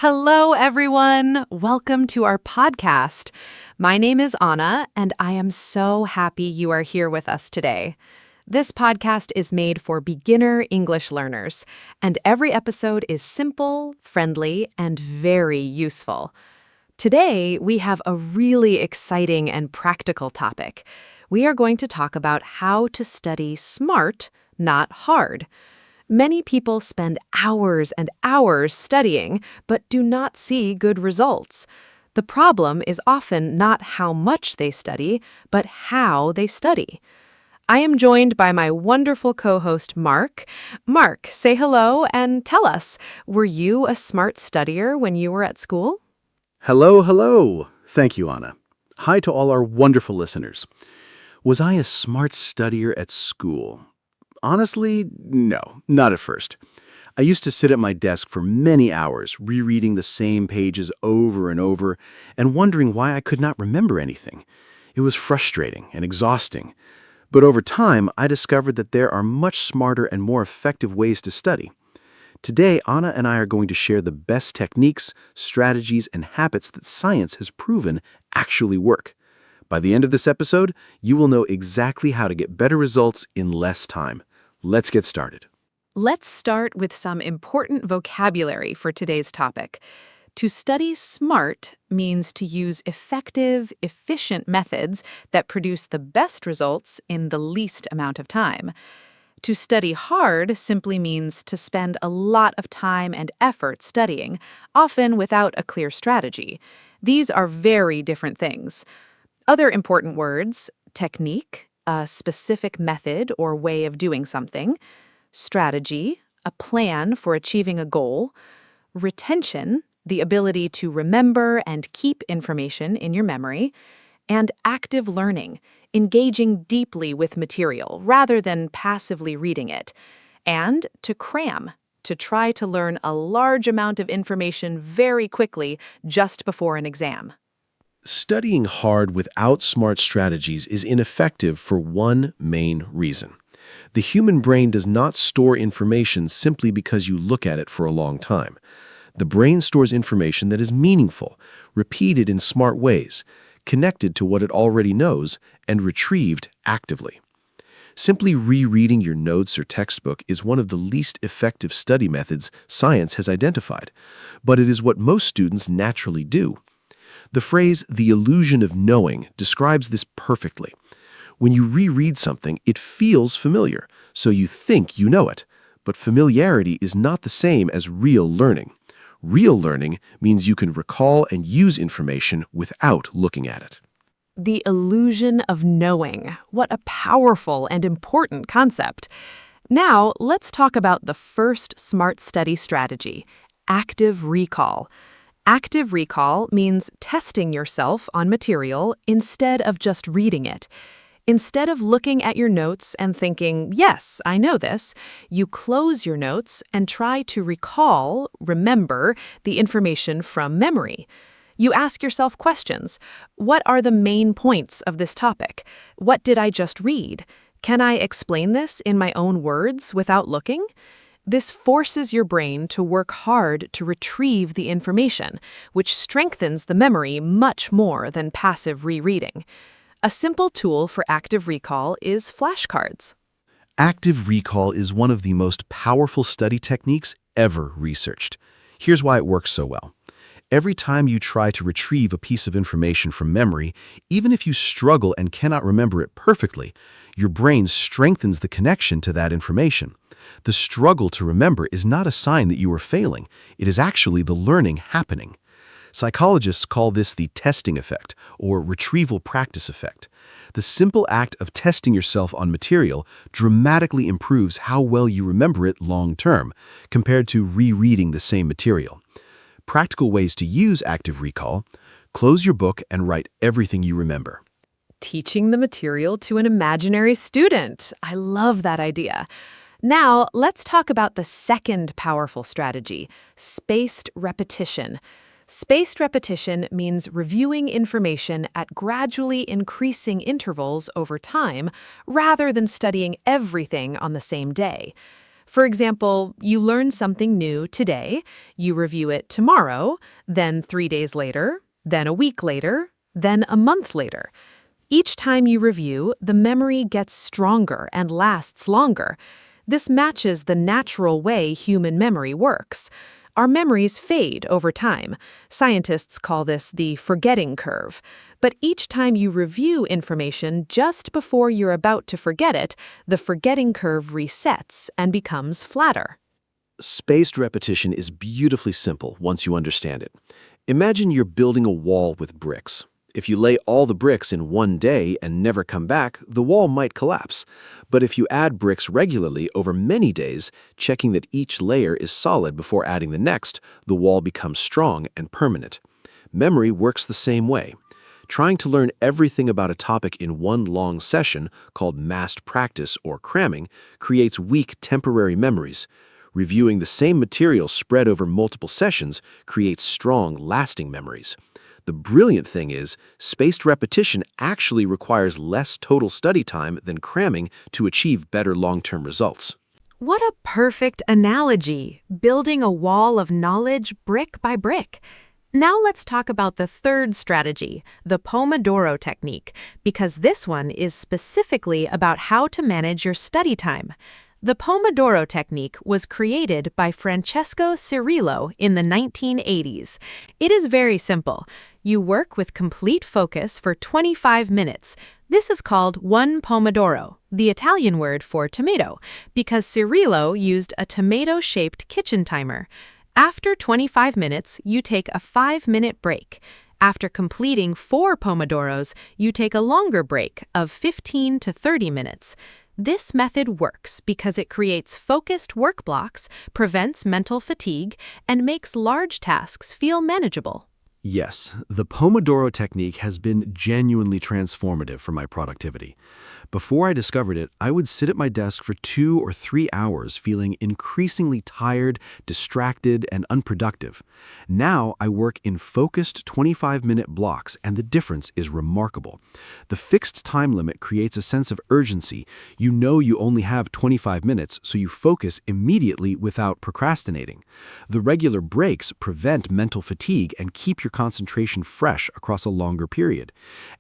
Hello, everyone. Welcome to our podcast. My name is Anna, and I am so happy you are here with us today. This podcast is made for beginner English learners, and every episode is simple, friendly, and very useful. Today, we have a really exciting and practical topic. We are going to talk about how to study smart, not hard. Many people spend hours and hours studying, but do not see good results. The problem is often not how much they study, but how they study. I am joined by my wonderful co-host, Mark. Mark, say hello and tell us, were you a smart studier when you were at school? Hello. Thank you, Anna. Hi to all our wonderful listeners. Was I a smart studier at school? Honestly, no, not at first. I used to sit at my desk for many hours, rereading the same pages over and over, and wondering why I could not remember anything. It was frustrating and exhausting. But over time, I discovered that there are much smarter and more effective ways to study. Today, Anna and I are going to share the best techniques, strategies, and habits that science has proven actually work. By the end of this episode, you will know exactly how to get better results in less time. Let's get started. Let's start with some important vocabulary for today's topic. To study smart means to use effective, efficient methods that produce the best results in the least amount of time. To study hard simply means to spend a lot of time and effort studying, often without a clear strategy. These are very different things. Other important words: technique, a specific method or way of doing something; strategy, a plan for achieving a goal; retention, the ability to remember and keep information in your memory; and active learning, engaging deeply with material rather than passively reading it; and to cram, to try to learn a large amount of information very quickly just before an exam. Studying hard without smart strategies is ineffective for one main reason. The human brain does not store information simply because you look at it for a long time. The brain stores information that is meaningful, repeated in smart ways, connected to what it already knows, and retrieved actively. Simply rereading your notes or textbook is one of the least effective study methods science has identified, but it is what most students naturally do. The phrase, "the illusion of knowing," describes this perfectly. When you reread something, it feels familiar, so you think you know it. But familiarity is not the same as real learning. Real learning means you can recall and use information without looking at it. The illusion of knowing. What a powerful and important concept. Now, let's talk about the first smart study strategy: active recall. Active recall means testing yourself on material instead of just reading it. Instead of looking at your notes and thinking, "Yes, I know this," you close your notes and try to remember the information from memory. You ask yourself questions. What are the main points of this topic? What did I just read? Can I explain this in my own words without looking? This forces your brain to work hard to retrieve the information, which strengthens the memory much more than passive rereading. A simple tool for active recall is flashcards. Active recall is one of the most powerful study techniques ever researched. Here's why it works so well. Every time you try to retrieve a piece of information from memory, even if you struggle and cannot remember it perfectly, your brain strengthens the connection to that information. The struggle to remember is not a sign that you are failing. It is actually the learning happening. Psychologists call this the testing effect, or retrieval practice effect. The simple act of testing yourself on material dramatically improves how well you remember it long term, compared to rereading the same material. Practical ways to use active recall: close your book and write everything you remember. Teaching the material to an imaginary student. I love that idea. Now, let's talk about the second powerful strategy: spaced repetition. Spaced repetition means reviewing information at gradually increasing intervals over time, rather than studying everything on the same day. For example, you learn something new today, you review it tomorrow, then 3 days later, then a week later, then a month later. Each time you review, the memory gets stronger and lasts longer. This matches the natural way human memory works. Our memories fade over time. Scientists call this the forgetting curve. But each time you review information just before you're about to forget it, the forgetting curve resets and becomes flatter. Spaced repetition is beautifully simple once you understand it. Imagine you're building a wall with bricks. If you lay all the bricks in one day and never come back, the wall might collapse. But if you add bricks regularly over many days, checking that each layer is solid before adding the next, the wall becomes strong and permanent. Memory works the same way. Trying to learn everything about a topic in one long session, called massed practice or cramming, creates weak temporary memories. Reviewing the same material spread over multiple sessions creates strong, lasting memories. The brilliant thing is, spaced repetition actually requires less total study time than cramming to achieve better long-term results. What a perfect analogy, building a wall of knowledge brick by brick. Now let's talk about the third strategy, the Pomodoro technique, because this one is specifically about how to manage your study time. The Pomodoro technique was created by Francesco Cirillo in the 1980s. It is very simple. You work with complete focus for 25 minutes. This is called one pomodoro, the Italian word for tomato, because Cirillo used a tomato-shaped kitchen timer. After 25 minutes, you take a 5-minute break. After completing 4 pomodoros, you take a longer break of 15 to 30 minutes. This method works because it creates focused work blocks, prevents mental fatigue, and makes large tasks feel manageable. Yes, the Pomodoro technique has been genuinely transformative for my productivity. Before I discovered it, I would sit at my desk for 2 or 3 hours feeling increasingly tired, distracted, and unproductive. Now I work in focused 25-minute blocks, and the difference is remarkable. The fixed time limit creates a sense of urgency. You know you only have 25 minutes, so you focus immediately without procrastinating. The regular breaks prevent mental fatigue and keep your concentration fresh across a longer period.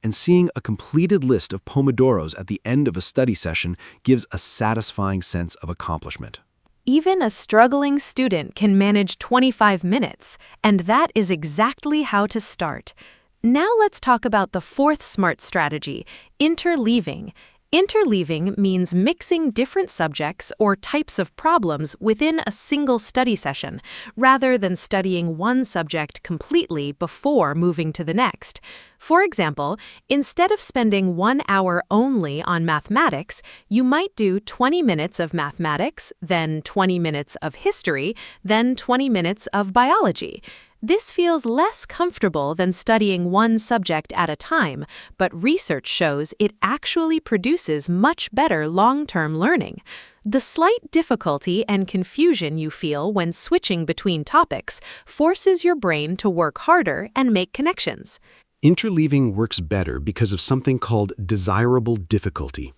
And seeing a completed list of Pomodoros at the end of a study session gives a satisfying sense of accomplishment. Even a struggling student can manage 25 minutes, and that is exactly how to start. Now let's talk about the fourth SMART strategy, interleaving. Interleaving means mixing different subjects or types of problems within a single study session, rather than studying one subject completely before moving to the next. For example, instead of spending 1 hour only on mathematics, you might do 20 minutes of mathematics, then 20 minutes of history, then 20 minutes of biology. This feels less comfortable than studying one subject at a time, but research shows it actually produces much better long-term learning. The slight difficulty and confusion you feel when switching between topics forces your brain to work harder and make connections. Interleaving works better because of something called desirable difficulty.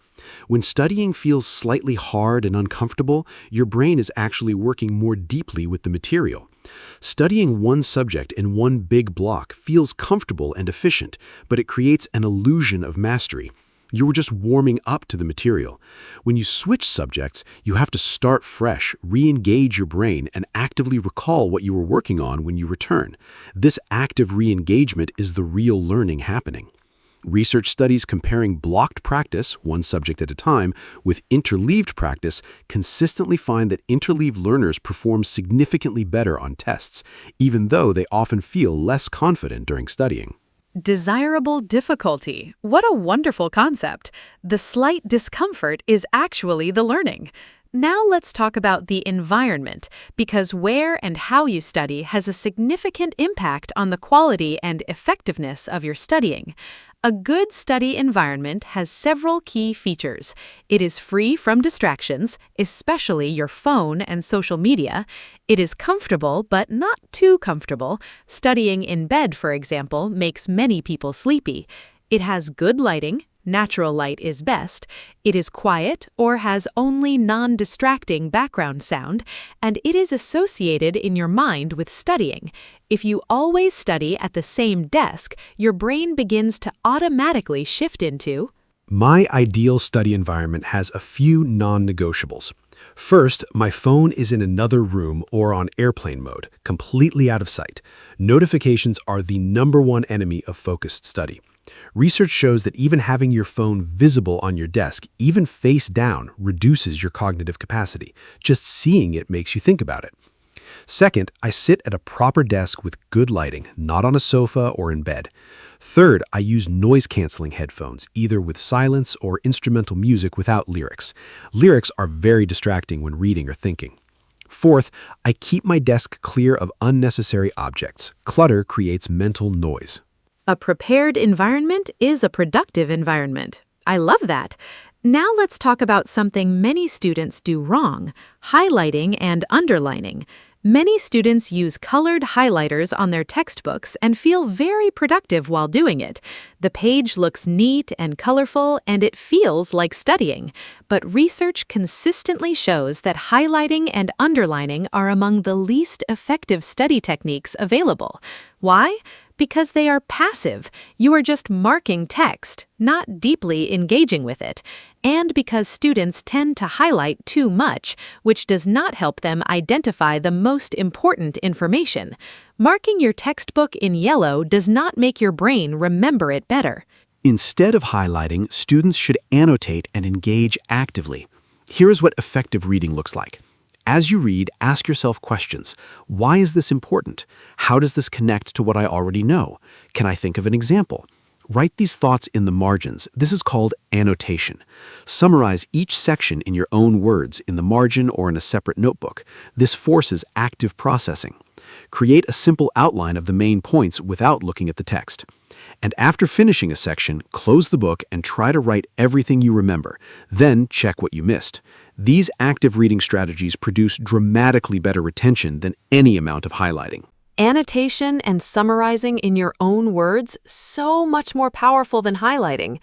When studying feels slightly hard and uncomfortable, your brain is actually working more deeply with the material. Studying one subject in one big block feels comfortable and efficient, but it creates an illusion of mastery. You were just warming up to the material. When you switch subjects, you have to start fresh, re-engage your brain, and actively recall what you were working on when you return. This active re-engagement is the real learning happening. Research studies comparing blocked practice, one subject at a time, with interleaved practice consistently find that interleaved learners perform significantly better on tests, even though they often feel less confident during studying. Desirable difficulty. What a wonderful concept. The slight discomfort is actually the learning. Now let's talk about the environment, because where and how you study has a significant impact on the quality and effectiveness of your studying. A good study environment has several key features. It is free from distractions, especially your phone and social media. It is comfortable, but not too comfortable. Studying in bed, for example, makes many people sleepy. It has good lighting, natural light is best, it is quiet or has only non-distracting background sound, and it is associated in your mind with studying. If you always study at the same desk, your brain begins to automatically shift into. My ideal study environment has a few non-negotiables. First, my phone is in another room or on airplane mode, completely out of sight. Notifications are the #1 enemy of focused study. Research shows that even having your phone visible on your desk, even face down, reduces your cognitive capacity. Just seeing it makes you think about it. Second, I sit at a proper desk with good lighting, not on a sofa or in bed. Third, I use noise-canceling headphones, either with silence or instrumental music without lyrics. Lyrics are very distracting when reading or thinking. Fourth, I keep my desk clear of unnecessary objects. Clutter creates mental noise. A prepared environment is a productive environment. I love that. Now let's talk about something many students do wrong: highlighting and underlining. Many students use colored highlighters on their textbooks and feel very productive while doing it. The page looks neat and colorful, and it feels like studying. But research consistently shows that highlighting and underlining are among the least effective study techniques available. Why? Because they are passive. You are just marking text, not deeply engaging with it. And because students tend to highlight too much, which does not help them identify the most important information. Marking your textbook in yellow does not make your brain remember it better. Instead of highlighting, students should annotate and engage actively. Here is what effective reading looks like. As you read, ask yourself questions. Why is this important? How does this connect to what I already know? Can I think of an example? Write these thoughts in the margins. This is called annotation. Summarize each section in your own words in the margin or in a separate notebook. This forces active processing. Create a simple outline of the main points without looking at the text. And after finishing a section, close the book and try to write everything you remember. Then check what you missed. These active reading strategies produce dramatically better retention than any amount of highlighting. Annotation and summarizing in your own words, so much more powerful than highlighting.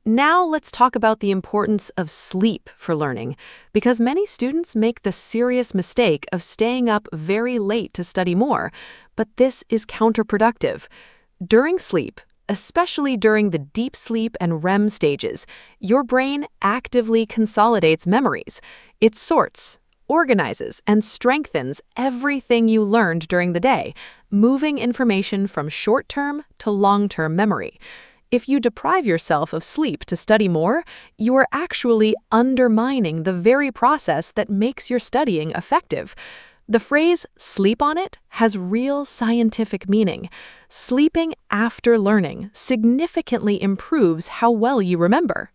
Now let's talk about the importance of sleep for learning, because many students make the serious mistake of staying up very late to study more, but this is counterproductive. During sleep, especially during the deep sleep and REM stages, your brain actively consolidates memories. It sorts, organizes, and strengthens everything you learned during the day, moving information from short-term to long-term memory. If you deprive yourself of sleep to study more, you are actually undermining the very process that makes your studying effective. The phrase "sleep on it" has real scientific meaning. Sleeping after learning significantly improves how well you remember.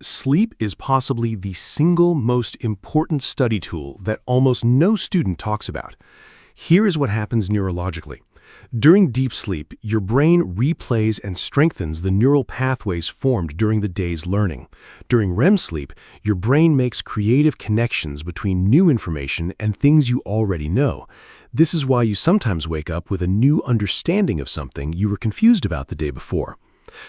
Sleep is possibly the single most important study tool that almost no student talks about. Here is what happens neurologically. During deep sleep, your brain replays and strengthens the neural pathways formed during the day's learning. During REM sleep, your brain makes creative connections between new information and things you already know. This is why you sometimes wake up with a new understanding of something you were confused about the day before.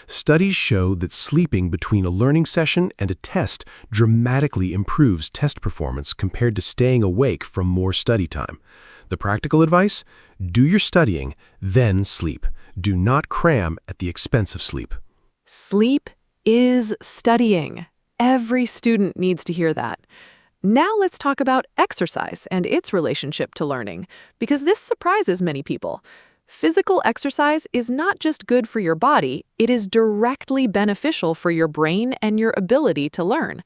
Studies show that sleeping between a learning session and a test dramatically improves test performance compared to staying awake from more study time. The practical advice? Do your studying, then sleep. Do not cram at the expense of sleep. Sleep is studying. Every student needs to hear that. Now let's talk about exercise and its relationship to learning, because this surprises many people. Physical exercise is not just good for your body, it is directly beneficial for your brain and your ability to learn.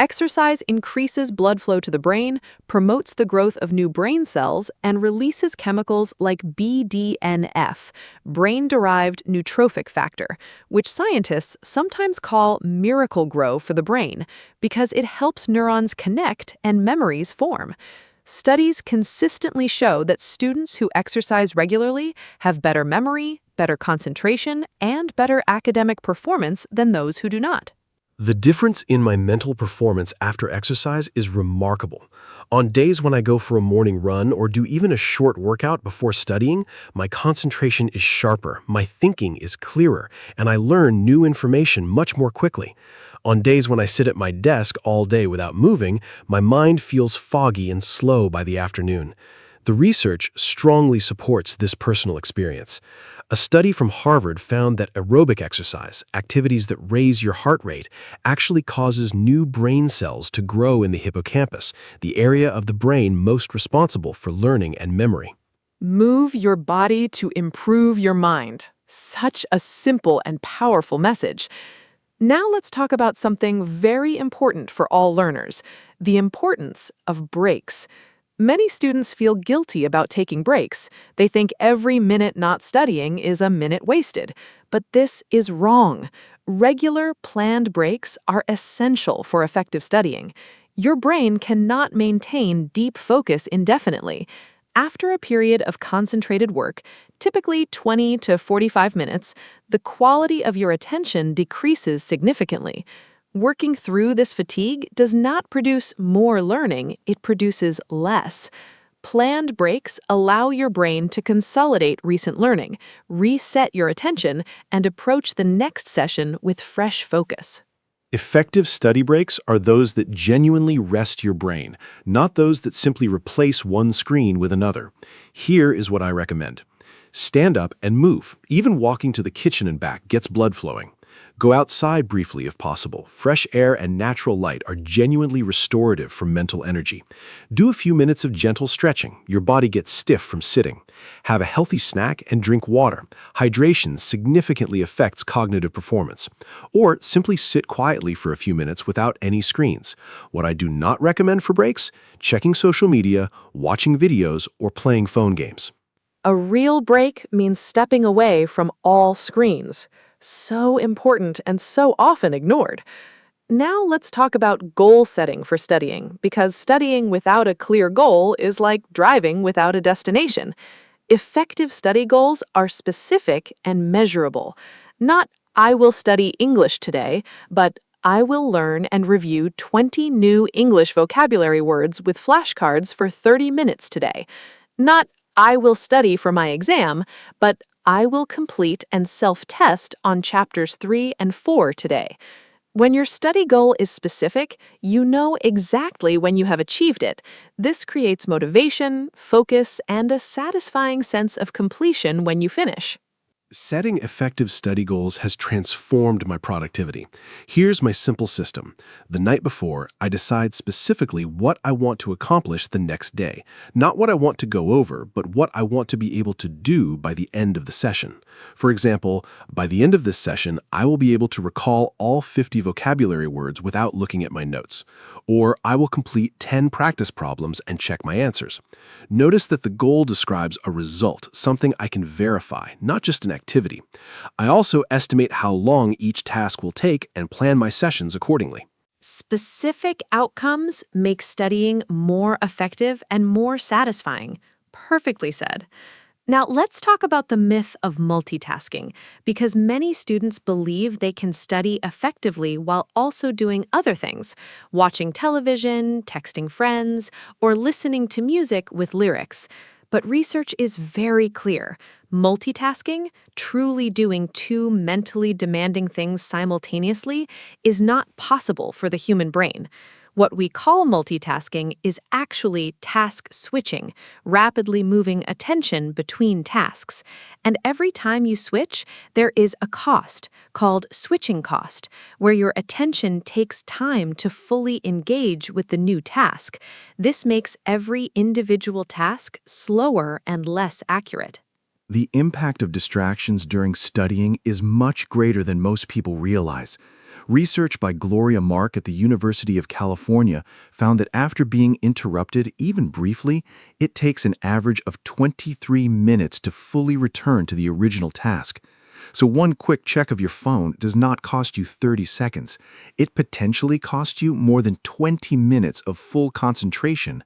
Exercise increases blood flow to the brain, promotes the growth of new brain cells, and releases chemicals like BDNF, brain-derived neurotrophic factor, which scientists sometimes call miracle grow for the brain because it helps neurons connect and memories form. Studies consistently show that students who exercise regularly have better memory, better concentration, and better academic performance than those who do not. The difference in my mental performance after exercise is remarkable. On days when I go for a morning run or do even a short workout before studying, my concentration is sharper, my thinking is clearer, and I learn new information much more quickly. On days when I sit at my desk all day without moving, my mind feels foggy and slow by the afternoon. The research strongly supports this personal experience. A study from Harvard found that aerobic exercise, activities that raise your heart rate, actually causes new brain cells to grow in the hippocampus, the area of the brain most responsible for learning and memory. Move your body to improve your mind. Such a simple and powerful message. Now let's talk about something very important for all learners, the importance of breaks. Many students feel guilty about taking breaks. They think every minute not studying is a minute wasted. But this is wrong. Regular, planned breaks are essential for effective studying. Your brain cannot maintain deep focus indefinitely. After a period of concentrated work, typically 20 to 45 minutes, the quality of your attention decreases significantly. Working through this fatigue does not produce more learning, it produces less. Planned breaks allow your brain to consolidate recent learning, reset your attention, and approach the next session with fresh focus. Effective study breaks are those that genuinely rest your brain, not those that simply replace one screen with another. Here is what I recommend. Stand up and move. Even walking to the kitchen and back gets blood flowing. Go outside briefly if possible. Fresh air and natural light are genuinely restorative for mental energy. Do a few minutes of gentle stretching. Your body gets stiff from sitting. Have a healthy snack and drink water. Hydration significantly affects cognitive performance. Or simply sit quietly for a few minutes without any screens. What I do not recommend for breaks: checking social media, watching videos, or playing phone games. A real break means stepping away from all screens. So important and so often ignored. Now let's talk about goal setting for studying, because studying without a clear goal is like driving without a destination. Effective study goals are specific and measurable. Not, I will study English today, but I will learn and review 20 new English vocabulary words with flashcards for 30 minutes today. Not, I will study for my exam, but I will complete and self-test on chapters 3 and 4 today. When your study goal is specific, you know exactly when you have achieved it. This creates motivation, focus, and a satisfying sense of completion when you finish. Setting effective study goals has transformed my productivity. Here's my simple system. The night before, I decide specifically what I want to accomplish the next day. Not what I want to go over, but what I want to be able to do by the end of the session. For example, by the end of this session, I will be able to recall all 50 vocabulary words without looking at my notes. Or I will complete 10 practice problems and check my answers. Notice that the goal describes a result, something I can verify, not just an activity. I also estimate how long each task will take and plan my sessions accordingly. Specific outcomes make studying more effective and more satisfying. Perfectly said. Now, let's talk about the myth of multitasking, because many students believe they can study effectively while also doing other things, watching television, texting friends, or listening to music with lyrics. But research is very clear. Multitasking, truly doing two mentally demanding things simultaneously, is not possible for the human brain. What we call multitasking is actually task switching, rapidly moving attention between tasks. And every time you switch, there is a cost, called switching cost, where your attention takes time to fully engage with the new task. This makes every individual task slower and less accurate. The impact of distractions during studying is much greater than most people realize. Research by Gloria Mark at the University of California found that after being interrupted, even briefly, it takes an average of 23 minutes to fully return to the original task. So one quick check of your phone does not cost you 30 seconds. It potentially costs you more than 20 minutes of full concentration.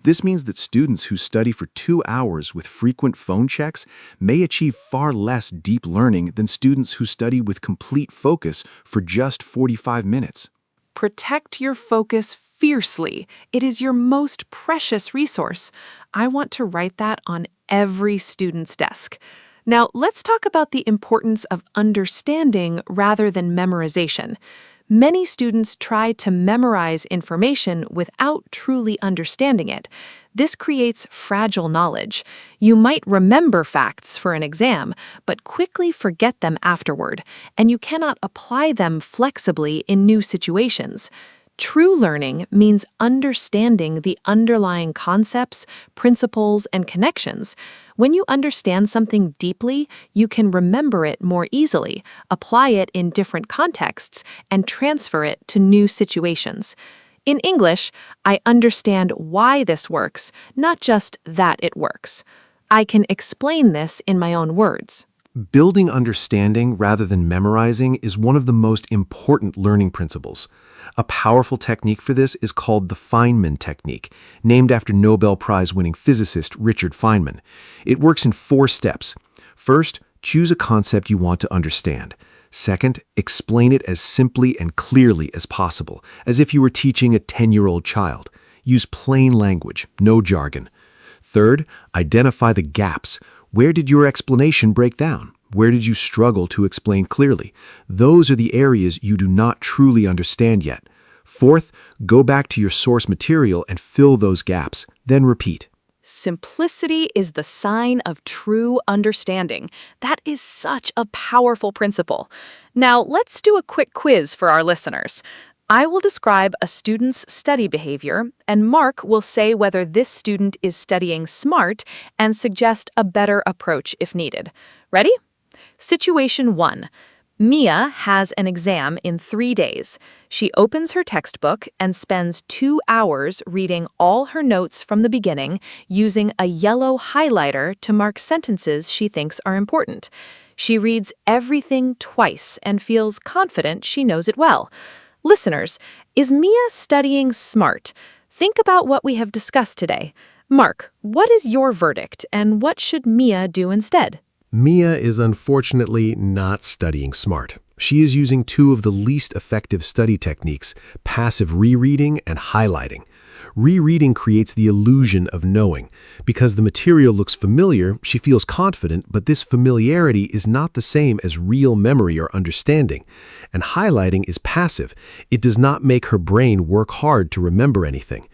This means that students who study for 2 hours with frequent phone checks may achieve far less deep learning than students who study with complete focus for just 45 minutes. Protect your focus fiercely. It is your most precious resource. I want to write that on every student's desk. Now, let's talk about the importance of understanding rather than memorization. Many students try to memorize information without truly understanding it. This creates fragile knowledge. You might remember facts for an exam, but quickly forget them afterward, and you cannot apply them flexibly in new situations. True learning means understanding the underlying concepts, principles, and connections. When you understand something deeply, you can remember it more easily, apply it in different contexts, and transfer it to new situations. In English, I understand why this works, not just that it works. I can explain this in my own words. Building understanding rather than memorizing is one of the most important learning principles. A powerful technique for this is called the Feynman technique, named after Nobel Prize-winning physicist Richard Feynman. It works in 4 steps. First, choose a concept you want to understand. Second, explain it as simply and clearly as possible, as if you were teaching a 10-year-old child. Use plain language, no jargon. Third, identify the gaps. Where did your explanation break down? Where did you struggle to explain clearly? Those are the areas you do not truly understand yet. Fourth, go back to your source material and fill those gaps, then repeat. Simplicity is the sign of true understanding. That is such a powerful principle. Now, let's do a quick quiz for our listeners. I will describe a student's study behavior, and Mark will say whether this student is studying smart and suggest a better approach if needed. Ready? Situation 1. Mia has an exam in 3 days. She opens her textbook and spends 2 hours reading all her notes from the beginning, using a yellow highlighter to mark sentences she thinks are important. She reads everything twice and feels confident she knows it well. Listeners, is Mia studying smart? Think about what we have discussed today. Mark, what is your verdict, and what should Mia do instead? Mia is unfortunately not studying smart. She is using 2 of the least effective study techniques, passive rereading and highlighting. Rereading creates the illusion of knowing. Because the material looks familiar, she feels confident, but this familiarity is not the same as real memory or understanding. And highlighting is passive. It does not make her brain work hard to remember anything.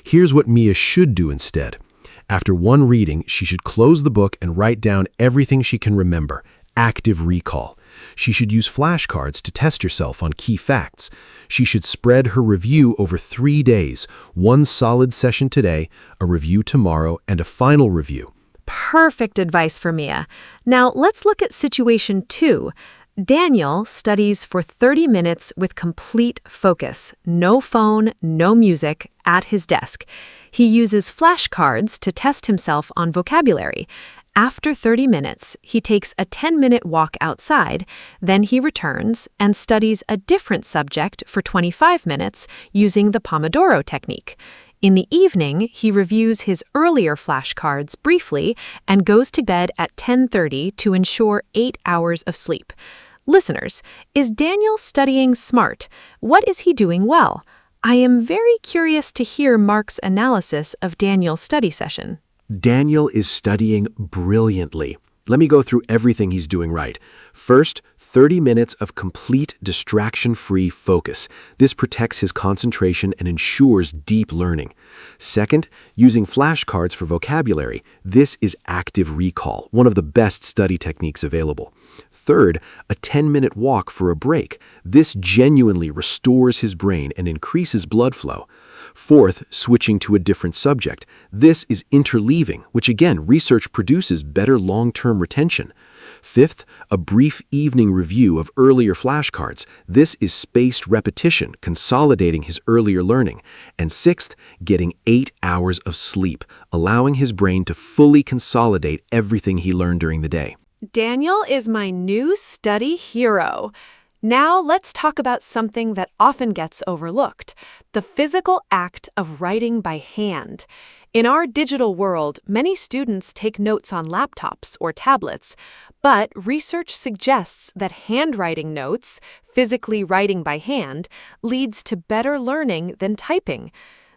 Here's what Mia should do instead. After one reading, she should close the book and write down everything she can remember. Active recall. She should use flashcards to test herself on key facts. She should spread her review over 3 days, 1 solid session today, a review tomorrow, and a final review. Perfect advice for Mia. Now let's look at situation 2. Daniel studies for 30 minutes with complete focus. No phone, no music, at his desk. He uses flashcards to test himself on vocabulary. After 30 minutes, he takes a 10-minute walk outside, then he returns and studies a different subject for 25 minutes using the Pomodoro technique. In the evening, he reviews his earlier flashcards briefly and goes to bed at 10:30 to ensure 8 hours of sleep. Listeners, is Daniel studying smart? What is he doing well? I am very curious to hear Mark's analysis of Daniel's study session. Daniel is studying brilliantly. Let me go through everything he's doing right. First, 30 minutes of complete distraction-free focus. This protects his concentration and ensures deep learning. Second, using flashcards for vocabulary. This is active recall, one of the best study techniques available. Third, a 10-minute walk for a break. This genuinely restores his brain and increases blood flow. Fourth, switching to a different subject. This is interleaving, which again, research produces better long-term retention. Fifth, a brief evening review of earlier flashcards. This is spaced repetition, consolidating his earlier learning. And sixth, getting 8 hours of sleep, allowing his brain to fully consolidate everything he learned during the day. Daniel is my new study hero. Now let's talk about something that often gets overlooked, the physical act of writing by hand. In our digital world, many students take notes on laptops or tablets, but research suggests that handwriting notes, physically writing by hand, leads to better learning than typing.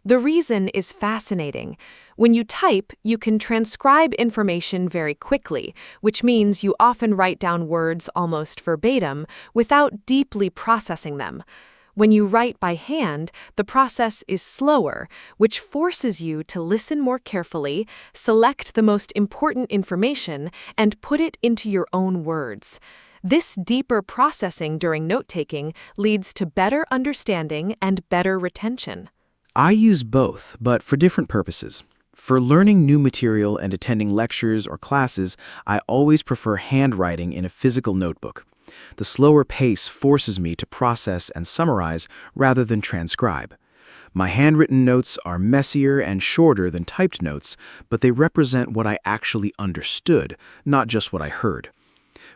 The reason is fascinating. When you type, you can transcribe information very quickly, which means you often write down words almost verbatim without deeply processing them. When you write by hand, the process is slower, which forces you to listen more carefully, select the most important information, and put it into your own words. This deeper processing during note-taking leads to better understanding and better retention. I use both, but for different purposes. For learning new material and attending lectures or classes, I always prefer handwriting in a physical notebook. The slower pace forces me to process and summarize rather than transcribe. My handwritten notes are messier and shorter than typed notes, but they represent what I actually understood, not just what I heard.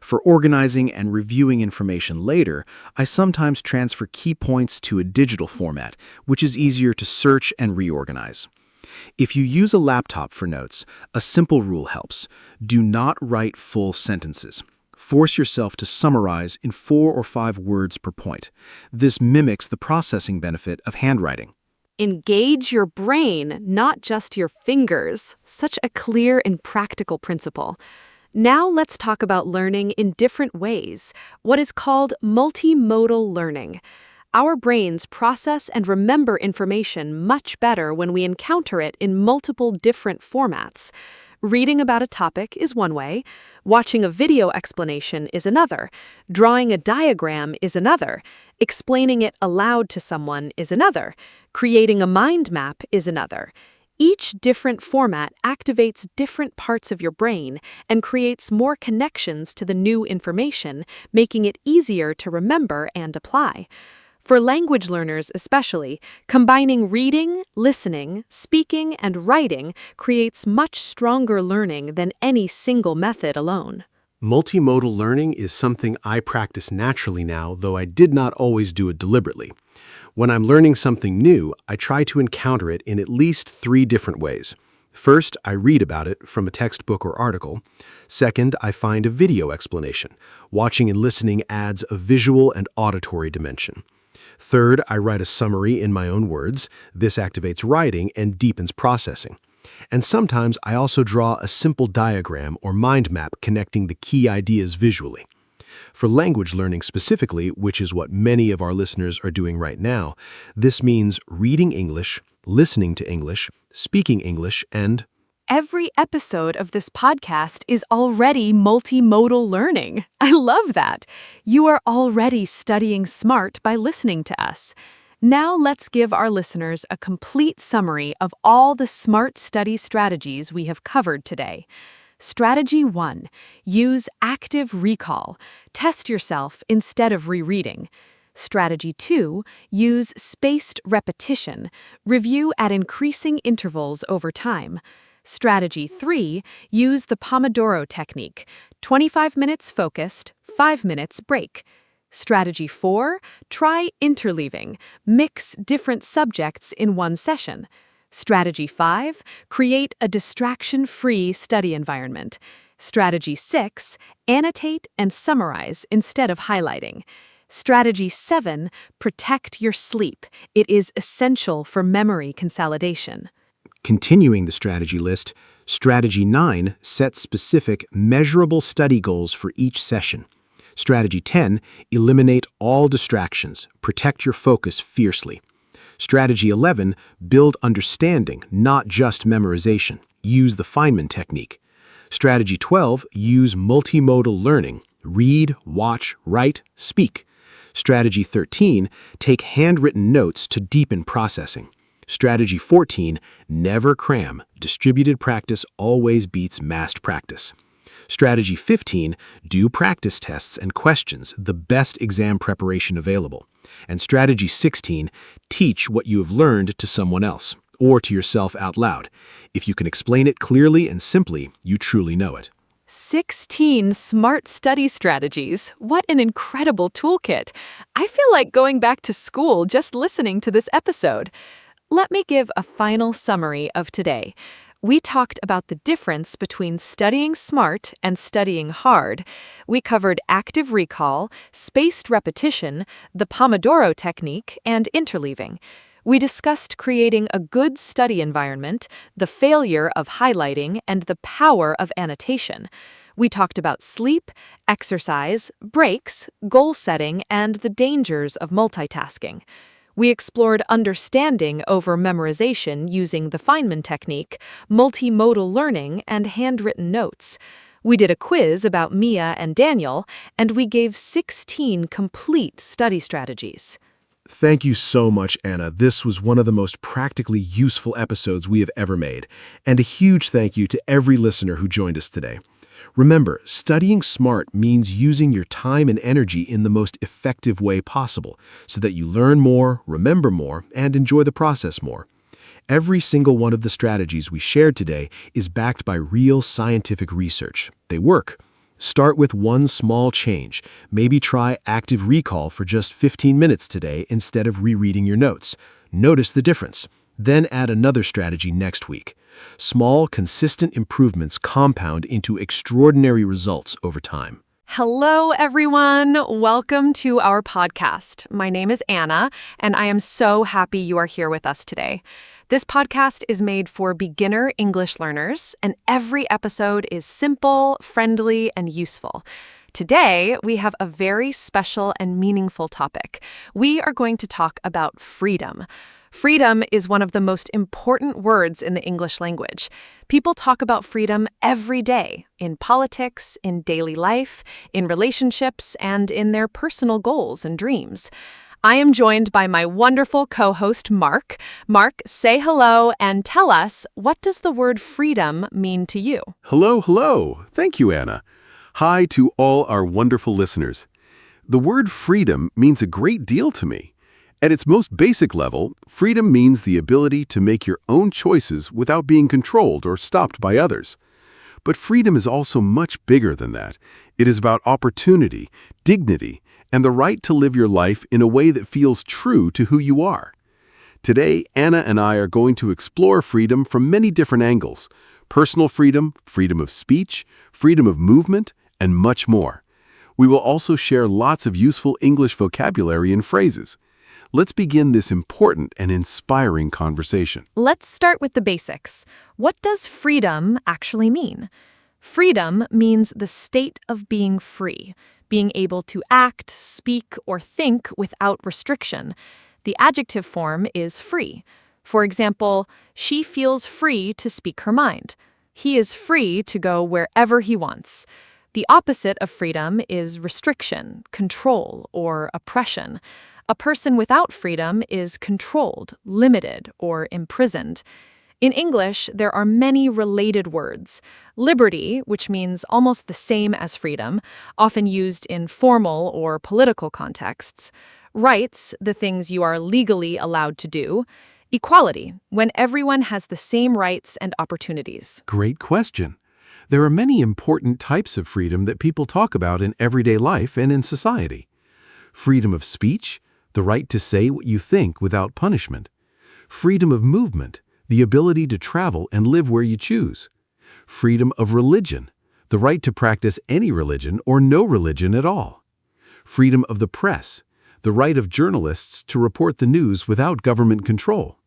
For organizing and reviewing information later, I sometimes transfer key points to a digital format, which is easier to search and reorganize. If you use a laptop for notes, a simple rule helps. Do not write full sentences. Force yourself to summarize in 4 or 5 words per point. This mimics the processing benefit of handwriting. Engage your brain, not just your fingers. Such a clear and practical principle. Now let's talk about learning in different ways, what is called multimodal learning. Our brains process and remember information much better when we encounter it in multiple different formats. Reading about a topic is one way, watching a video explanation is another, drawing a diagram is another, explaining it aloud to someone is another, creating a mind map is another. Each different format activates different parts of your brain and creates more connections to the new information, making it easier to remember and apply. For language learners especially, combining reading, listening, speaking, and writing creates much stronger learning than any single method alone. Multimodal learning is something I practice naturally now, though I did not always do it deliberately. When I'm learning something new, I try to encounter it in at least 3 different ways. First, I read about it from a textbook or article. Second, I find a video explanation. Watching and listening adds a visual and auditory dimension. Third, I write a summary in my own words. This activates writing and deepens processing. And sometimes I also draw a simple diagram or mind map connecting the key ideas visually. For language learning specifically, which is what many of our listeners are doing right now, this means reading English, listening to English, speaking English, and Every episode of this podcast is already multimodal learning. I love that. You are already studying smart by listening to us. Now let's give our listeners a complete summary of all the smart study strategies we have covered today. Strategy 1. Use active recall. Test yourself instead of rereading. Strategy 2. Use spaced repetition. Review at increasing intervals over time. Strategy 3. Use the Pomodoro technique. 25 minutes focused, 5 minutes break. Strategy 4. Try interleaving. Mix different subjects in one session. Strategy 5. Create a distraction-free study environment. Strategy 6. Annotate and summarize instead of highlighting. Strategy 7. Protect your sleep. It is essential for memory consolidation. continuing the strategy list, Strategy 9 sets specific, measurable study goals for each session. Strategy 10, eliminate all distractions, protect your focus fiercely. Strategy 11, build understanding, not just memorization. Use the Feynman technique. Strategy 12, use multimodal learning. Read, watch, write, speak. Strategy 13, take handwritten notes to deepen processing. Strategy 14, never cram. Distributed practice always beats massed practice. Strategy 15, do practice tests and questions, the best exam preparation available. And Strategy 16, teach what you have learned to someone else, or to yourself out loud. If you can explain it clearly and simply, you truly know it. 16 smart study strategies. What an incredible toolkit. I feel like going back to school just listening to this episode. Let me give a final summary of today. We talked about the difference between studying smart and studying hard. We covered active recall, spaced repetition, the Pomodoro technique, and interleaving. We discussed creating a good study environment, the failure of highlighting, and the power of annotation. We talked about sleep, exercise, breaks, goal setting, and the dangers of multitasking. We explored understanding over memorization using the Feynman technique, multimodal learning, and handwritten notes. We did a quiz about Mia and Daniel, and we gave 16 complete study strategies. Thank you so much, Anna. This was one of the most practically useful episodes we have ever made. And a huge thank you to every listener who joined us today. Remember, studying smart means using your time and energy in the most effective way possible so that you learn more, remember more, and enjoy the process more. Every single one of the strategies we shared today is backed by real scientific research. They work. Start with one small change. Maybe try active recall for just 15 minutes today instead of rereading your notes. Notice the difference. Then add another strategy next week. Small, consistent improvements compound into extraordinary results over time. Hello, everyone. Welcome to our podcast. My name is Anna, and I am so happy you are here with us today. This podcast is made for beginner English learners, and every episode is simple, friendly, and useful. Today, we have a very special and meaningful topic. We are going to talk about freedom. Freedom is one of the most important words in the English language. People talk about freedom every day, in politics, in daily life, in relationships, and in their personal goals and dreams. I am joined by my wonderful co-host, Mark. Mark, say hello and tell us, what does the word freedom mean to you? Hello, hello. Thank you, Anna. Hi to all our wonderful listeners. The word freedom means a great deal to me. At its most basic level, freedom means the ability to make your own choices without being controlled or stopped by others. But freedom is also much bigger than that. It is about opportunity, dignity, and the right to live your life in a way that feels true to who you are. Today, Anna and I are going to explore freedom from many different angles: personal freedom, freedom of speech, freedom of movement, and much more. We will also share lots of useful English vocabulary and phrases. Let's begin this important and inspiring conversation. Let's start with the basics. What does freedom actually mean? Freedom means the state of being free, being able to act, speak, or think without restriction. The adjective form is free. For example, she feels free to speak her mind. He is free to go wherever he wants. The opposite of freedom is restriction, control, or oppression. A person without freedom is controlled, limited, or imprisoned. In English, there are many related words. Liberty, which means almost the same as freedom, often used in formal or political contexts. Rights, the things you are legally allowed to do. Equality, when everyone has the same rights and opportunities. Great question. There are many important types of freedom that people talk about in everyday life and in society. Freedom of speech, the right to say what you think without punishment. Freedom of movement, the ability to travel and live where you choose. Freedom of religion, the right to practice any religion or no religion at all. Freedom of the press, the right of journalists to report the news without government control.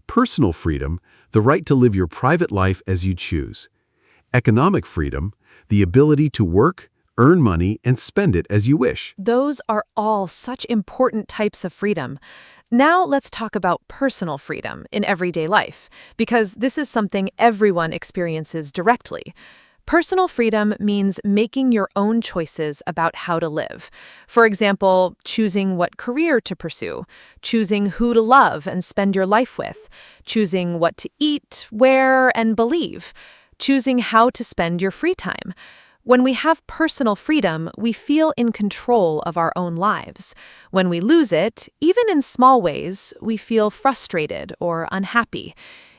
Personal freedom, the right to live your private life as you choose. Economic freedom, the ability to work, earn money, and spend it as you wish. Those are all such important types of freedom. Now let's talk about personal freedom in everyday life, because this is something everyone experiences directly. Personal freedom means making your own choices about how to live. For example, choosing what career to pursue, choosing who to love and spend your life with, choosing what to eat, wear, and believe, choosing how to spend your free time. When we have personal freedom, we feel in control of our own lives. When we lose it, even in small ways, we feel frustrated or unhappy.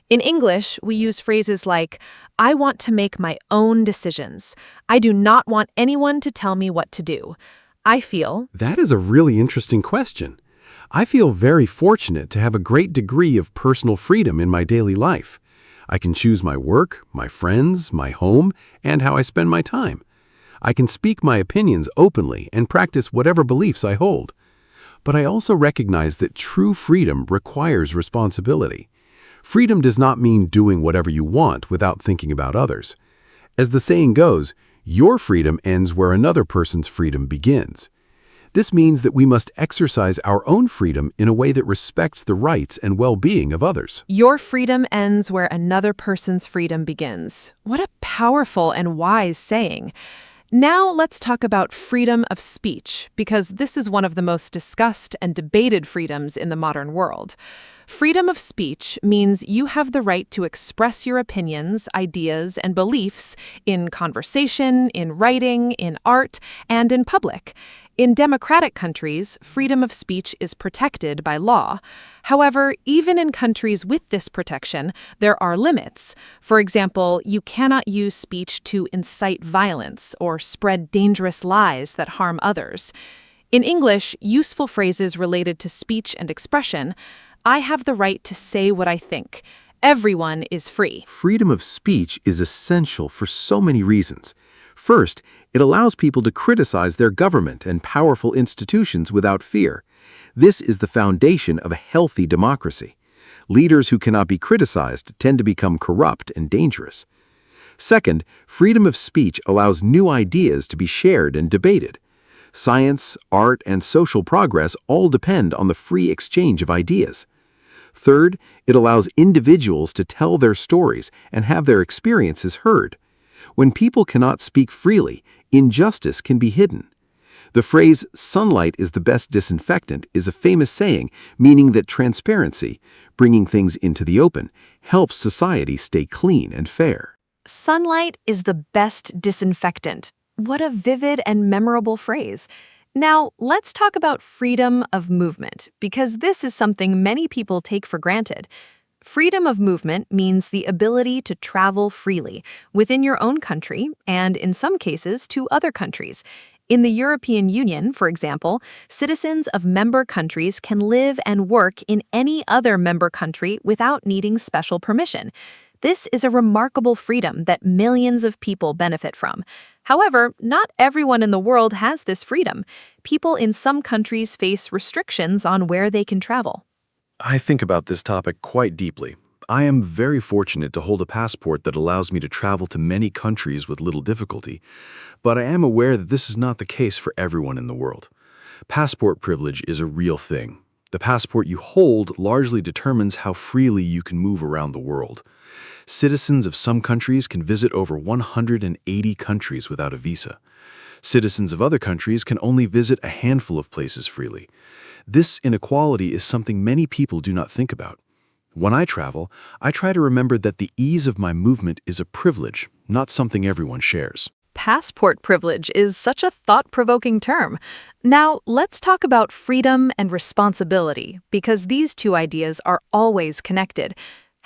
In English, we use phrases like, I want to make my own decisions. I do not want anyone to tell me what to do. I feel, That is a really interesting question. I feel very fortunate to have a great degree of personal freedom in my daily life. I can choose my work, my friends, my home, and how I spend my time. I can speak my opinions openly and practice whatever beliefs I hold. But I also recognize that true freedom requires responsibility. Freedom does not mean doing whatever you want without thinking about others. As the saying goes, your freedom ends where another person's freedom begins. This means that we must exercise our own freedom in a way that respects the rights and well-being of others. your freedom ends where another person's freedom begins. What a powerful and wise saying. Now let's talk about freedom of speech, because this is one of the most discussed and debated freedoms in the modern world. Freedom of speech means you have the right to express your opinions, ideas, and beliefs in conversation, in writing, in art, and in public. In democratic countries, freedom of speech is protected by law. However, even in countries with this protection, there are limits. For example, you cannot use speech to incite violence or spread dangerous lies that harm others. In English, useful phrases related to speech and expression: I have the right to say what I think. Everyone is free. Freedom of speech is essential for so many reasons. First, it allows people to criticize their government and powerful institutions without fear. This is the foundation of a healthy democracy. Leaders who cannot be criticized tend to become corrupt and dangerous. Second, freedom of speech allows new ideas to be shared and debated. Science, art, and social progress all depend on the free exchange of ideas. Third, it allows individuals to tell their stories and have their experiences heard. When people cannot speak freely, injustice can be hidden. The phrase, sunlight is the best disinfectant, is a famous saying meaning that transparency, bringing things into the open, helps society stay clean and fair. Sunlight is the best disinfectant. What a vivid and memorable phrase. Now, let's talk about freedom of movement, because this is something many people take for granted. Freedom of movement means the ability to travel freely within your own country and, in some cases, to other countries. In the European Union, for example, citizens of member countries can live and work in any other member country without needing special permission. This is a remarkable freedom that millions of people benefit from. However, not everyone in the world has this freedom. People in some countries face restrictions on where they can travel. I think about this topic quite deeply. I am very fortunate to hold a passport that allows me to travel to many countries with little difficulty, but I am aware that this is not the case for everyone in the world. Passport privilege is a real thing. The passport you hold largely determines how freely you can move around the world. Citizens of some countries can visit over 180 countries without a visa. Citizens of other countries can only visit a handful of places freely. This inequality is something many people do not think about. When I travel, I try to remember that the ease of my movement is a privilege, not something everyone shares. Passport privilege is such a thought-provoking term. Now, let's talk about freedom and responsibility, because these two ideas are always connected.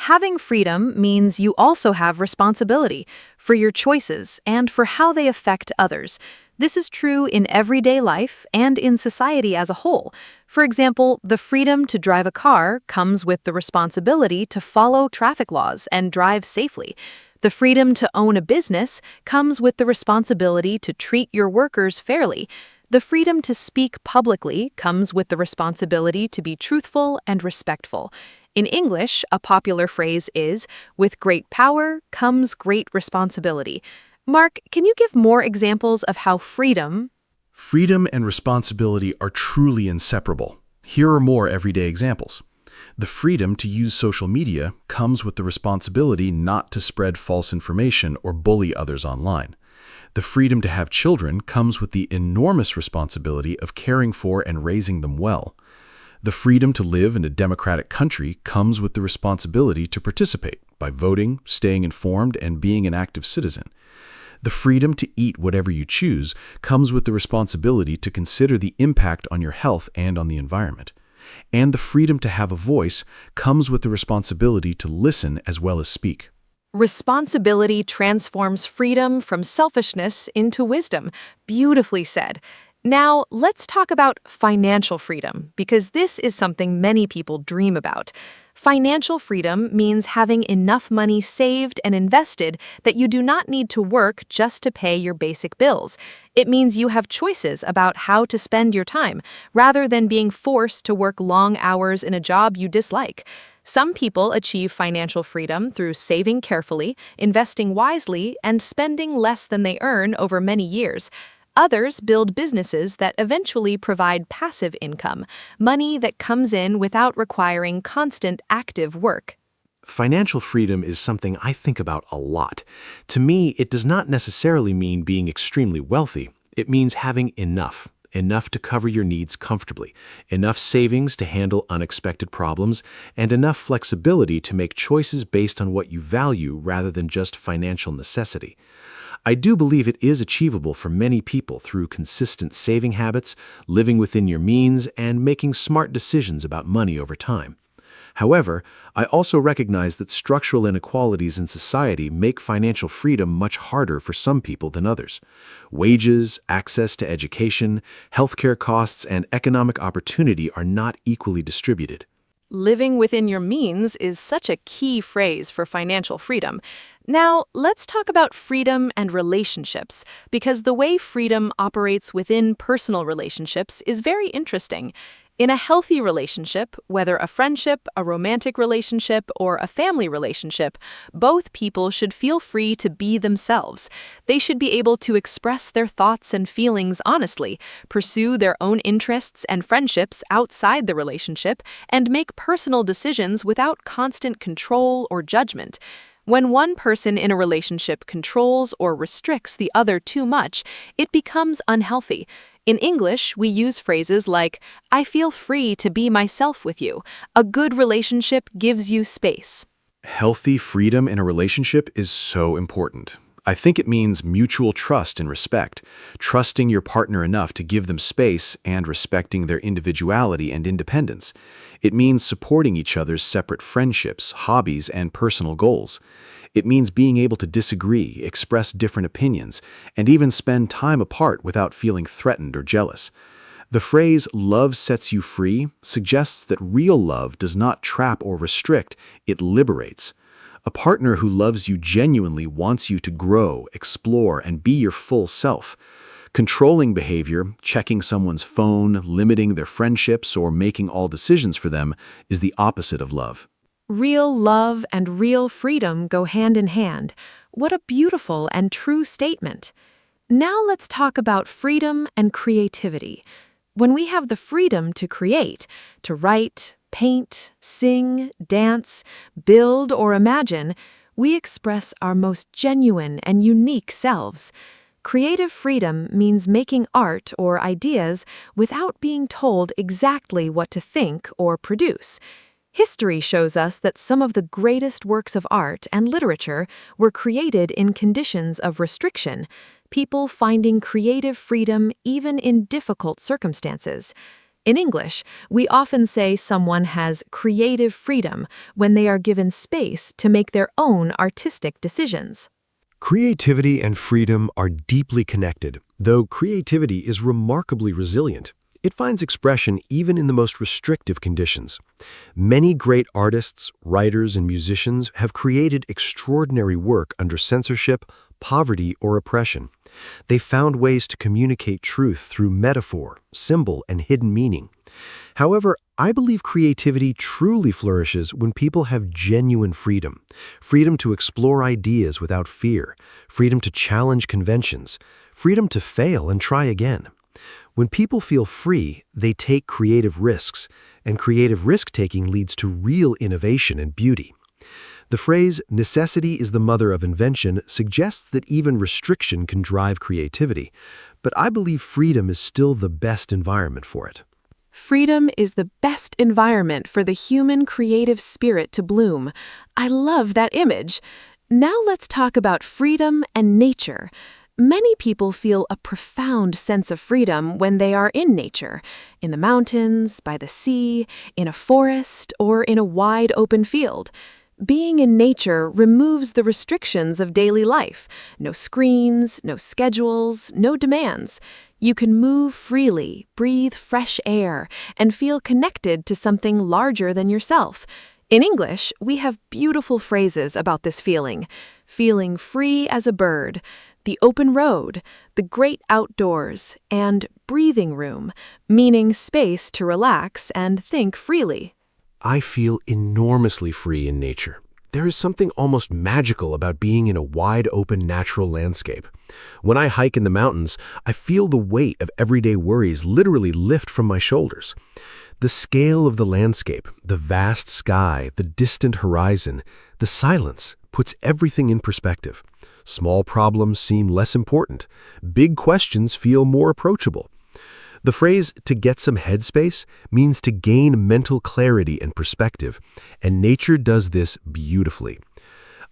Having freedom means you also have responsibility for your choices and for how they affect others. This is true in everyday life and in society as a whole. For example, the freedom to drive a car comes with the responsibility to follow traffic laws and drive safely. The freedom to own a business comes with the responsibility to treat your workers fairly. The freedom to speak publicly comes with the responsibility to be truthful and respectful. In English, a popular phrase is, "With great power comes great responsibility." Mark, can you give more examples of how freedom— Freedom and responsibility are truly inseparable. Here are more everyday examples. The freedom to use social media comes with the responsibility not to spread false information or bully others online. The freedom to have children comes with the enormous responsibility of caring for and raising them well. The freedom to live in a democratic country comes with the responsibility to participate by voting, staying informed, and being an active citizen. The freedom to eat whatever you choose comes with the responsibility to consider the impact on your health and on the environment. And the freedom to have a voice comes with the responsibility to listen as well as speak. Responsibility transforms freedom from selfishness into wisdom. Beautifully said. Now, let's talk about financial freedom, because this is something many people dream about. Financial freedom means having enough money saved and invested that you do not need to work just to pay your basic bills. It means you have choices about how to spend your time, rather than being forced to work long hours in a job you dislike. Some people achieve financial freedom through saving carefully, investing wisely, and spending less than they earn over many years. Others build businesses that eventually provide passive income, money that comes in without requiring constant active work. Financial freedom is something I think about a lot. To me, it does not necessarily mean being extremely wealthy. It means having enough to cover your needs comfortably, enough savings to handle unexpected problems, and enough flexibility to make choices based on what you value rather than just financial necessity. I do believe it is achievable for many people through consistent saving habits, living within your means, and making smart decisions about money over time. However, I also recognize that structural inequalities in society make financial freedom much harder for some people than others. Wages, access to education, healthcare costs, and economic opportunity are not equally distributed. Living within your means is such a key phrase for financial freedom. Now, let's talk about freedom and relationships, because the way freedom operates within personal relationships is very interesting. In a healthy relationship, whether a friendship, a romantic relationship, or a family relationship, both people should feel free to be themselves. They should be able to express their thoughts and feelings honestly, pursue their own interests and friendships outside the relationship, and make personal decisions without constant control or judgment. When one person in a relationship controls or restricts the other too much, it becomes unhealthy. In English, we use phrases like, "I feel free to be myself with you." A good relationship gives you space. Healthy freedom in a relationship is so important. I think it means mutual trust and respect, trusting your partner enough to give them space and respecting their individuality and independence. It means supporting each other's separate friendships, hobbies, and personal goals. It means being able to disagree, express different opinions, and even spend time apart without feeling threatened or jealous. The phrase "love sets you free" suggests that real love does not trap or restrict, it liberates. A partner who loves you genuinely wants you to grow, explore, and be your full self. Controlling behavior, checking someone's phone, limiting their friendships, or making all decisions for them is the opposite of love. Real love and real freedom go hand in hand. What a beautiful and true statement. Now let's talk about freedom and creativity. When we have the freedom to create, to write, paint, sing, dance, build, or imagine, we express our most genuine and unique selves. Creative freedom means making art or ideas without being told exactly what to think or produce. History shows us that some of the greatest works of art and literature were created in conditions of restriction, people finding creative freedom even in difficult circumstances. In English, we often say someone has creative freedom when they are given space to make their own artistic decisions. Creativity and freedom are deeply connected, though creativity is remarkably resilient. It finds expression even in the most restrictive conditions. Many great artists, writers, and musicians have created extraordinary work under censorship, poverty, or oppression. They found ways to communicate truth through metaphor, symbol, and hidden meaning. However, I believe creativity truly flourishes when people have genuine freedom. Freedom to explore ideas without fear, freedom to challenge conventions, freedom to fail and try again. When people feel free, they take creative risks, and creative risk-taking leads to real innovation and beauty. The phrase, "necessity is the mother of invention," suggests that even restriction can drive creativity, but I believe freedom is still the best environment for it. Freedom is the best environment for the human creative spirit to bloom. I love that image. Now let's talk about freedom and nature. Many people feel a profound sense of freedom when they are in nature, in the mountains, by the sea, in a forest, or in a wide open field. Being in nature removes the restrictions of daily life. No screens, no schedules, no demands. You can move freely, breathe fresh air, and feel connected to something larger than yourself. In English, we have beautiful phrases about this feeling. Feeling free as a bird, the open road, the great outdoors, and breathing room, meaning space to relax and think freely. I feel enormously free in nature. There is something almost magical about being in a wide open natural landscape. When I hike in the mountains, I feel the weight of everyday worries literally lift from my shoulders. The scale of the landscape, the vast sky, the distant horizon, the silence puts everything in perspective. Small problems seem less important. Big questions feel more approachable. The phrase, to get some headspace, means to gain mental clarity and perspective, and nature does this beautifully.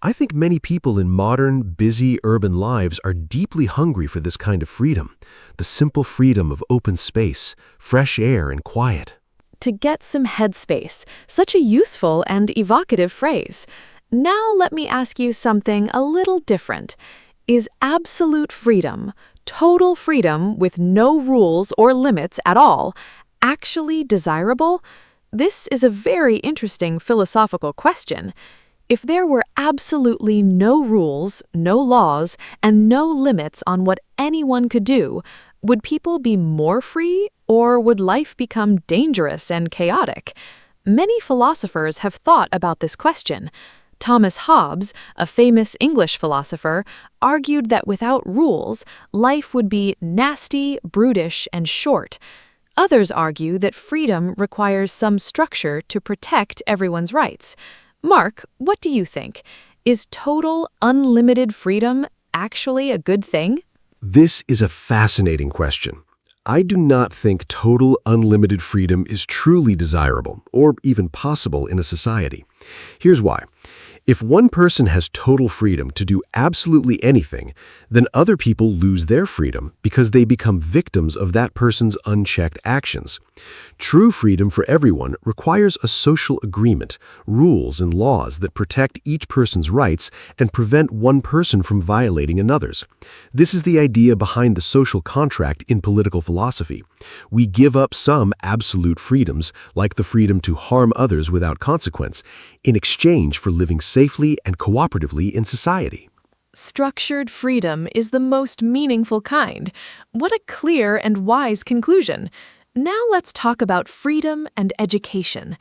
I think many people in modern, busy urban lives are deeply hungry for this kind of freedom, the simple freedom of open space, fresh air, and quiet. To get some headspace, such a useful and evocative phrase. Now let me ask you something a little different. Is absolute freedom, total freedom with no rules or limits at all, actually desirable? This is a very interesting philosophical question. If there were absolutely no rules, no laws, and no limits on what anyone could do, would people be more free, or would life become dangerous and chaotic? Many philosophers have thought about this question. Thomas Hobbes, a famous English philosopher, argued that without rules, life would be nasty, brutish, and short. Others argue that freedom requires some structure to protect everyone's rights. Mark, what do you think? Is total, unlimited freedom actually a good thing? This is a fascinating question. I do not think total, unlimited freedom is truly desirable or even possible in a society. Here's why. If one person has total freedom to do absolutely anything, then other people lose their freedom because they become victims of that person's unchecked actions. True freedom for everyone requires a social agreement, rules and laws that protect each person's rights and prevent one person from violating another's. This is the idea behind the social contract in political philosophy. We give up some absolute freedoms, like the freedom to harm others without consequence, in exchange for living safely and cooperatively in society. Structured freedom is the most meaningful kind. What a clear and wise conclusion. Now let's talk about freedom and education.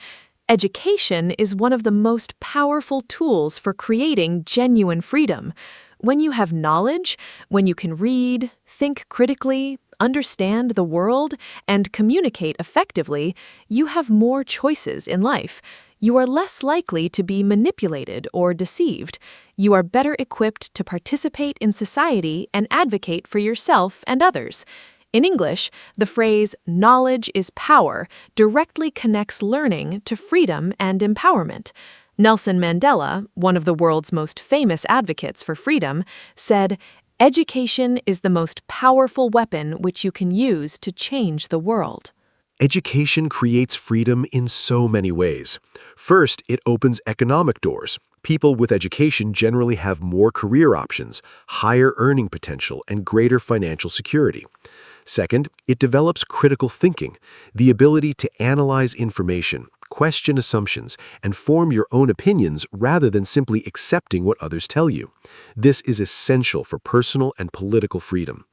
Education is one of the most powerful tools for creating genuine freedom. When you have knowledge, when you can read, think critically, understand the world, and communicate effectively, you have more choices in life. You are less likely to be manipulated or deceived. You are better equipped to participate in society and advocate for yourself and others. In English, the phrase "knowledge is power" directly connects learning to freedom and empowerment. Nelson Mandela, one of the world's most famous advocates for freedom, said, "Education is the most powerful weapon which you can use to change the world." Education creates freedom in so many ways. First, it opens economic doors. People with education generally have more career options, higher earning potential, and greater financial security. Second, it develops critical thinking, the ability to analyze information, question assumptions, and form your own opinions rather than simply accepting what others tell you. This is essential for personal and political freedom.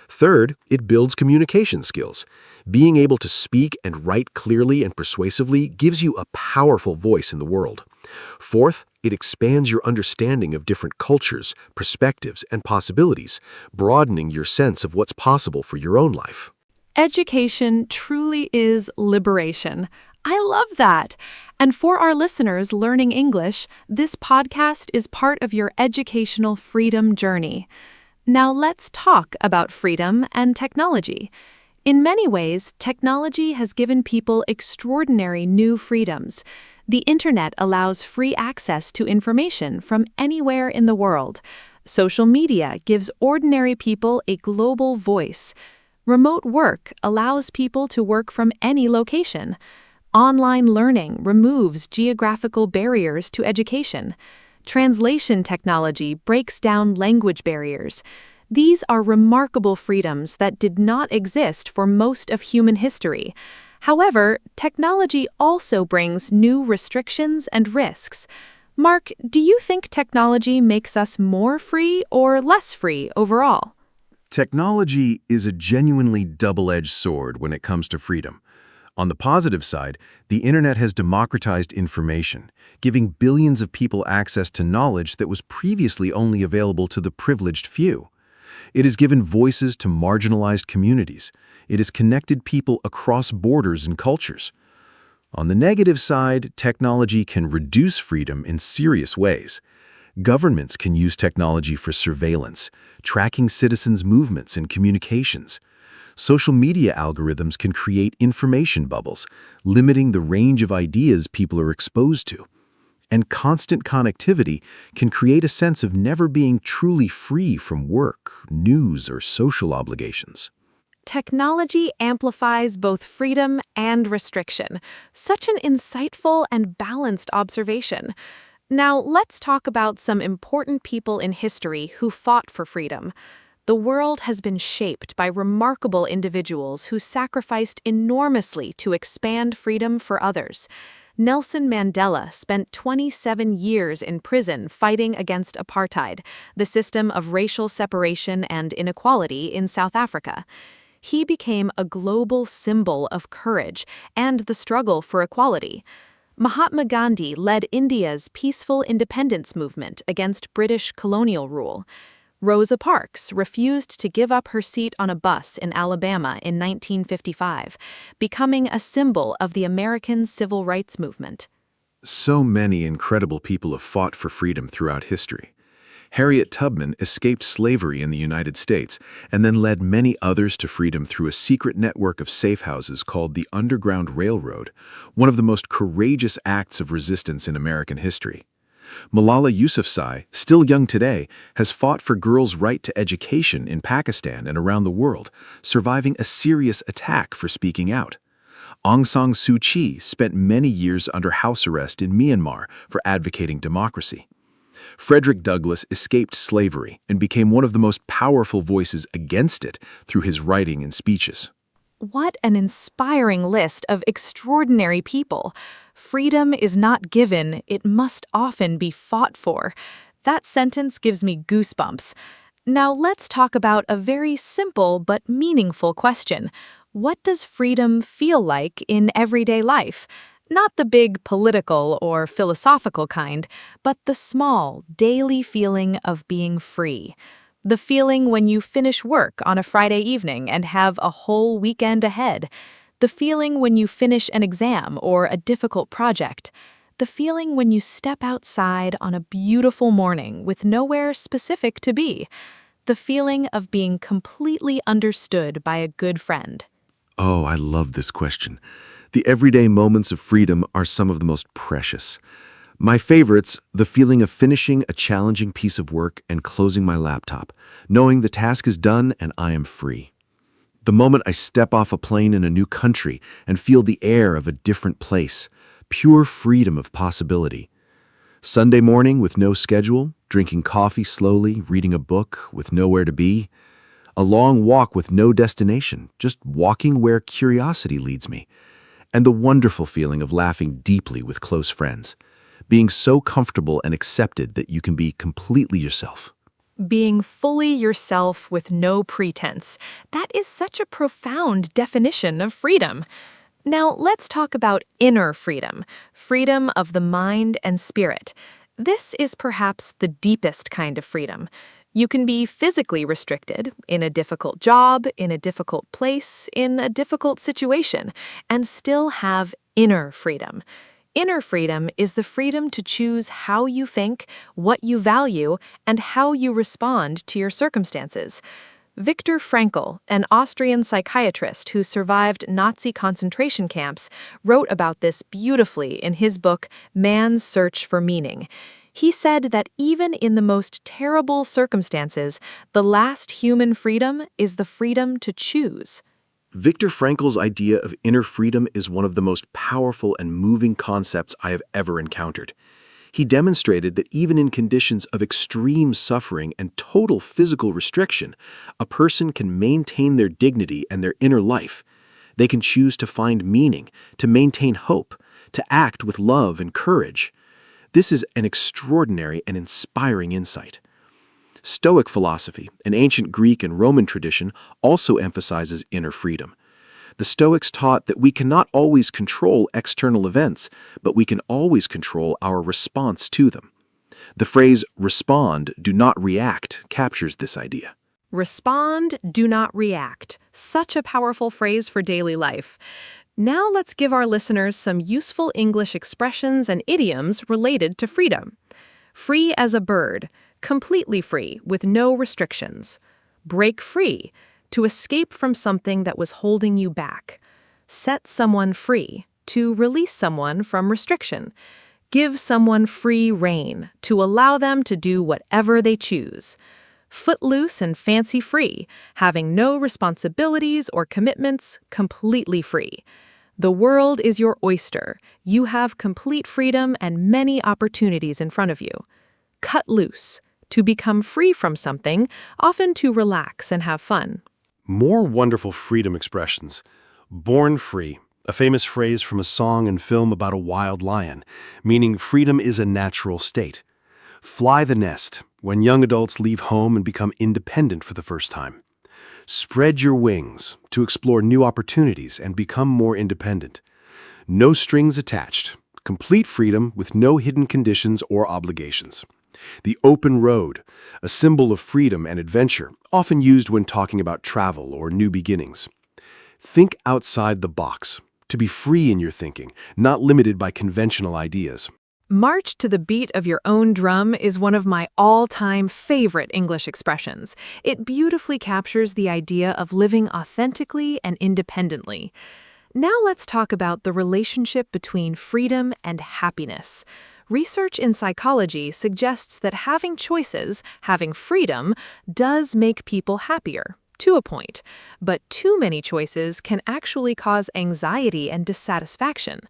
Third, it builds communication skills. Being able to speak and write clearly and persuasively gives you a powerful voice in the world. Fourth, it expands your understanding of different cultures, perspectives, and possibilities, broadening your sense of what's possible for your own life. Education truly is liberation. I love that. And for our listeners learning English, this podcast is part of your educational freedom journey. Now let's talk about freedom and technology. In many ways, technology has given people extraordinary new freedoms. The internet allows free access to information from anywhere in the world. Social media gives ordinary people a global voice. Remote work allows people to work from any location. Online learning removes geographical barriers to education. Translation technology breaks down language barriers. These are remarkable freedoms that did not exist for most of human history. However, technology also brings new restrictions and risks. Mark, do you think technology makes us more free or less free overall? Technology is a genuinely double-edged sword when it comes to freedom. On the positive side, the internet has democratized information, giving billions of people access to knowledge that was previously only available to the privileged few. It has given voices to marginalized communities. It has connected people across borders and cultures. On the negative side, technology can reduce freedom in serious ways. Governments can use technology for surveillance, tracking citizens' movements and communications. Social media algorithms can create information bubbles, limiting the range of ideas people are exposed to. And constant connectivity can create a sense of never being truly free from work, news, or social obligations. Technology amplifies both freedom and restriction. Such an insightful and balanced observation. Now, let's talk about some important people in history who fought for freedom. The world has been shaped by remarkable individuals who sacrificed enormously to expand freedom for others. Nelson Mandela spent 27 years in prison fighting against apartheid, the system of racial separation and inequality in South Africa. He became a global symbol of courage and the struggle for equality. Mahatma Gandhi led India's peaceful independence movement against British colonial rule. Rosa Parks refused to give up her seat on a bus in Alabama in 1955, becoming a symbol of the American civil rights movement. So many incredible people have fought for freedom throughout history. Harriet Tubman escaped slavery in the United States and then led many others to freedom through a secret network of safe houses called the Underground Railroad, one of the most courageous acts of resistance in American history. Malala Yousafzai, still young today, has fought for girls' right to education in Pakistan and around the world, surviving a serious attack for speaking out. Aung San Suu Kyi spent many years under house arrest in Myanmar for advocating democracy. Frederick Douglass escaped slavery and became one of the most powerful voices against it through his writing and speeches. What an inspiring list of extraordinary people. Freedom is not given, it must often be fought for. That sentence gives me goosebumps. Now let's talk about a very simple but meaningful question. What does freedom feel like in everyday life? Not the big political or philosophical kind, but the small, daily feeling of being free. The feeling when you finish work on a Friday evening and have a whole weekend ahead. The feeling when you finish an exam or a difficult project. The feeling when you step outside on a beautiful morning with nowhere specific to be. The feeling of being completely understood by a good friend. Oh, I love this question. The everyday moments of freedom are some of the most precious. My favorites, the feeling of finishing a challenging piece of work and closing my laptop, knowing the task is done and I am free. The moment I step off a plane in a new country and feel the air of a different place, pure freedom of possibility. Sunday morning with no schedule, drinking coffee slowly, reading a book with nowhere to be. A long walk with no destination, just walking where curiosity leads me. And the wonderful feeling of laughing deeply with close friends. Being so comfortable and accepted that you can be completely yourself. Being fully yourself with no pretense. That is such a profound definition of freedom. Now let's talk about inner freedom, freedom of the mind and spirit. This is perhaps the deepest kind of freedom. You can be physically restricted in a difficult job, in a difficult place, in a difficult situation, and still have inner freedom. Inner freedom is the freedom to choose how you think, what you value, and how you respond to your circumstances. Viktor Frankl, an Austrian psychiatrist who survived Nazi concentration camps, wrote about this beautifully in his book, Man's Search for Meaning. He said that even in the most terrible circumstances, the last human freedom is the freedom to choose. Viktor Frankl's idea of inner freedom is one of the most powerful and moving concepts I have ever encountered. He demonstrated that even in conditions of extreme suffering and total physical restriction, a person can maintain their dignity and their inner life. They can choose to find meaning, to maintain hope, to act with love and courage. This is an extraordinary and inspiring insight. Stoic philosophy, an ancient Greek and Roman tradition, also emphasizes inner freedom. The Stoics taught that we cannot always control external events, but we can always control our response to them. The phrase respond, do not react captures this idea. Respond, do not react. Such a powerful phrase for daily life. Now let's give our listeners some useful English expressions and idioms related to freedom. Free as a bird, completely free with no restrictions. Break free, to escape from something that was holding you back. Set someone free, to release someone from restriction. Give someone free rein, to allow them to do whatever they choose. Footloose and fancy-free, having no responsibilities or commitments, completely free. The world is your oyster. You have complete freedom and many opportunities in front of you. Cut loose, to become free from something, often to relax and have fun. More wonderful freedom expressions. Born free, a famous phrase from a song and film about a wild lion, meaning freedom is a natural state. Fly the nest, when young adults leave home and become independent for the first time. Spread your wings, to explore new opportunities and become more independent. No strings attached, complete freedom with no hidden conditions or obligations. The open road, a symbol of freedom and adventure, often used when talking about travel or new beginnings. Think outside the box, to be free in your thinking, not limited by conventional ideas. March to the beat of your own drum is one of my all-time favorite English expressions. It beautifully captures the idea of living authentically and independently. Now let's talk about the relationship between freedom and happiness. Research in psychology suggests that having choices, having freedom, does make people happier, to a point. But too many choices can actually cause anxiety and dissatisfaction.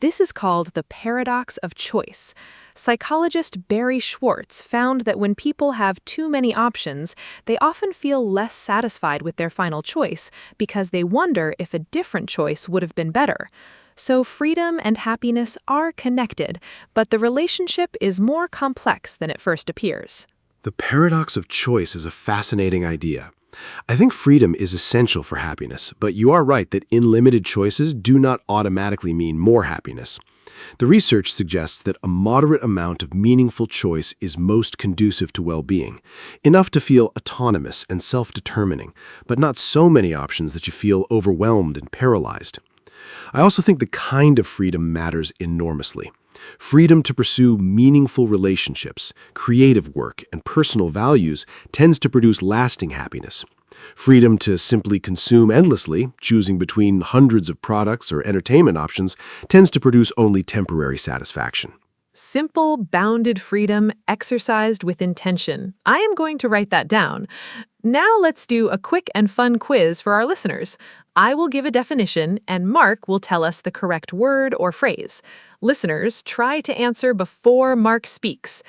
This is called the paradox of choice. Psychologist Barry Schwartz found that when people have too many options, they often feel less satisfied with their final choice because they wonder if a different choice would have been better. So freedom and happiness are connected, but the relationship is more complex than it first appears. The paradox of choice is a fascinating idea. I think freedom is essential for happiness, but you are right that unlimited choices do not automatically mean more happiness. The research suggests that a moderate amount of meaningful choice is most conducive to well-being, enough to feel autonomous and self-determining, but not so many options that you feel overwhelmed and paralyzed. I also think the kind of freedom matters enormously. Freedom to pursue meaningful relationships, creative work, and personal values tends to produce lasting happiness. Freedom to simply consume endlessly, choosing between hundreds of products or entertainment options, tends to produce only temporary satisfaction. Simple, bounded freedom exercised with intention. I am going to write that down. Now let's do a quick and fun quiz for our listeners. I will give a definition, and Mark will tell us the correct word or phrase. Listeners, try to answer before Mark speaks.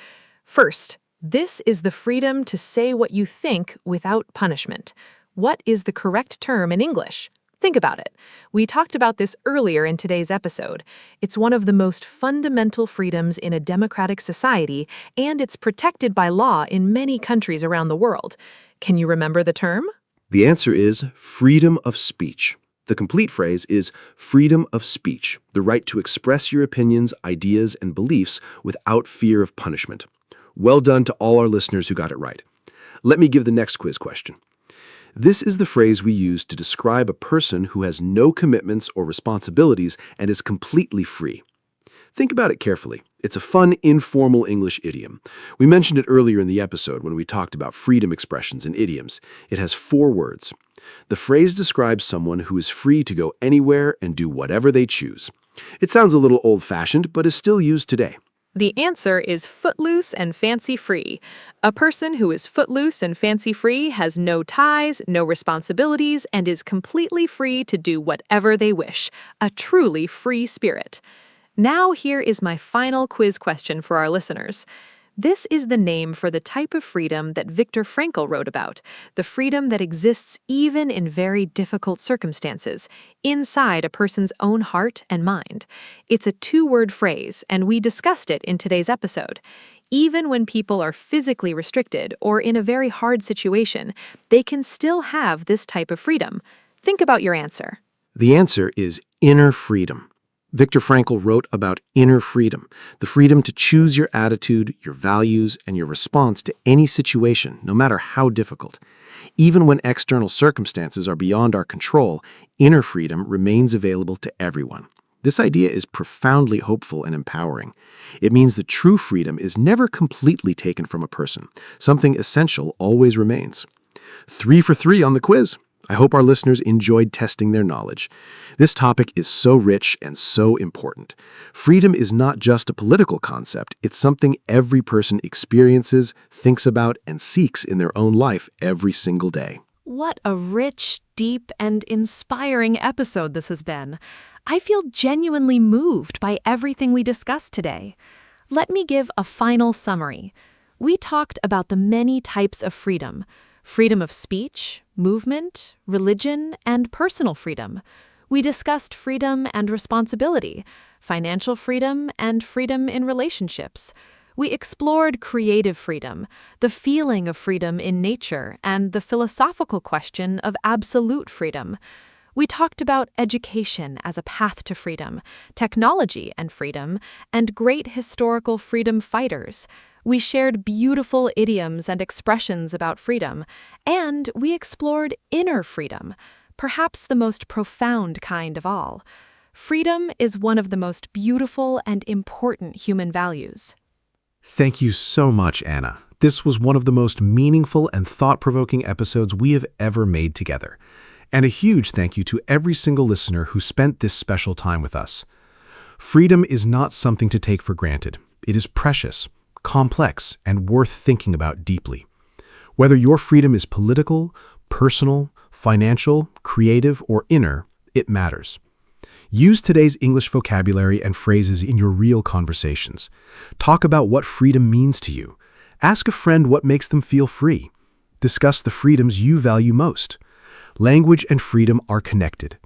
First, this is the freedom to say what you think without punishment. What is the correct term in English? Think about it. We talked about this earlier in today's episode. It's one of the most fundamental freedoms in a democratic society, and it's protected by law in many countries around the world. Can you remember the term? The answer is freedom of speech. The complete phrase is freedom of speech, the right to express your opinions, ideas, and beliefs without fear of punishment. Well done to all our listeners who got it right. Let me give the next quiz question. This is the phrase we use to describe a person who has no commitments or responsibilities and is completely free. Think about it carefully. It's a fun, informal English idiom. We mentioned it earlier in the episode when we talked about freedom expressions and idioms. It has 4 words. The phrase describes someone who is free to go anywhere and do whatever they choose. It sounds a little old-fashioned, but is still used today. The answer is footloose and fancy-free. A person who is footloose and fancy-free has no ties, no responsibilities, and is completely free to do whatever they wish. A truly free spirit. Now here is my final quiz question for our listeners. This is the name for the type of freedom that Viktor Frankl wrote about, the freedom that exists even in very difficult circumstances, inside a person's own heart and mind. It's a two-word phrase, and we discussed it in today's episode. Even when people are physically restricted or in a very hard situation, they can still have this type of freedom. Think about your answer. The answer is inner freedom. Viktor Frankl wrote about inner freedom, the freedom to choose your attitude, your values, and your response to any situation, no matter how difficult. Even when external circumstances are beyond our control, inner freedom remains available to everyone. This idea is profoundly hopeful and empowering. It means that true freedom is never completely taken from a person. Something essential always remains. 3 for 3 on the quiz. I hope our listeners enjoyed testing their knowledge. This topic is so rich and so important. Freedom is not just a political concept, it's something every person experiences, thinks about, and seeks in their own life every single day. What a rich, deep, and inspiring episode this has been. I feel genuinely moved by everything we discussed today. Let me give a final summary. We talked about the many types of freedom. Freedom of speech, movement, religion, and personal freedom. We discussed freedom and responsibility, financial freedom, and freedom in relationships. We explored creative freedom, the feeling of freedom in nature, and the philosophical question of absolute freedom. We talked about education as a path to freedom, technology and freedom, and great historical freedom fighters. We shared beautiful idioms and expressions about freedom, and we explored inner freedom, perhaps the most profound kind of all. Freedom is one of the most beautiful and important human values. Thank you so much, Anna. This was one of the most meaningful and thought-provoking episodes we have ever made together. And a huge thank you to every single listener who spent this special time with us. Freedom is not something to take for granted. It is precious, complex, and worth thinking about deeply. Whether your freedom is political, personal, financial, creative, or inner, it matters. Use today's English vocabulary and phrases in your real conversations. Talk about what freedom means to you. Ask a friend what makes them feel free. Discuss the freedoms you value most. Language and freedom are connected.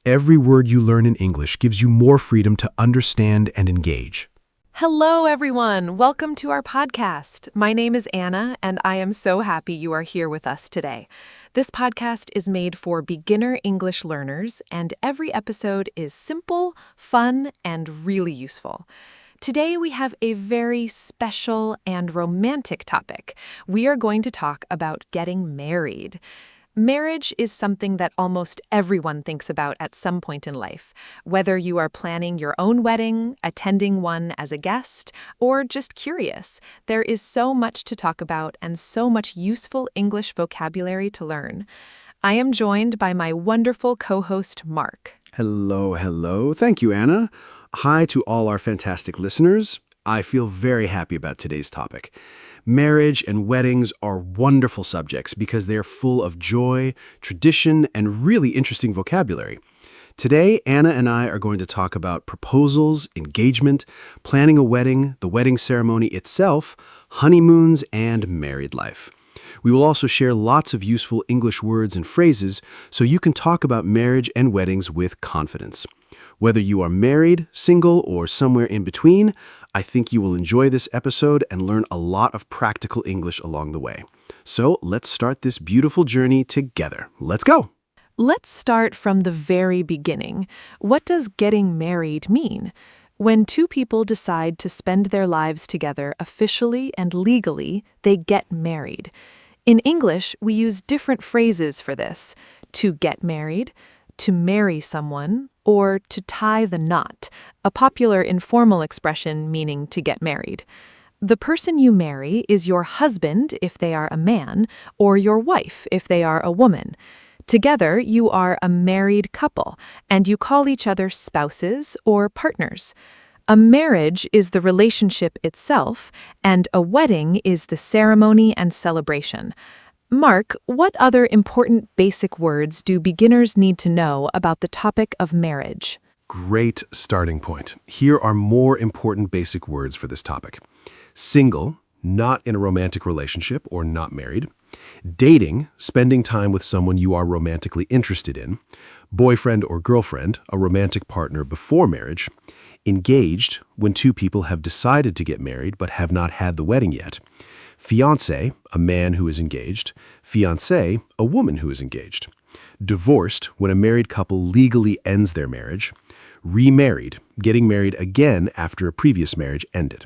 Every word you learn in English gives you more freedom to understand and engage. Hello, everyone. Welcome to our podcast. My name is Anna, and I am so happy you are here with us today. This podcast is made for beginner English learners, and every episode is simple, fun, and really useful. Today, we have a very special and romantic topic. We are going to talk about getting married. Marriage is something that almost everyone thinks about at some point in life, whether you are planning your own wedding, attending one as a guest, or just curious. There is so much to talk about and so much useful English vocabulary to learn. I am joined by my wonderful co-host, Mark. Hello, hello. Thank you, Anna. Hi to all our fantastic listeners. I feel very happy about today's topic. Marriage and weddings are wonderful subjects because they're full of joy, tradition, and really interesting vocabulary. Today, Anna and I are going to talk about proposals, engagement, planning a wedding, the wedding ceremony itself, honeymoons, and married life. We will also share lots of useful English words and phrases so you can talk about marriage and weddings with confidence. Whether you are married, single, or somewhere in between, I think you will enjoy this episode and learn a lot of practical English along the way. So let's start this beautiful journey together. Let's go! Let's start from the very beginning. What does getting married mean? When two people decide to spend their lives together officially and legally, they get married. In English, we use different phrases for this: to get married, to marry someone, or to tie the knot, a popular informal expression meaning to get married. The person you marry is your husband if they are a man, or your wife if they are a woman. Together, you are a married couple, and you call each other spouses or partners. A marriage is the relationship itself, and a wedding is the ceremony and celebration. Mark, what other important basic words do beginners need to know about the topic of marriage? Great starting point. Here are more important basic words for this topic. Single, not in a romantic relationship or not married. Dating, spending time with someone you are romantically interested in. Boyfriend or girlfriend, a romantic partner before marriage. Engaged, when two people have decided to get married but have not had the wedding yet. Fiancé, a man who is engaged. Fiancée, a woman who is engaged. Divorced, when a married couple legally ends their marriage. Remarried, getting married again after a previous marriage ended.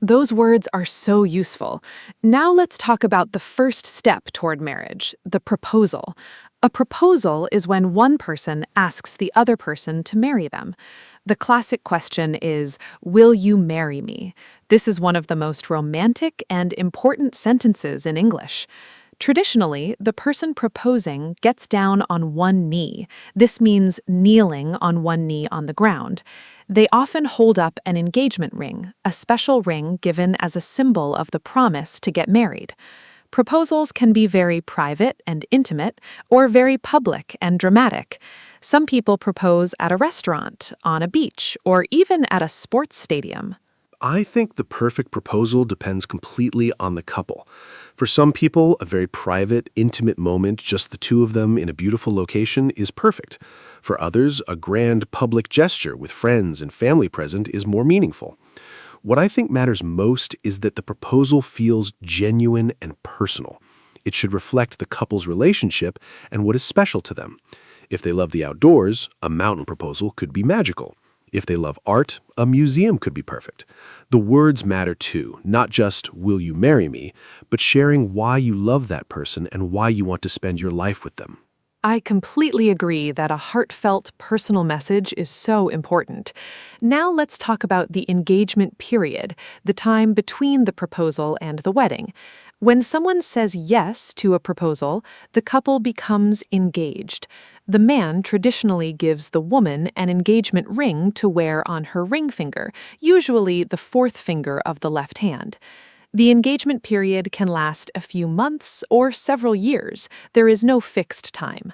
Those words are so useful. Now let's talk about the first step toward marriage, the proposal. A proposal is when one person asks the other person to marry them. The classic question is, "Will you marry me?" This is one of the most romantic and important sentences in English. Traditionally, the person proposing gets down on one knee. This means kneeling on one knee on the ground. They often hold up an engagement ring, a special ring given as a symbol of the promise to get married. Proposals can be very private and intimate, or very public and dramatic. Some people propose at a restaurant, on a beach, or even at a sports stadium. I think the perfect proposal depends completely on the couple. For some people, a very private, intimate moment, just the two of them in a beautiful location, is perfect. For others, a grand public gesture with friends and family present is more meaningful. What I think matters most is that the proposal feels genuine and personal. It should reflect the couple's relationship and what is special to them. If they love the outdoors, a mountain proposal could be magical. If they love art, a museum could be perfect. The words matter too, not just, "Will you marry me?" but sharing why you love that person and why you want to spend your life with them. I completely agree that a heartfelt, personal message is so important. Now let's talk about the engagement period, the time between the proposal and the wedding. When someone says yes to a proposal, the couple becomes engaged. The man traditionally gives the woman an engagement ring to wear on her ring finger, usually the fourth finger of the left hand. The engagement period can last a few months or several years. There is no fixed time.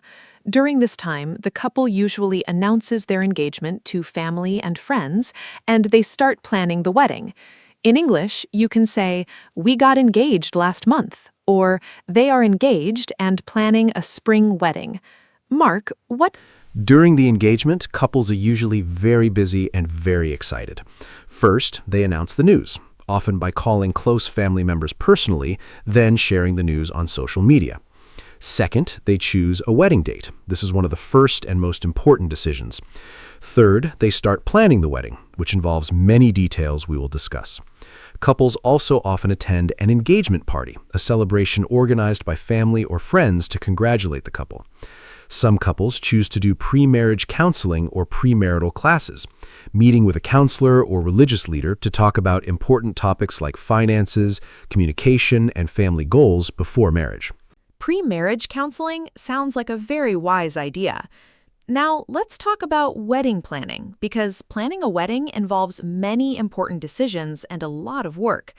During this time, the couple usually announces their engagement to family and friends, and they start planning the wedding. In English, you can say, "We got engaged last month," or "They are engaged and planning a spring wedding." Mark, what? During the engagement, couples are usually very busy and very excited. First, they announce the news, often by calling close family members personally, then sharing the news on social media. Second, they choose a wedding date. This is one of the first and most important decisions. Third, they start planning the wedding, which involves many details we will discuss. Couples also often attend an engagement party, a celebration organized by family or friends to congratulate the couple. Some couples choose to do pre-marriage counseling or premarital classes, meeting with a counselor or religious leader to talk about important topics like finances, communication, and family goals before marriage. Pre-marriage counseling sounds like a very wise idea. Now, let's talk about wedding planning, because planning a wedding involves many important decisions and a lot of work.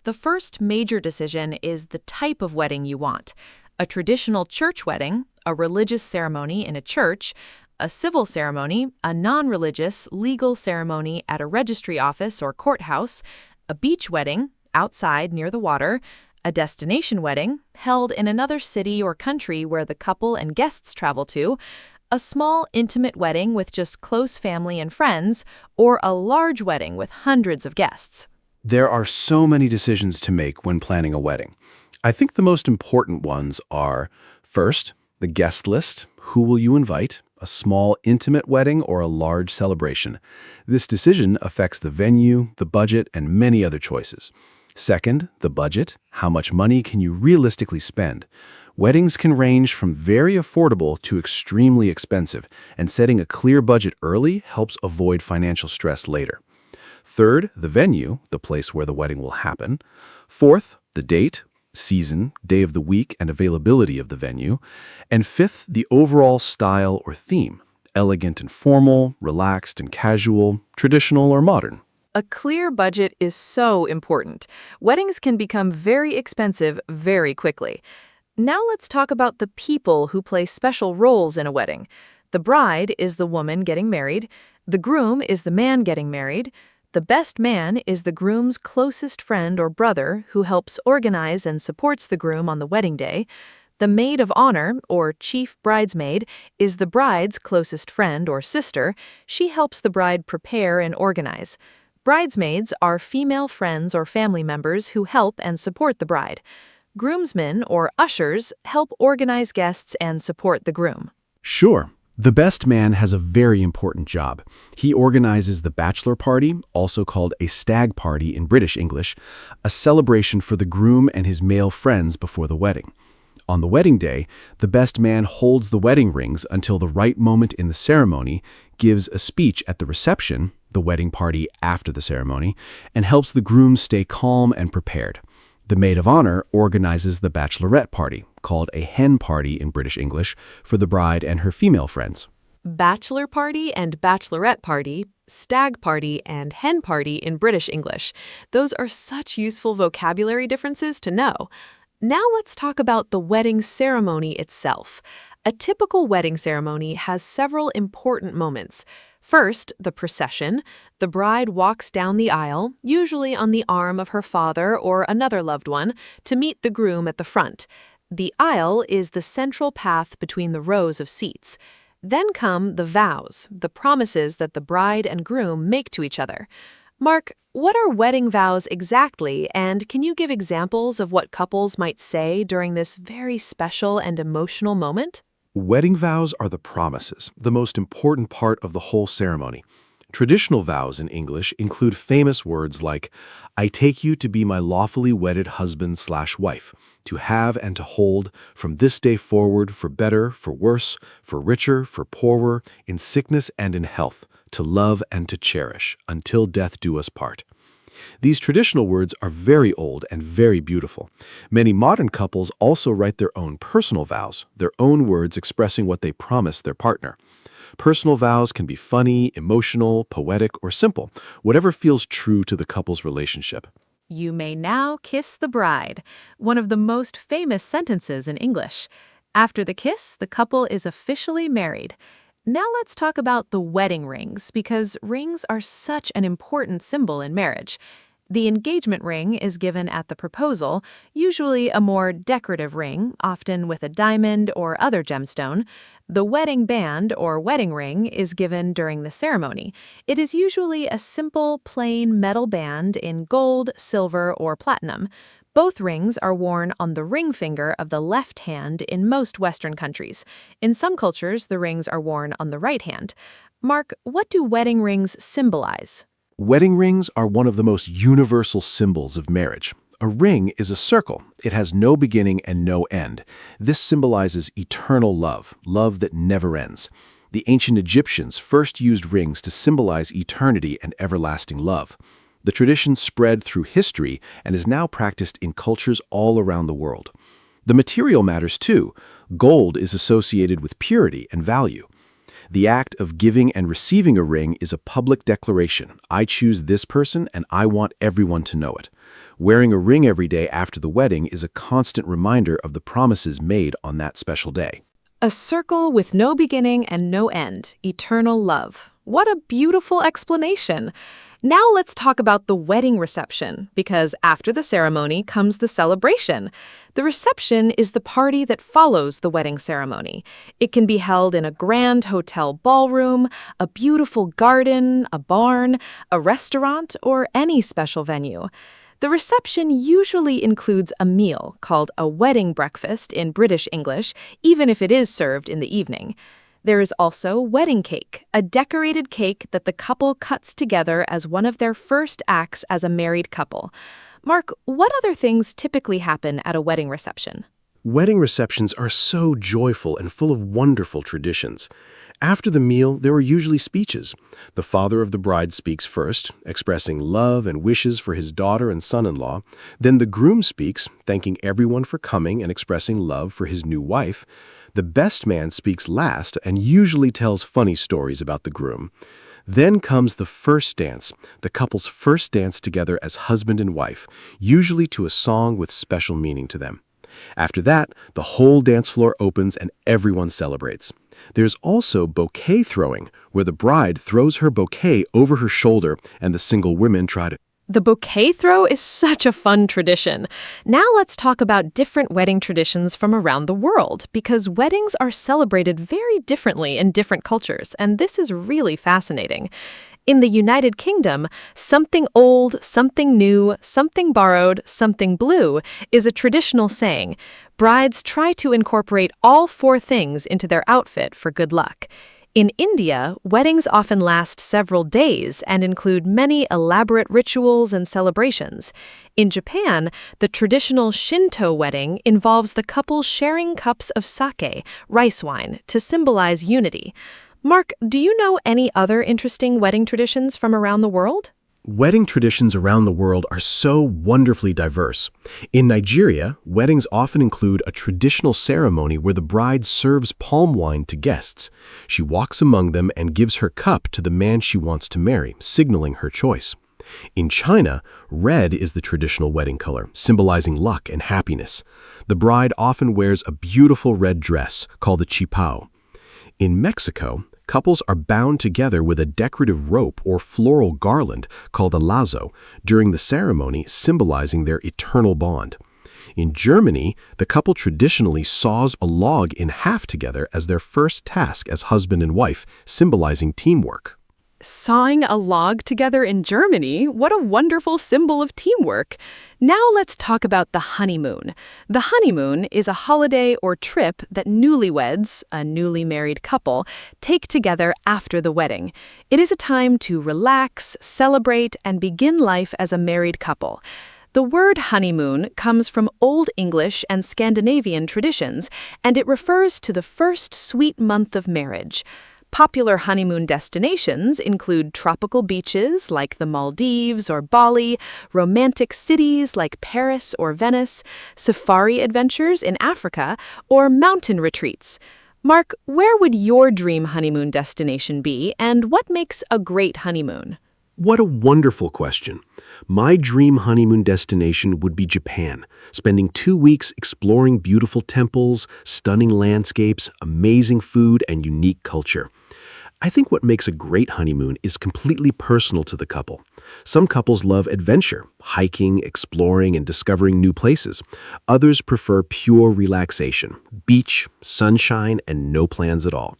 The first major decision is the type of wedding you want. A traditional church wedding, a religious ceremony in a church, a civil ceremony, a non-religious legal ceremony at a registry office or courthouse, a beach wedding outside near the water, a destination wedding held in another city or country where the couple and guests travel to, a small, intimate wedding with just close family and friends, or a large wedding with hundreds of guests. There are so many decisions to make when planning a wedding. I think the most important ones are, first, the guest list. Who will you invite? A small, intimate wedding or a large celebration? This decision affects the venue, the budget, and many other choices. Second, the budget. How much money can you realistically spend? Weddings can range from very affordable to extremely expensive, and setting a clear budget early helps avoid financial stress later. Third, the venue, the place where the wedding will happen. Fourth, the date, season, day of the week, and availability of the venue. And fifth, the overall style or theme, elegant and formal, relaxed and casual, traditional or modern. A clear budget is so important. Weddings can become very expensive very quickly. Now let's talk about the people who play special roles in a wedding. The bride is the woman getting married. The groom is the man getting married. The best man is the groom's closest friend or brother who helps organize and supports the groom on the wedding day. The maid of honor, or chief bridesmaid, is the bride's closest friend or sister. She helps the bride prepare and organize. Bridesmaids are female friends or family members who help and support the bride. Groomsmen, or ushers, help organize guests and support the groom. Sure. The best man has a very important job. He organizes the bachelor party, also called a stag party in British English, a celebration for the groom and his male friends before the wedding. On the wedding day, the best man holds the wedding rings until the right moment in the ceremony, gives a speech at the reception, the wedding party after the ceremony, and helps the groom stay calm and prepared. The maid of honor organizes the bachelorette party, called a hen party in British English, for the bride and her female friends. Bachelor party and bachelorette party, stag party and hen party in British English. Those are such useful vocabulary differences to know. Now let's talk about the wedding ceremony itself. A typical wedding ceremony has several important moments. First, the procession. The bride walks down the aisle, usually on the arm of her father or another loved one, to meet the groom at the front. The aisle is the central path between the rows of seats. Then come the vows, the promises that the bride and groom make to each other. Mark, what are wedding vows exactly, and can you give examples of what couples might say during this very special and emotional moment? Wedding vows are the promises, the most important part of the whole ceremony. Traditional vows in English include famous words like, "I take you to be my lawfully wedded husband/wife, to have and to hold, from this day forward, for better, for worse, for richer, for poorer, in sickness and in health, to love and to cherish, until death do us part." These traditional words are very old and very beautiful. Many modern couples also write their own personal vows, their own words expressing what they promise their partner. Personal vows can be funny, emotional, poetic, or simple, whatever feels true to the couple's relationship. You may now kiss the bride, one of the most famous sentences in English. After the kiss, the couple is officially married. Now let's talk about the wedding rings, because rings are such an important symbol in marriage. The engagement ring is given at the proposal, usually a more decorative ring, often with a diamond or other gemstone. The wedding band or wedding ring is given during the ceremony. It is usually a simple, plain metal band in gold, silver, or platinum. Both rings are worn on the ring finger of the left hand in most Western countries. In some cultures, the rings are worn on the right hand. Mark, what do wedding rings symbolize? Wedding rings are one of the most universal symbols of marriage. A ring is a circle. It has no beginning and no end. This symbolizes eternal love, love that never ends. The ancient Egyptians first used rings to symbolize eternity and everlasting love. The tradition spread through history and is now practiced in cultures all around the world. The material matters too. Gold is associated with purity and value. The act of giving and receiving a ring is a public declaration. I choose this person and I want everyone to know it. Wearing a ring every day after the wedding is a constant reminder of the promises made on that special day. A circle with no beginning and no end, eternal love. What a beautiful explanation. Now let's talk about the wedding reception, because after the ceremony comes the celebration. The reception is the party that follows the wedding ceremony. It can be held in a grand hotel ballroom, a beautiful garden, a barn, a restaurant, or any special venue. The reception usually includes a meal called a wedding breakfast in British English, even if it is served in the evening. There is also wedding cake, a decorated cake that the couple cuts together as one of their first acts as a married couple. Mark, what other things typically happen at a wedding reception? Wedding receptions are so joyful and full of wonderful traditions. After the meal, there are usually speeches. The father of the bride speaks first, expressing love and wishes for his daughter and son-in-law. Then the groom speaks, thanking everyone for coming and expressing love for his new wife. The best man speaks last and usually tells funny stories about the groom. Then comes the first dance, the couple's first dance together as husband and wife, usually to a song with special meaning to them. After that, the whole dance floor opens and everyone celebrates. There's also bouquet throwing, where the bride throws her bouquet over her shoulder and the single women try to. The bouquet throw is such a fun tradition. Now let's talk about different wedding traditions from around the world, because weddings are celebrated very differently in different cultures, and this is really fascinating. In the United Kingdom, something old, something new, something borrowed, something blue is a traditional saying. Brides try to incorporate all four things into their outfit for good luck. In India, weddings often last several days and include many elaborate rituals and celebrations. In Japan, the traditional Shinto wedding involves the couple sharing cups of sake, rice wine, to symbolize unity. Mark, do you know any other interesting wedding traditions from around the world? Wedding traditions around the world are so wonderfully diverse. In Nigeria, weddings often include a traditional ceremony where the bride serves palm wine to guests. She walks among them and gives her cup to the man she wants to marry, signaling her choice. In China, red is the traditional wedding color, symbolizing luck and happiness. The bride often wears a beautiful red dress called the qipao. In Mexico, couples are bound together with a decorative rope or floral garland called a lazo during the ceremony, symbolizing their eternal bond. In Germany, the couple traditionally saws a log in half together as their first task as husband and wife, symbolizing teamwork. Sawing a log together in Germany? What a wonderful symbol of teamwork. Now let's talk about the honeymoon. The honeymoon is a holiday or trip that newlyweds, a newly married couple, take together after the wedding. It is a time to relax, celebrate, and begin life as a married couple. The word honeymoon comes from Old English and Scandinavian traditions, and it refers to the first sweet month of marriage. Popular honeymoon destinations include tropical beaches like the Maldives or Bali, romantic cities like Paris or Venice, safari adventures in Africa, or mountain retreats. Mark, where would your dream honeymoon destination be, and what makes a great honeymoon? What a wonderful question. My dream honeymoon destination would be Japan, spending 2 weeks exploring beautiful temples, stunning landscapes, amazing food, and unique culture. I think what makes a great honeymoon is completely personal to the couple. Some couples love adventure, hiking, exploring, and discovering new places. Others prefer pure relaxation, beach, sunshine, and no plans at all.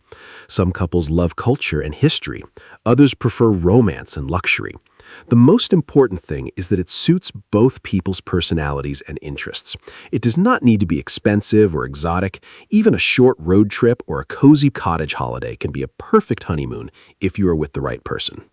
Some couples love culture and history. Others prefer romance and luxury. The most important thing is that it suits both people's personalities and interests. It does not need to be expensive or exotic. Even a short road trip or a cozy cottage holiday can be a perfect honeymoon if you are with the right person.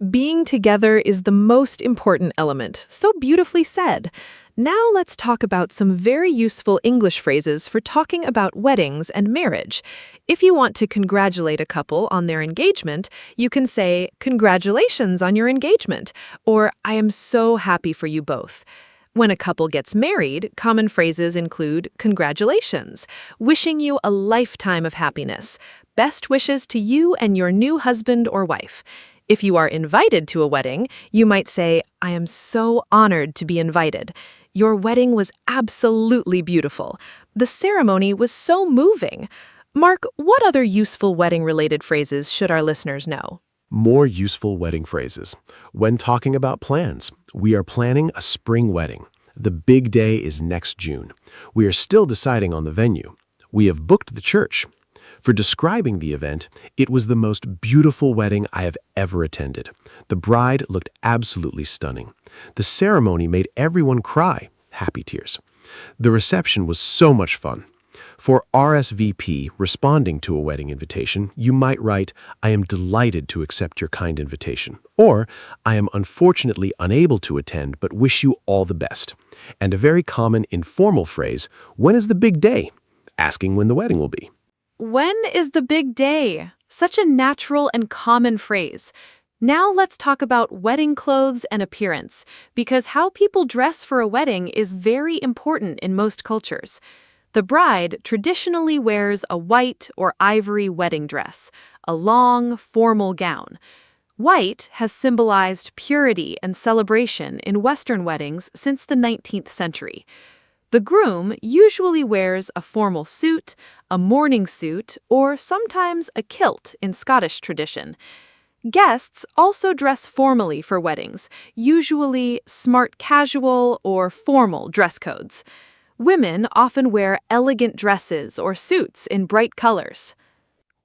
Being together is the most important element. So beautifully said. Now let's talk about some very useful English phrases for talking about weddings and marriage. If you want to congratulate a couple on their engagement, you can say, "Congratulations on your engagement," or "I am so happy for you both." When a couple gets married, common phrases include "Congratulations," "Wishing you a lifetime of happiness," "Best wishes to you and your new husband or wife." If you are invited to a wedding, you might say, "I am so honored to be invited. Your wedding was absolutely beautiful. The ceremony was so moving." Mark, what other useful wedding-related phrases should our listeners know? More useful wedding phrases. When talking about plans, we are planning a spring wedding. The big day is next June. We are still deciding on the venue. We have booked the church. For describing the event, it was the most beautiful wedding I have ever attended. The bride looked absolutely stunning. The ceremony made everyone cry, happy tears. The reception was so much fun. For RSVP, responding to a wedding invitation, you might write, "I am delighted to accept your kind invitation," or "I am unfortunately unable to attend but wish you all the best." And a very common informal phrase, "When is the big day?" asking when the wedding will be. When is the big day? Such a natural and common phrase. Now let's talk about wedding clothes and appearance, because how people dress for a wedding is very important in most cultures. The bride traditionally wears a white or ivory wedding dress, a long, formal gown. White has symbolized purity and celebration in Western weddings since the 19th century. The groom usually wears a formal suit, a morning suit, or sometimes a kilt in Scottish tradition. Guests also dress formally for weddings, usually smart casual or formal dress codes. Women often wear elegant dresses or suits in bright colors.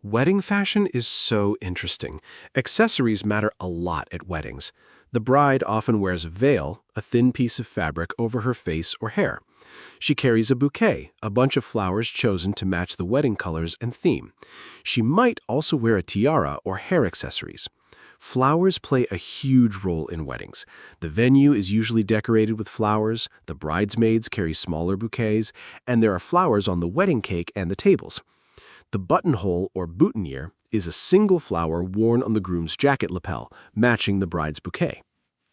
Wedding fashion is so interesting. Accessories matter a lot at weddings. The bride often wears a veil, a thin piece of fabric over her face or hair. She carries a bouquet, a bunch of flowers chosen to match the wedding colors and theme. She might also wear a tiara or hair accessories. Flowers play a huge role in weddings. The venue is usually decorated with flowers, the bridesmaids carry smaller bouquets, and there are flowers on the wedding cake and the tables. The buttonhole or boutonniere is a single flower worn on the groom's jacket lapel, matching the bride's bouquet.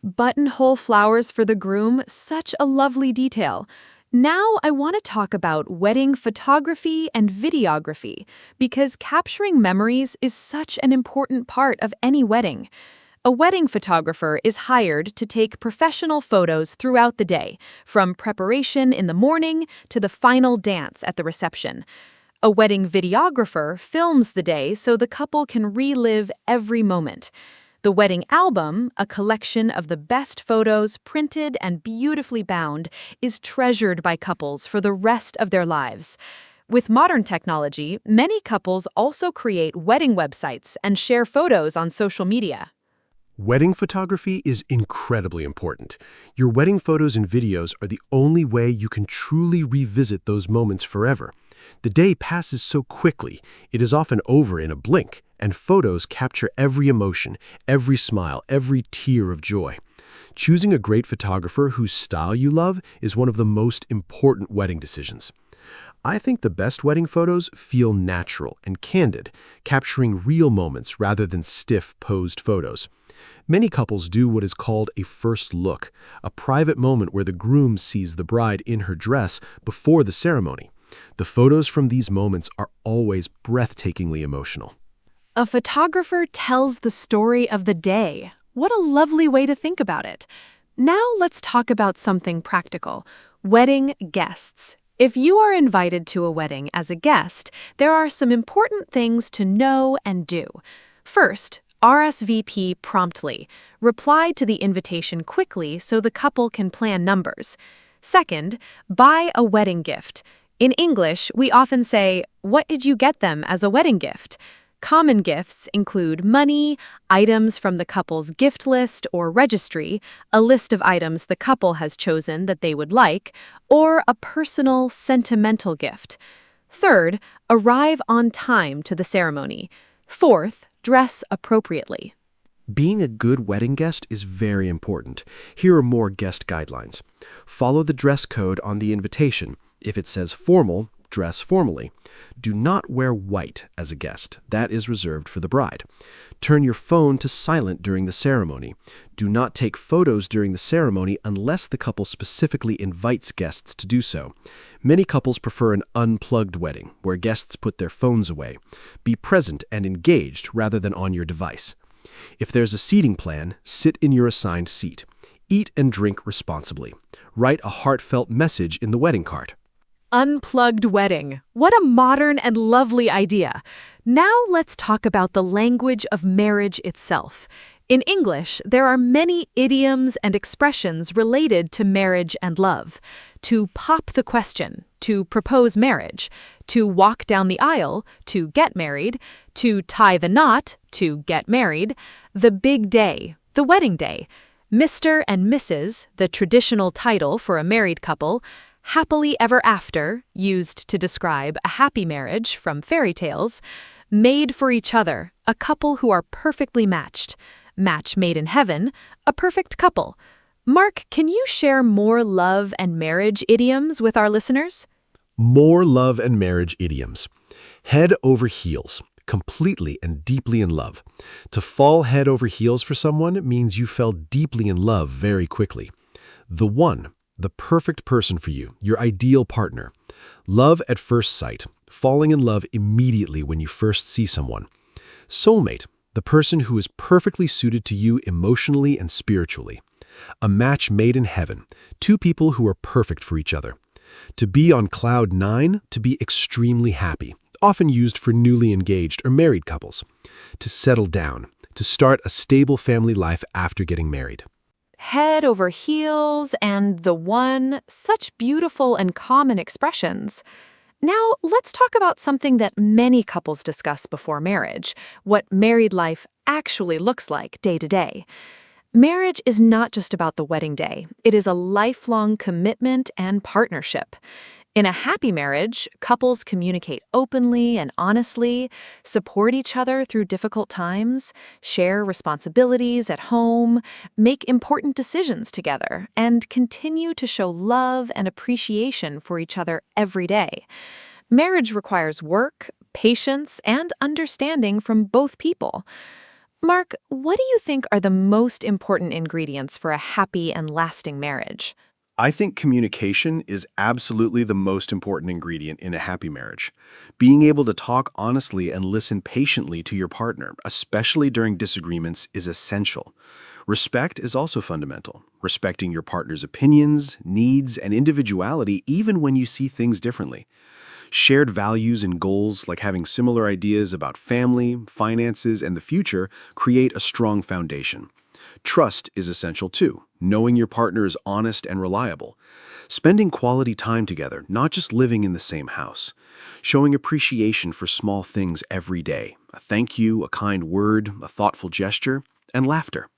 Buttonhole flowers for the groom, such a lovely detail. Now I want to talk about wedding photography and videography, because capturing memories is such an important part of any wedding. A wedding photographer is hired to take professional photos throughout the day, from preparation in the morning to the final dance at the reception. A wedding videographer films the day so the couple can relive every moment. The wedding album, a collection of the best photos printed and beautifully bound, is treasured by couples for the rest of their lives. With modern technology, many couples also create wedding websites and share photos on social media. Wedding photography is incredibly important. Your wedding photos and videos are the only way you can truly revisit those moments forever. The day passes so quickly, it is often over in a blink, and photos capture every emotion, every smile, every tear of joy. Choosing a great photographer whose style you love is one of the most important wedding decisions. I think the best wedding photos feel natural and candid, capturing real moments rather than stiff, posed photos. Many couples do what is called a first look, a private moment where the groom sees the bride in her dress before the ceremony. The photos from these moments are always breathtakingly emotional. A photographer tells the story of the day. What a lovely way to think about it. Now let's talk about something practical: wedding guests. If you are invited to a wedding as a guest, there are some important things to know and do. First, RSVP promptly. Reply to the invitation quickly so the couple can plan numbers. Second, buy a wedding gift. In English, we often say, "What did you get them as a wedding gift?" Common gifts include money, items from the couple's gift list or registry, a list of items the couple has chosen that they would like, or a personal, sentimental gift. Third, arrive on time to the ceremony. Fourth, dress appropriately. Being a good wedding guest is very important. Here are more guest guidelines. Follow the dress code on the invitation. If it says formal, dress formally. Do not wear white as a guest. That is reserved for the bride. Turn your phone to silent during the ceremony. Do not take photos during the ceremony unless the couple specifically invites guests to do so. Many couples prefer an unplugged wedding, where guests put their phones away. Be present and engaged rather than on your device. If there's a seating plan, sit in your assigned seat. Eat and drink responsibly. Write a heartfelt message in the wedding card. Unplugged wedding. What a modern and lovely idea. Now let's talk about the language of marriage itself. In English, there are many idioms and expressions related to marriage and love. To pop the question, to propose marriage, to walk down the aisle, to get married, to tie the knot, to get married, the big day, the wedding day, Mr. and Mrs., the traditional title for a married couple, happily ever after, used to describe a happy marriage from fairy tales, made for each other, a couple who are perfectly matched, match made in heaven, a perfect couple. Mark, can you share more love and marriage idioms with our listeners? More love and marriage idioms. Head over heels, completely and deeply in love. To fall head over heels for someone means you fell deeply in love very quickly. The one, the perfect person for you, your ideal partner. Love at first sight, falling in love immediately when you first see someone. Soulmate, the person who is perfectly suited to you emotionally and spiritually. A match made in heaven, two people who are perfect for each other. To be on cloud nine, to be extremely happy, often used for newly engaged or married couples. To settle down, to start a stable family life after getting married. Head over heels and the one, such beautiful and common expressions. Now, let's talk about something that many couples discuss before marriage, what married life actually looks like day to day. Marriage is not just about the wedding day. It is a lifelong commitment and partnership. In a happy marriage, couples communicate openly and honestly, support each other through difficult times, share responsibilities at home, make important decisions together, and continue to show love and appreciation for each other every day. Marriage requires work, patience, and understanding from both people. Mark, what do you think are the most important ingredients for a happy and lasting marriage? I think communication is absolutely the most important ingredient in a happy marriage. Being able to talk honestly and listen patiently to your partner, especially during disagreements, is essential. Respect is also fundamental. Respecting your partner's opinions, needs, and individuality even when you see things differently. Shared values and goals, like having similar ideas about family, finances, and the future, create a strong foundation. Trust is essential too, knowing your partner is honest and reliable. Spending quality time together, not just living in the same house. Showing appreciation for small things every day. A thank you, a kind word, a thoughtful gesture, and laughter.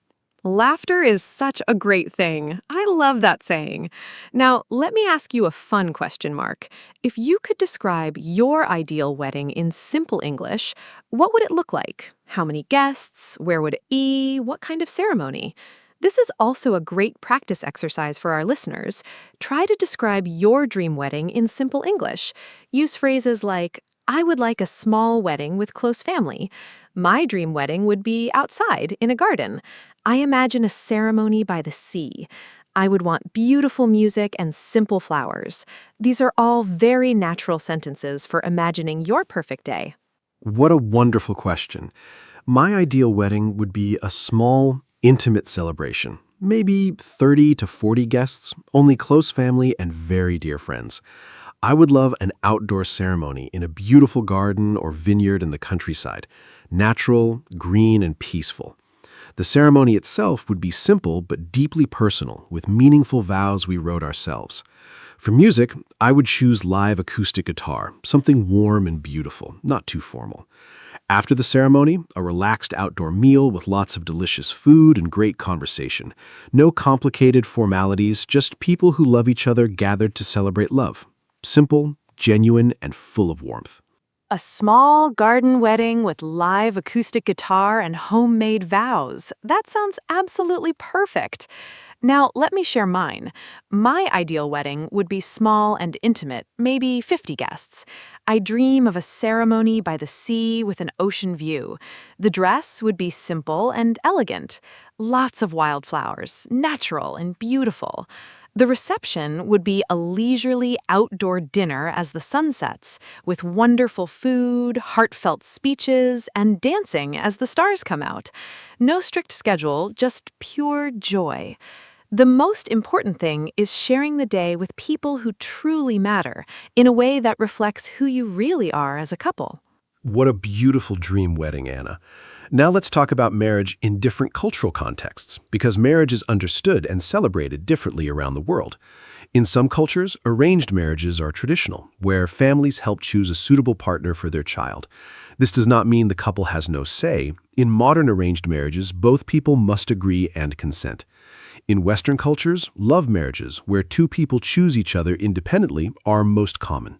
Laughter is such a great thing. I love that saying. Now, let me ask you a fun question, Mark. If you could describe your ideal wedding in simple English, what would it look like? How many guests? Where would it be? What kind of ceremony? This is also a great practice exercise for our listeners. Try to describe your dream wedding in simple English. Use phrases like, I would like a small wedding with close family. My dream wedding would be outside, in a garden. I imagine a ceremony by the sea. I would want beautiful music and simple flowers. These are all very natural sentences for imagining your perfect day. What a wonderful question. My ideal wedding would be a small, intimate celebration. Maybe 30 to 40 guests, only close family and very dear friends. I would love an outdoor ceremony in a beautiful garden or vineyard in the countryside. Natural, green, and peaceful. The ceremony itself would be simple but deeply personal, with meaningful vows we wrote ourselves. For music, I would choose live acoustic guitar, something warm and beautiful, not too formal. After the ceremony, a relaxed outdoor meal with lots of delicious food and great conversation. No complicated formalities, just people who love each other gathered to celebrate love. Simple, genuine, and full of warmth. A small garden wedding with live acoustic guitar and homemade vows. That sounds absolutely perfect. Now, let me share mine. My ideal wedding would be small and intimate, maybe 50 guests. I dream of a ceremony by the sea with an ocean view. The dress would be simple and elegant. Lots of wildflowers, natural and beautiful. The reception would be a leisurely outdoor dinner as the sun sets, with wonderful food, heartfelt speeches, and dancing as the stars come out. No strict schedule, just pure joy. The most important thing is sharing the day with people who truly matter, in a way that reflects who you really are as a couple. What a beautiful dream wedding, Anna. Now let's talk about marriage in different cultural contexts, because marriage is understood and celebrated differently around the world. In some cultures, arranged marriages are traditional, where families help choose a suitable partner for their child. This does not mean the couple has no say. In modern arranged marriages, both people must agree and consent. In Western cultures, love marriages, where two people choose each other independently, are most common.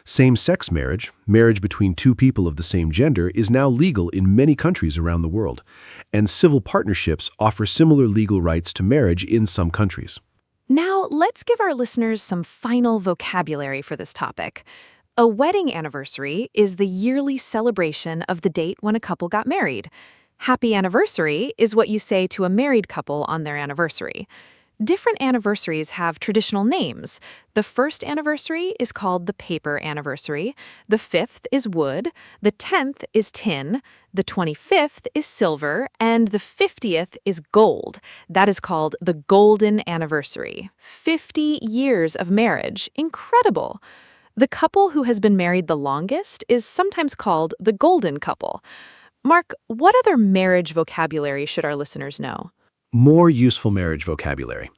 Same-sex marriage, marriage between two people of the same gender, is now legal in many countries around the world, and civil partnerships offer similar legal rights to marriage in some countries. Now, let's give our listeners some final vocabulary for this topic. A wedding anniversary is the yearly celebration of the date when a couple got married. Happy anniversary is what you say to a married couple on their anniversary. Different anniversaries have traditional names. The first anniversary is called the paper anniversary, the 5th is wood, the 10th is tin, the 25th is silver, and the 50th is gold. That is called the golden anniversary. 50 years of marriage. Incredible! The couple who has been married the longest is sometimes called the golden couple. Mark, what other marriage vocabulary should our listeners know? More useful marriage vocabulary.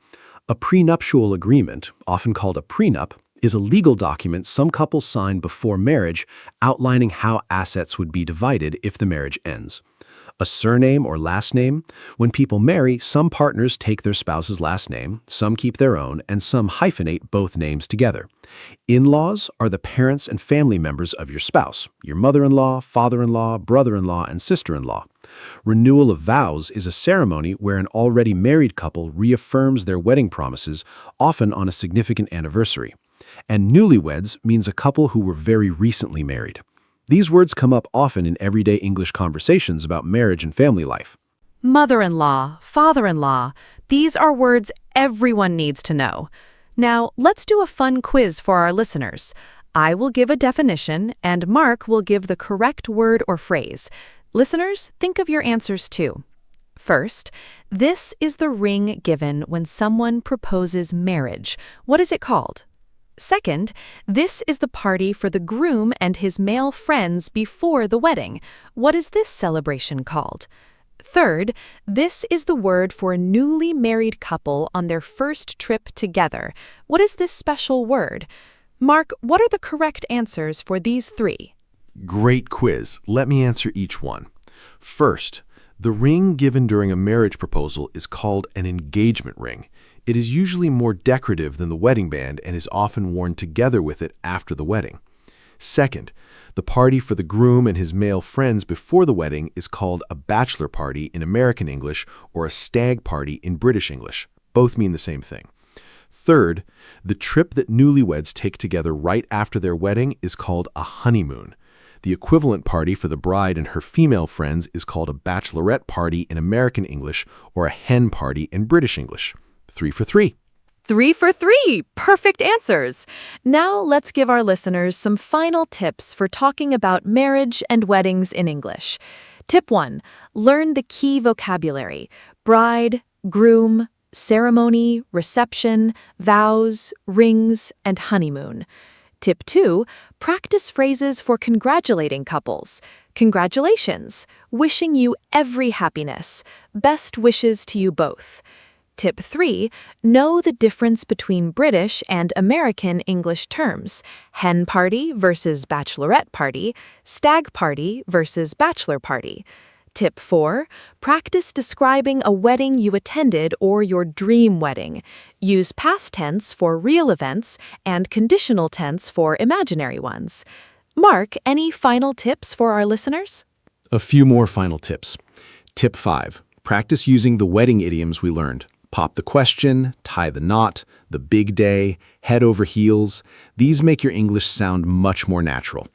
A prenuptial agreement, often called a prenup, is a legal document some couples sign before marriage outlining how assets would be divided if the marriage ends. A surname or last name. When people marry, some partners take their spouse's last name, some keep their own, and some hyphenate both names together. In-laws are the parents and family members of your spouse, your mother-in-law, father-in-law, brother-in-law, and sister-in-law. Renewal of vows is a ceremony where an already married couple reaffirms their wedding promises, often on a significant anniversary. And newlyweds means a couple who were very recently married. These words come up often in everyday English conversations about marriage and family life. Mother-in-law, father-in-law, these are words everyone needs to know. Now, let's do a fun quiz for our listeners. I will give a definition, and Mark will give the correct word or phrase. Listeners, think of your answers too. First, this is the ring given when someone proposes marriage. What is it called? Second, this is the party for the groom and his male friends before the wedding. What is this celebration called? Third, this is the word for a newly married couple on their first trip together. What is this special word? Mark, what are the correct answers for these three? Great quiz. Let me answer each one. First, the ring given during a marriage proposal is called an engagement ring. It is usually more decorative than the wedding band and is often worn together with it after the wedding. Second, the party for the groom and his male friends before the wedding is called a bachelor party in American English or a stag party in British English. Both mean the same thing. Third, the trip that newlyweds take together right after their wedding is called a honeymoon. The equivalent party for the bride and her female friends is called a bachelorette party in American English or a hen party in British English. 3 for 3. 3 for 3! Perfect answers! Now let's give our listeners some final tips for talking about marriage and weddings in English. Tip 1. Learn the key vocabulary: bride, groom, ceremony, reception, vows, rings, and honeymoon. Tip 2. Practice phrases for congratulating couples. Congratulations. Wishing you every happiness. Best wishes to you both. Tip 3. Know the difference between British and American English terms: hen party versus bachelorette party, stag party versus bachelor party. Tip 4. Practice describing a wedding you attended or your dream wedding. Use past tense for real events and conditional tense for imaginary ones. Mark, any final tips for our listeners? A few more final tips. Tip 5. Practice using the wedding idioms we learned. Pop the question, tie the knot, the big day, head over heels. These make your English sound much more natural.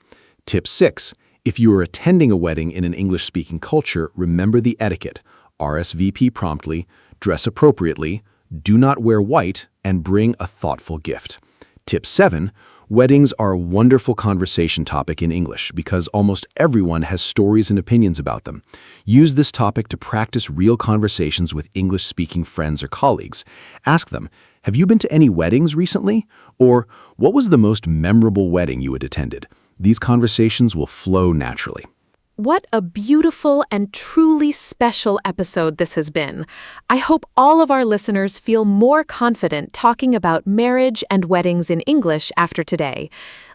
Tip 6. If you are attending a wedding in an English-speaking culture, remember the etiquette. RSVP promptly, dress appropriately, do not wear white, and bring a thoughtful gift. Tip 7. Weddings are a wonderful conversation topic in English because almost everyone has stories and opinions about them. Use this topic to practice real conversations with English-speaking friends or colleagues. Ask them, have you been to any weddings recently? Or, what was the most memorable wedding you had attended? These conversations will flow naturally. What a beautiful and truly special episode this has been. I hope all of our listeners feel more confident talking about marriage and weddings in English after today.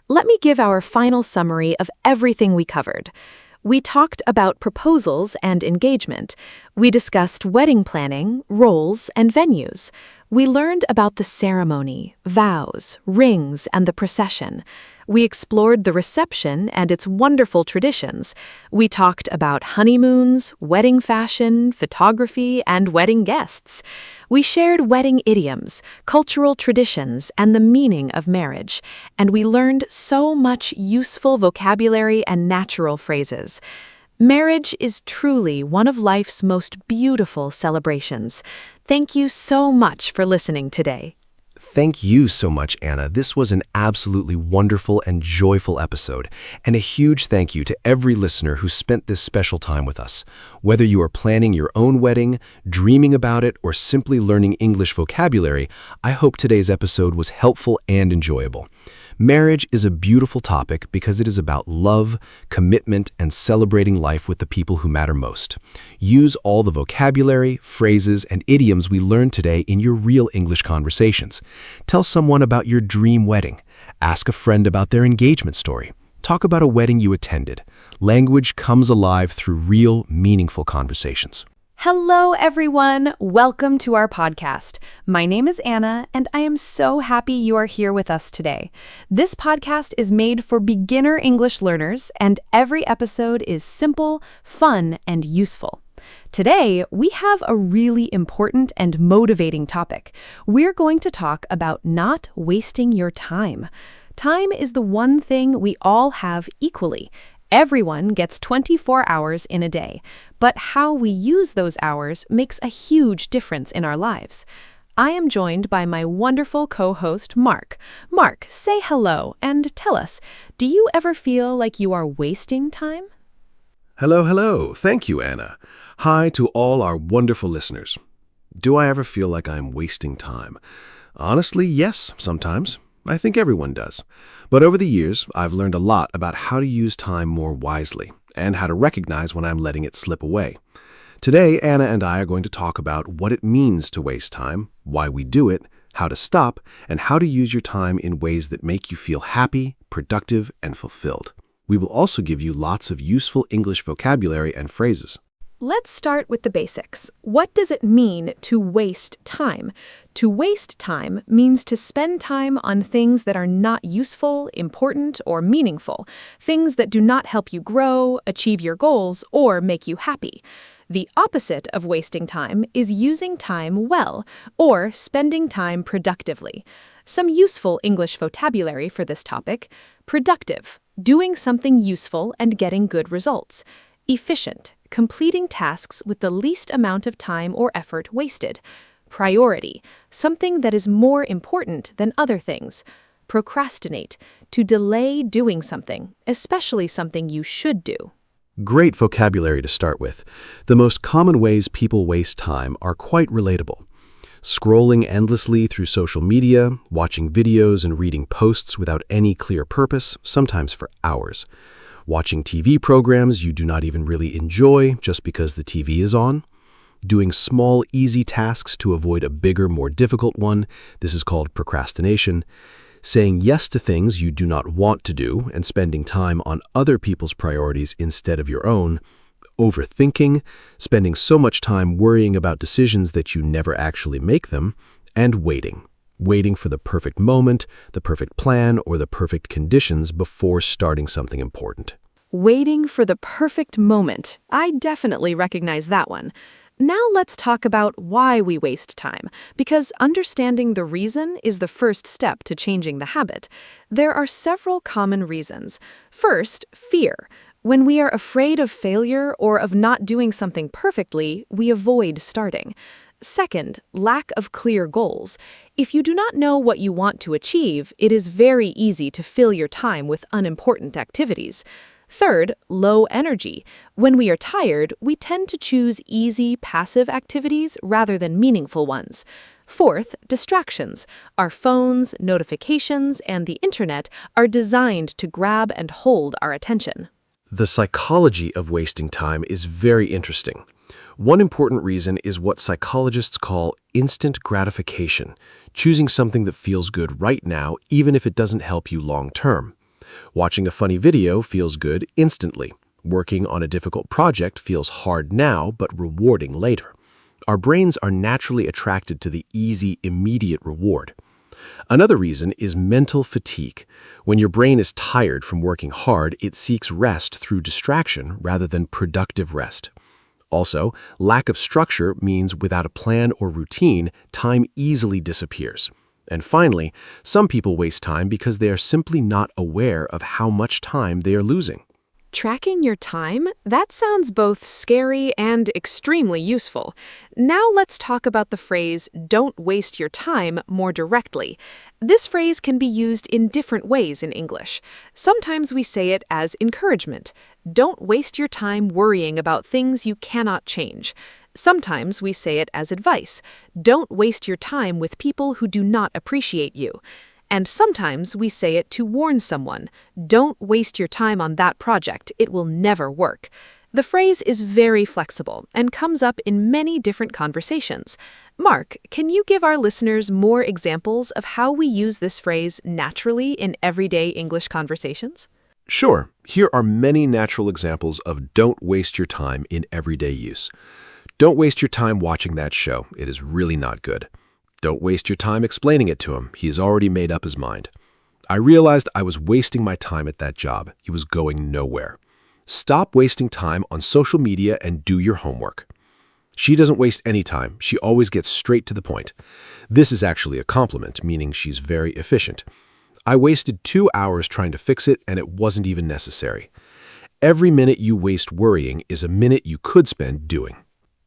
Let me give our final summary of everything we covered. We talked about proposals and engagement. We discussed wedding planning, roles, and venues. We learned about the ceremony, vows, rings, and the procession. We explored the reception and its wonderful traditions. We talked about honeymoons, wedding fashion, photography, and wedding guests. We shared wedding idioms, cultural traditions, and the meaning of marriage. And we learned so much useful vocabulary and natural phrases. Marriage is truly one of life's most beautiful celebrations. Thank you so much for listening today. Thank you so much, Anna. This was an absolutely wonderful and joyful episode, and a huge thank you to every listener who spent this special time with us. Whether you are planning your own wedding, dreaming about it, or simply learning English vocabulary, I hope today's episode was helpful and enjoyable. Marriage is a beautiful topic because it is about love, commitment, and celebrating life with the people who matter most. Use all the vocabulary, phrases, and idioms we learned today in your real English conversations. Tell someone about your dream wedding. Ask a friend about their engagement story. Talk about a wedding you attended. Language comes alive through real, meaningful conversations. Hello, everyone. Welcome to our podcast. My name is Anna, and I am so happy you are here with us today. This podcast is made for beginner English learners, and every episode is simple, fun, and useful. Today, we have a really important and motivating topic. We're going to talk about not wasting your time. Time is the one thing we all have equally. Everyone gets 24 hours in a day, but how we use those hours makes a huge difference in our lives. I am joined by my wonderful co-host, Mark. Mark, say hello and tell us, do you ever feel like you are wasting time? Hello. Thank you, Anna. Hi to all our wonderful listeners. Do I ever feel like I'm wasting time? Honestly, yes, sometimes. I think everyone does. But over the years, I've learned a lot about how to use time more wisely and how to recognize when I'm letting it slip away. Today, Anna and I are going to talk about what it means to waste time, why we do it, how to stop, and how to use your time in ways that make you feel happy, productive, and fulfilled. We will also give you lots of useful English vocabulary and phrases. Let's start with the basics. What does it mean to waste time? To waste time means to spend time on things that are not useful, important, or meaningful, things that do not help you grow, achieve your goals, or make you happy. The opposite of wasting time is using time well, or spending time productively. Some useful English vocabulary for this topic: productive, doing something useful and getting good results; efficient, completing tasks with the least amount of time or effort wasted; priority, something that is more important than other things; procrastinate, to delay doing something, especially something you should do. Great vocabulary to start with. The most common ways people waste time are quite relatable. Scrolling endlessly through social media, watching videos and reading posts without any clear purpose, sometimes for hours. Watching TV programs you do not even really enjoy just because the TV is on. Doing small, easy tasks to avoid a bigger, more difficult one. This is called procrastination. Saying yes to things you do not want to do and spending time on other people's priorities instead of your own. Overthinking, spending so much time worrying about decisions that you never actually make them. And waiting for the perfect moment, the perfect plan, or the perfect conditions before starting something important. Waiting for the perfect moment. I definitely recognize that one. Now let's talk about why we waste time, because understanding the reason is the first step to changing the habit. There are several common reasons. First, fear. When we are afraid of failure or of not doing something perfectly, we avoid starting. Second, lack of clear goals. If you do not know what you want to achieve, it is very easy to fill your time with unimportant activities. Third, low energy. When we are tired, we tend to choose easy, passive activities rather than meaningful ones. Fourth, distractions. Our phones, notifications, and the internet are designed to grab and hold our attention. The psychology of wasting time is very interesting. One important reason is what psychologists call instant gratification, choosing something that feels good right now, even if it doesn't help you long term. Watching a funny video feels good instantly. Working on a difficult project feels hard now, but rewarding later. Our brains are naturally attracted to the easy, immediate reward. Another reason is mental fatigue. When your brain is tired from working hard, it seeks rest through distraction rather than productive rest. Also, lack of structure means without a plan or routine, time easily disappears. And finally, some people waste time because they are simply not aware of how much time they are losing. Tracking your time? That sounds both scary and extremely useful. Now let's talk about the phrase, don't waste your time, more directly. This phrase can be used in different ways in English. Sometimes we say it as encouragement. Don't waste your time worrying about things you cannot change. Sometimes we say it as advice. Don't waste your time with people who do not appreciate you. And sometimes we say it to warn someone, don't waste your time on that project, it will never work. The phrase is very flexible and comes up in many different conversations. Mark, can you give our listeners more examples of how we use this phrase naturally in everyday English conversations? Sure, here are many natural examples of don't waste your time in everyday use. Don't waste your time watching that show, it is really not good. Don't waste your time explaining it to him. He has already made up his mind. I realized I was wasting my time at that job. He was going nowhere. Stop wasting time on social media and do your homework. She doesn't waste any time. She always gets straight to the point. This is actually a compliment, meaning she's very efficient. I wasted 2 hours trying to fix it, and it wasn't even necessary. Every minute you waste worrying is a minute you could spend doing.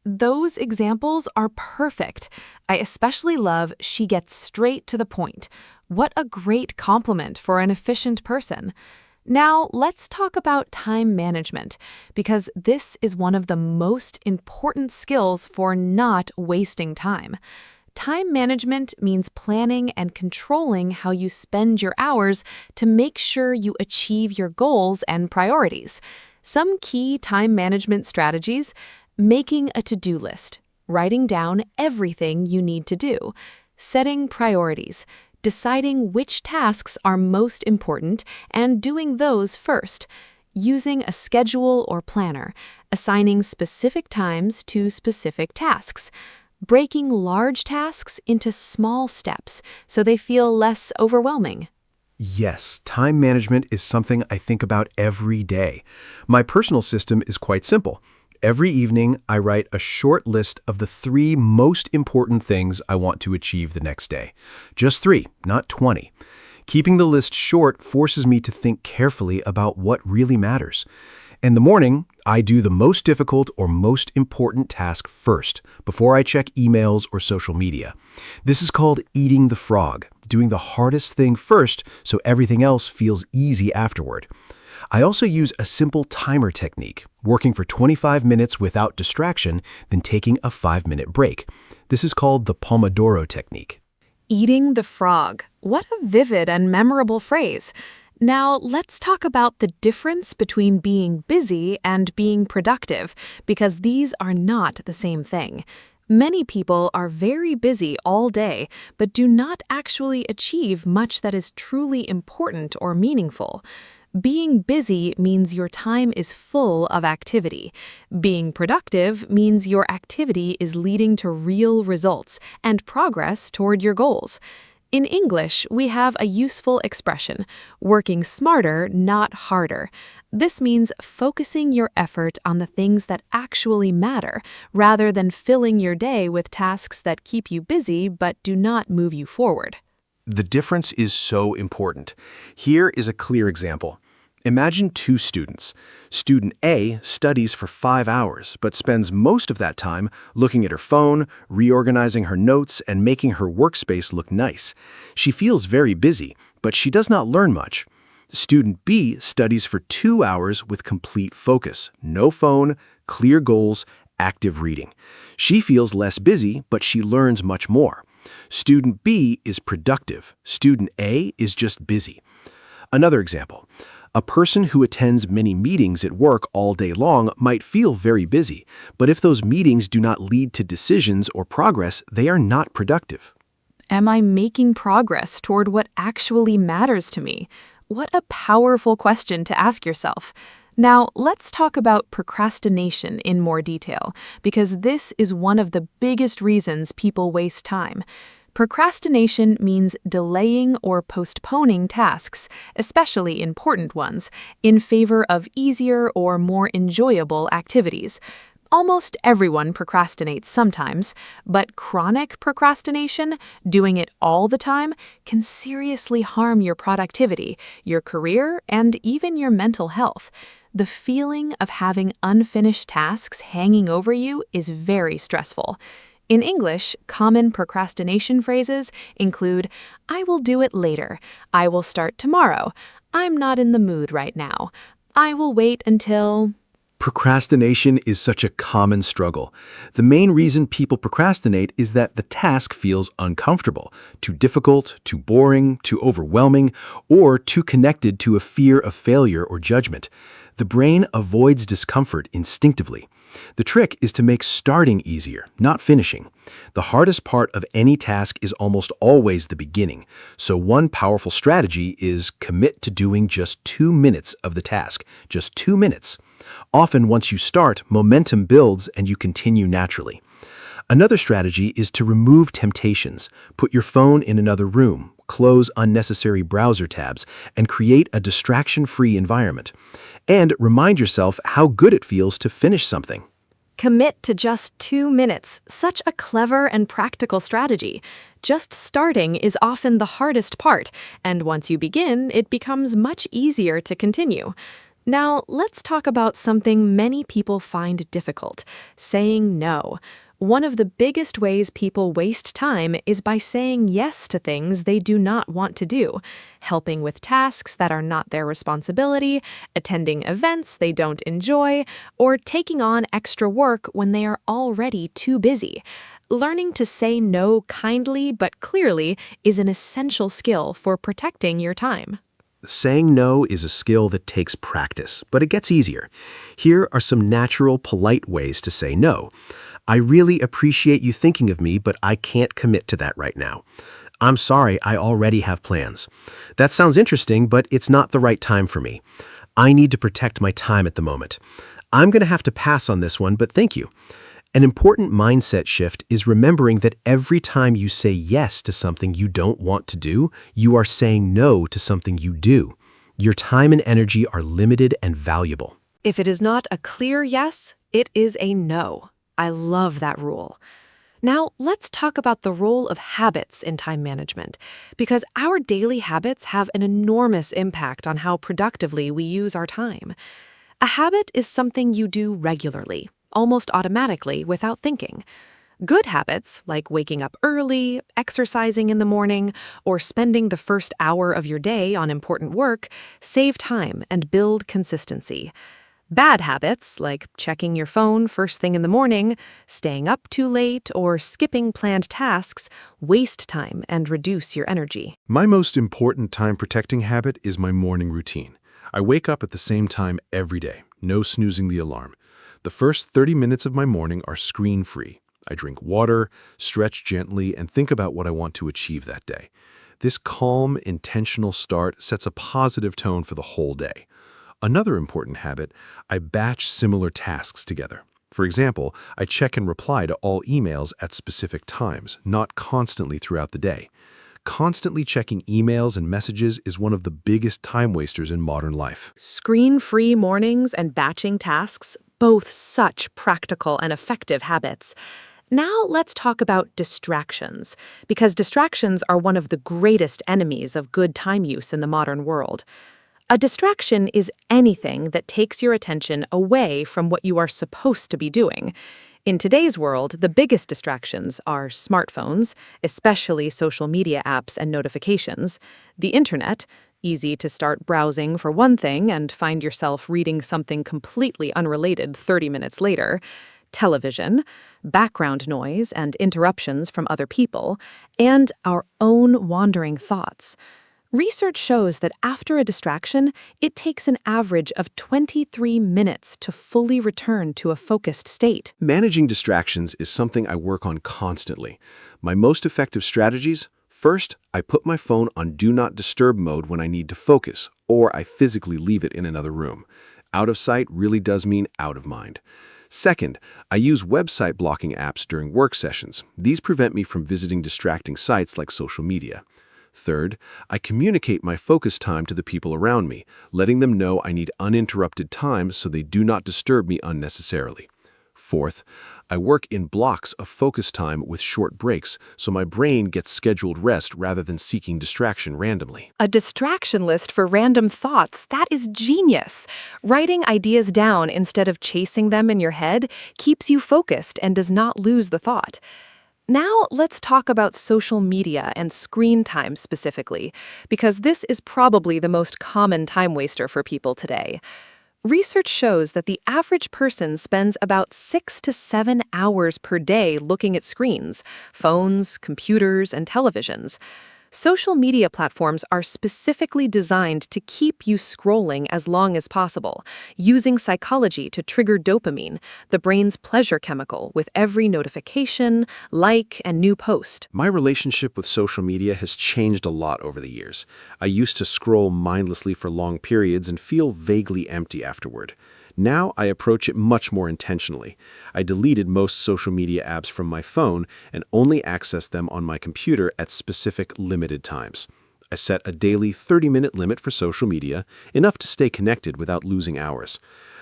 Those examples are perfect. I especially love she gets straight to the point. What a great compliment for an efficient person. Now, let's talk about time management, because this is one of the most important skills for not wasting time. Time management means planning and controlling how you spend your hours to make sure you achieve your goals and priorities. Some key time management strategies: making a to-do list, writing down everything you need to do, setting priorities, deciding which tasks are most important and doing those first, using a schedule or planner, assigning specific times to specific tasks, breaking large tasks into small steps so they feel less overwhelming. Yes, time management is something I think about every day. My personal system is quite simple. Every evening, I write a short list of the 3 most important things I want to achieve the next day. Just 3, not 20. Keeping the list short forces me to think carefully about what really matters. In the morning, I do the most difficult or most important task first, before I check emails or social media. This is called eating the frog, doing the hardest thing first so everything else feels easy afterward. I also use a simple timer technique, working for 25 minutes without distraction, then taking a 5-minute break. This is called the Pomodoro technique. Eating the frog. What a vivid and memorable phrase. Now, let's talk about the difference between being busy and being productive, because these are not the same thing. Many people are very busy all day, but do not actually achieve much that is truly important or meaningful. Being busy means your time is full of activity. Being productive means your activity is leading to real results and progress toward your goals. In English, we have a useful expression, working smarter, not harder. This means focusing your effort on the things that actually matter, rather than filling your day with tasks that keep you busy but do not move you forward. The difference is so important. Here is a clear example. Imagine 2 students. Student A studies for 5 hours, but spends most of that time looking at her phone, reorganizing her notes, and making her workspace look nice. She feels very busy, but she does not learn much. Student B studies for 2 hours with complete focus, no phone, clear goals, active reading. She feels less busy, but she learns much more. Student B is productive. Student A is just busy. Another example. A person who attends many meetings at work all day long might feel very busy, but if those meetings do not lead to decisions or progress, they are not productive. Am I making progress toward what actually matters to me? What a powerful question to ask yourself. Now, let's talk about procrastination in more detail, because this is one of the biggest reasons people waste time. Procrastination means delaying or postponing tasks, especially important ones, in favor of easier or more enjoyable activities. Almost everyone procrastinates sometimes, but chronic procrastination, doing it all the time, can seriously harm your productivity, your career, and even your mental health. The feeling of having unfinished tasks hanging over you is very stressful. In English, common procrastination phrases include, "I will do it later," "I will start tomorrow," "I'm not in the mood right now," "I will wait until..." Procrastination is such a common struggle. The main reason people procrastinate is that the task feels uncomfortable, too difficult, too boring, too overwhelming, or too connected to a fear of failure or judgment. The brain avoids discomfort instinctively. The trick is to make starting easier, not finishing. The hardest part of any task is almost always the beginning, so one powerful strategy is commit to doing just 2 minutes of the task, just 2 minutes. Often, once you start, momentum builds and you continue naturally. Another strategy is to remove temptations. Put your phone in another room, close unnecessary browser tabs, and create a distraction-free environment. And remind yourself how good it feels to finish something. Commit to just 2 minutes. Such a clever and practical strategy. Just starting is often the hardest part, and once you begin, it becomes much easier to continue. Now, let's talk about something many people find difficult: saying no. One of the biggest ways people waste time is by saying yes to things they do not want to do, helping with tasks that are not their responsibility, attending events they don't enjoy, or taking on extra work when they are already too busy. Learning to say no kindly but clearly is an essential skill for protecting your time. Saying no is a skill that takes practice, but it gets easier. Here are some natural, polite ways to say no. "I really appreciate you thinking of me, but I can't commit to that right now." "I'm sorry, I already have plans." "That sounds interesting, but it's not the right time for me." "I need to protect my time at the moment." "I'm going to have to pass on this one, but thank you." An important mindset shift is remembering that every time you say yes to something you don't want to do, you are saying no to something you do. Your time and energy are limited and valuable. If it is not a clear yes, it is a no. I love that rule. Now, let's talk about the role of habits in time management, because our daily habits have an enormous impact on how productively we use our time. A habit is something you do regularly, almost automatically without thinking. Good habits, like waking up early, exercising in the morning, or spending the first hour of your day on important work, save time and build consistency. Bad habits, like checking your phone first thing in the morning, staying up too late, or skipping planned tasks, waste time and reduce your energy. My most important time-protecting habit is my morning routine. I wake up at the same time every day, no snoozing the alarm. The first 30 minutes of my morning are screen-free. I drink water, stretch gently, and think about what I want to achieve that day. This calm, intentional start sets a positive tone for the whole day. Another important habit, I batch similar tasks together. For example, I check and reply to all emails at specific times, not constantly throughout the day. Constantly checking emails and messages is one of the biggest time wasters in modern life. Screen-free mornings and batching tasks, both such practical and effective habits. Now let's talk about distractions, because distractions are one of the greatest enemies of good time use in the modern world. A distraction is anything that takes your attention away from what you are supposed to be doing. In today's world, the biggest distractions are smartphones, especially social media apps and notifications, the internet, easy to start browsing for one thing and find yourself reading something completely unrelated 30 minutes later, television, background noise and interruptions from other people, and our own wandering thoughts. Research shows that after a distraction, it takes an average of 23 minutes to fully return to a focused state. Managing distractions is something I work on constantly. My most effective strategies: first, I put my phone on Do Not Disturb mode when I need to focus, or I physically leave it in another room. Out of sight really does mean out of mind. Second, I use website blocking apps during work sessions. These prevent me from visiting distracting sites like social media. Third, I communicate my focus time to the people around me, letting them know I need uninterrupted time so they do not disturb me unnecessarily. Fourth, I work in blocks of focus time with short breaks, so my brain gets scheduled rest rather than seeking distraction randomly. A distraction list for random thoughts, that is genius. Writing ideas down instead of chasing them in your head keeps you focused and does not lose the thought. Now let's talk about social media and screen time specifically, because this is probably the most common time waster for people today. Research shows that the average person spends about 6 to 7 hours per day looking at screens, phones, computers, and televisions. Social media platforms are specifically designed to keep you scrolling as long as possible, using psychology to trigger dopamine, the brain's pleasure chemical, with every notification, like, and new post. My relationship with social media has changed a lot over the years. I used to scroll mindlessly for long periods and feel vaguely empty afterward. Now I approach it much more intentionally. I deleted most social media apps from my phone and only access them on my computer at specific limited times. I set a daily 30-minute limit for social media, enough to stay connected without losing hours.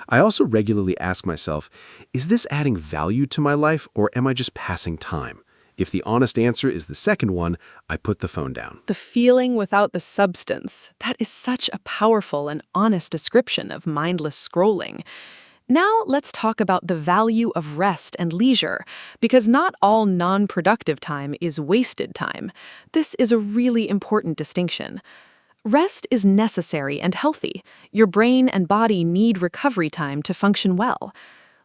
I also regularly ask myself, is this adding value to my life or am I just passing time? If the honest answer is the second one, I put the phone down. The feeling without the substance. That is such a powerful and honest description of mindless scrolling. Now let's talk about the value of rest and leisure, because not all non-productive time is wasted time. This is a really important distinction. Rest is necessary and healthy. Your brain and body need recovery time to function well.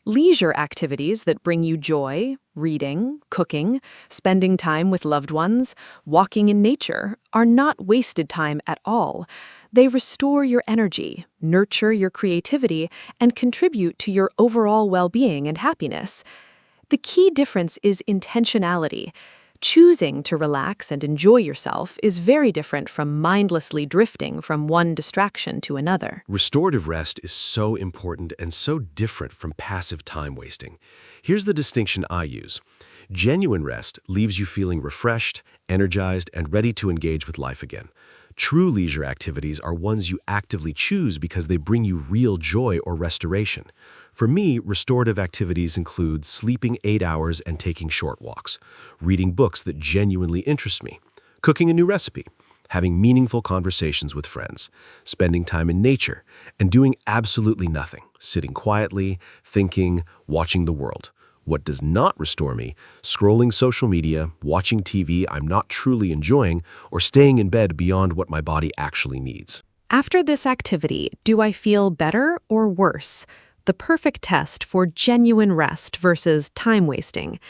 Leisure activities that bring you joy, reading, cooking, spending time with loved ones, walking in nature, are not wasted time at all. They restore your energy, nurture your creativity, and contribute to your overall well-being and happiness. The key difference is intentionality. Choosing to relax and enjoy yourself is very different from mindlessly drifting from one distraction to another. Restorative rest is so important and so different from passive time wasting. Here's the distinction I use. Genuine rest leaves you feeling refreshed, energized, and ready to engage with life again. True leisure activities are ones you actively choose because they bring you real joy or restoration. For me, restorative activities include sleeping 8 hours and taking short walks, reading books that genuinely interest me, cooking a new recipe, having meaningful conversations with friends, spending time in nature, and doing absolutely nothing, sitting quietly, thinking, watching the world. What does not restore me? Scrolling social media, watching TV I'm not truly enjoying, or staying in bed beyond what my body actually needs. After this activity, do I feel better or worse? The perfect test for genuine rest versus time wasting.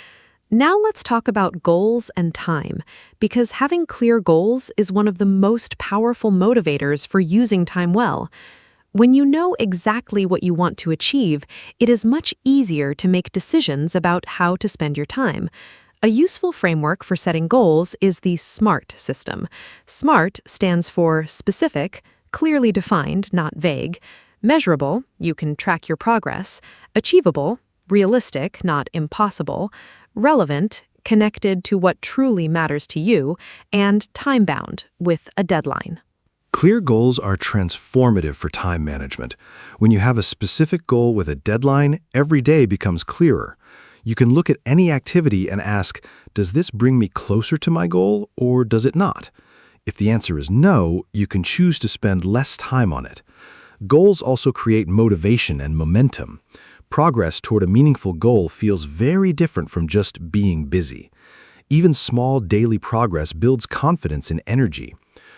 Now let's talk about goals and time, because having clear goals is one of the most powerful motivators for using time well. When you know exactly what you want to achieve, it is much easier to make decisions about how to spend your time. A useful framework for setting goals is the SMART system. SMART stands for specific, clearly defined, not vague; measurable, you can track your progress; achievable, realistic, not impossible; relevant, connected to what truly matters to you; and time-bound, with a deadline. Clear goals are transformative for time management. When you have a specific goal with a deadline, every day becomes clearer. You can look at any activity and ask, does this bring me closer to my goal or does it not? If the answer is no, you can choose to spend less time on it. Goals also create motivation and momentum. Progress toward a meaningful goal feels very different from just being busy. Even small daily progress builds confidence and energy.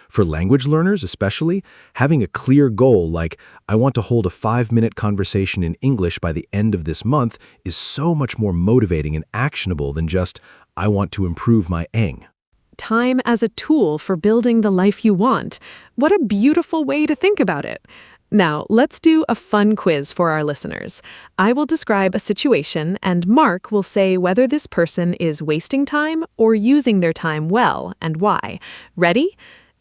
For language learners especially, having a clear goal like, I want to hold a 5-minute conversation in English by the end of this month is so much more motivating and actionable than just, I want to improve my Eng. Time as a tool for building the life you want. What a beautiful way to think about it. Now, let's do a fun quiz for our listeners. I will describe a situation, and Mark will say whether this person is wasting time or using their time well, and why. Ready?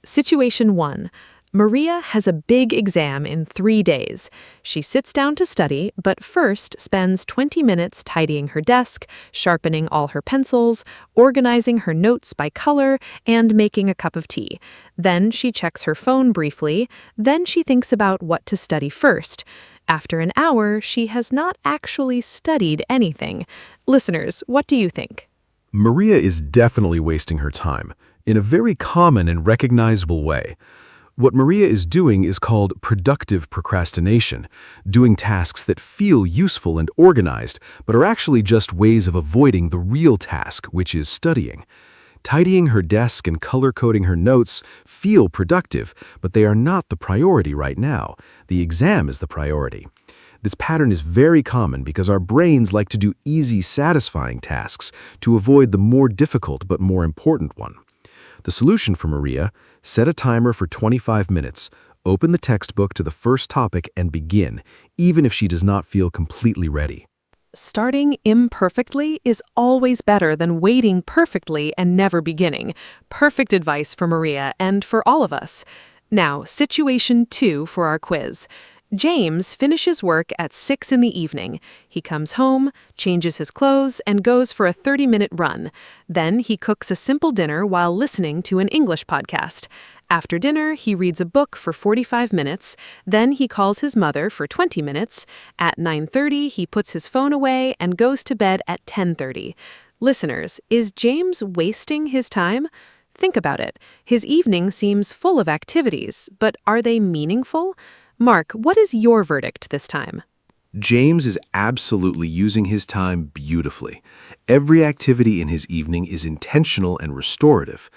Situation 1. Maria has a big exam in 3 days. She sits down to study, but first spends 20 minutes tidying her desk, sharpening all her pencils, organizing her notes by color, and making a cup of tea. Then she checks her phone briefly. Then she thinks about what to study first. After an hour, she has not actually studied anything. Listeners, what do you think? Maria is definitely wasting her time, in a very common and recognizable way. What Maria is doing is called productive procrastination, doing tasks that feel useful and organized, but are actually just ways of avoiding the real task, which is studying. Tidying her desk and color-coding her notes feel productive, but they are not the priority right now. The exam is the priority. This pattern is very common because our brains like to do easy, satisfying tasks to avoid the more difficult but more important one. The solution for Maria: set a timer for 25 minutes, open the textbook to the first topic and begin, even if she does not feel completely ready. Starting imperfectly is always better than waiting perfectly and never beginning. Perfect advice for Maria and for all of us. Now, situation 2 for our quiz. James finishes work at 6 in the evening. He comes home, changes his clothes, and goes for a 30-minute run. Then he cooks a simple dinner while listening to an English podcast. After dinner, he reads a book for 45 minutes. Then he calls his mother for 20 minutes. At 9:30, he puts his phone away and goes to bed at 10:30. Listeners, is James wasting his time? Think about it. His evening seems full of activities, but are they meaningful? Mark, what is your verdict this time? James is absolutely using his time beautifully. Every activity in his evening is intentional and restorative.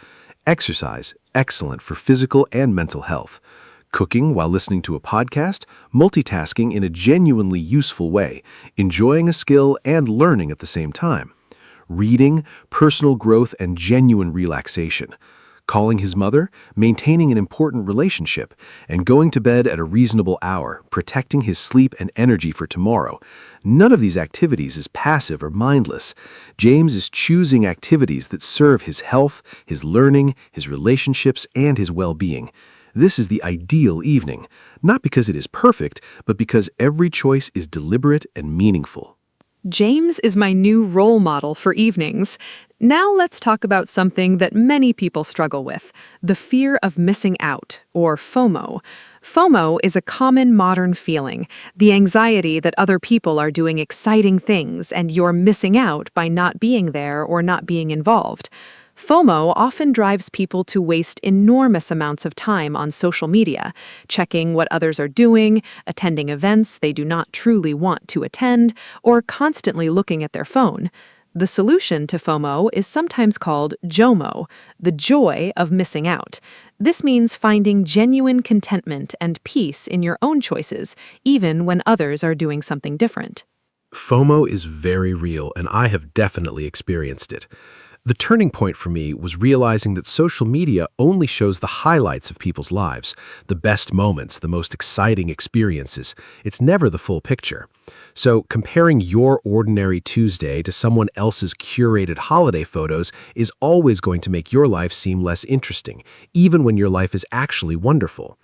Exercise, excellent for physical and mental health. Cooking while listening to a podcast, multitasking in a genuinely useful way, enjoying a skill and learning at the same time. Reading, personal growth, and genuine relaxation. Calling his mother, maintaining an important relationship, and going to bed at a reasonable hour, protecting his sleep and energy for tomorrow. None of these activities is passive or mindless. James is choosing activities that serve his health, his learning, his relationships, and his well-being. This is the ideal evening, not because it is perfect, but because every choice is deliberate and meaningful. James is my new role model for evenings. Now let's talk about something that many people struggle with, the fear of missing out, or FOMO. FOMO is a common modern feeling, the anxiety that other people are doing exciting things and you're missing out by not being there or not being involved. FOMO often drives people to waste enormous amounts of time on social media, checking what others are doing, attending events they do not truly want to attend, or constantly looking at their phone. The solution to FOMO is sometimes called JOMO, the joy of missing out. This means finding genuine contentment and peace in your own choices, even when others are doing something different. FOMO is very real, and I have definitely experienced it. The turning point for me was realizing that social media only shows the highlights of people's lives, the best moments, the most exciting experiences. It's never the full picture. So comparing your ordinary Tuesday to someone else's curated holiday photos is always going to make your life seem less interesting, even when your life is actually wonderful.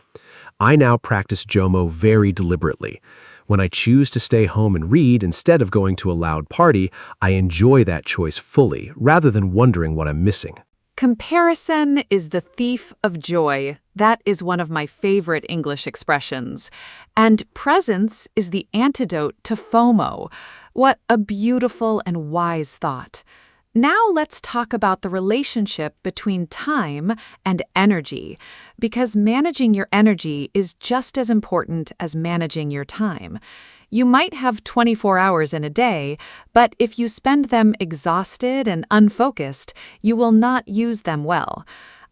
I now practice JOMO very deliberately. When I choose to stay home and read instead of going to a loud party, I enjoy that choice fully, rather than wondering what I'm missing. Comparison is the thief of joy. That is one of my favorite English expressions. And presence is the antidote to FOMO. What a beautiful and wise thought. Now let's talk about the relationship between time and energy, because managing your energy is just as important as managing your time. You might have 24 hours in a day, but if you spend them exhausted and unfocused, you will not use them well.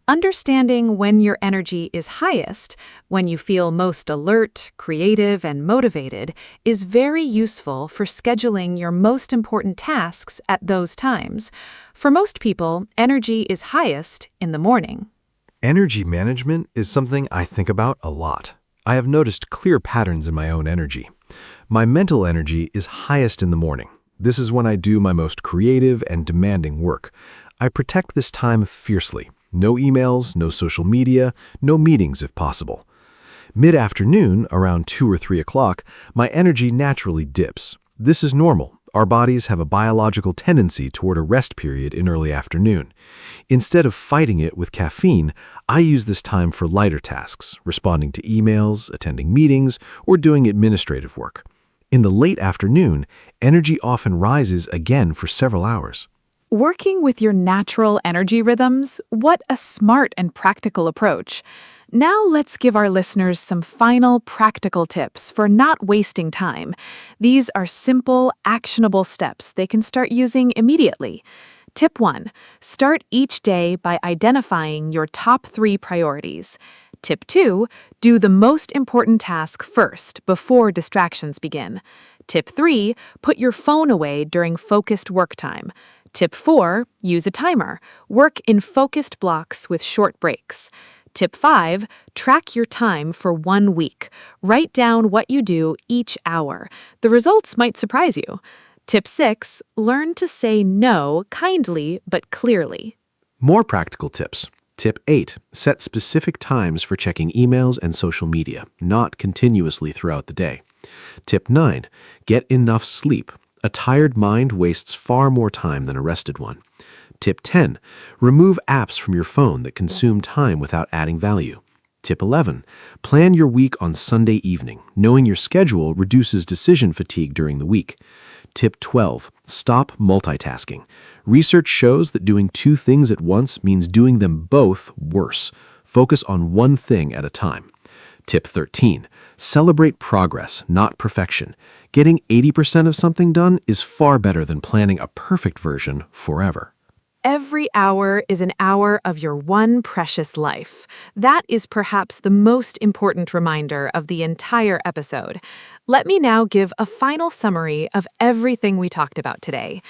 Understanding when your energy is highest, when you feel most alert, creative, and motivated, is very useful for scheduling your most important tasks at those times. For most people, energy is highest in the morning. Energy management is something I think about a lot. I have noticed clear patterns in my own energy. My mental energy is highest in the morning. This is when I do my most creative and demanding work. I protect this time fiercely. No emails, no social media, no meetings if possible. Mid-afternoon, around 2 or 3 o'clock, my energy naturally dips. This is normal. Our bodies have a biological tendency toward a rest period in early afternoon. Instead of fighting it with caffeine, I use this time for lighter tasks, responding to emails, attending meetings, or doing administrative work. In the late afternoon, energy often rises again for several hours. Working with your natural energy rhythms, what a smart and practical approach. Now let's give our listeners some final practical tips for not wasting time. These are simple, actionable steps they can start using immediately. Tip 1. Start each day by identifying your top 3 priorities. Tip 2. Do the most important task first before distractions begin. Tip 3. Put your phone away during focused work time. Tip 4. Use a timer. Work in focused blocks with short breaks. Tip 5. Track your time for 1 week. Write down what you do each hour. The results might surprise you. Tip 6. Learn to say no kindly but clearly. More practical tips. Tip 8. Set specific times for checking emails and social media, not continuously throughout the day. Tip 9. Get enough sleep. A tired mind wastes far more time than a rested one. Tip 10. Remove apps from your phone that consume time without adding value. Tip 11. Plan your week on Sunday evening. Knowing your schedule reduces decision fatigue during the week. Tip 12. Stop multitasking. Research shows that doing 2 things at once means doing them both worse. Focus on one thing at a time. Tip 13. Celebrate progress, not perfection. Getting 80% of something done is far better than planning a perfect version forever. Every hour is an hour of your one precious life. That is perhaps the most important reminder of the entire episode. Let me now give a final summary of everything we talked about today.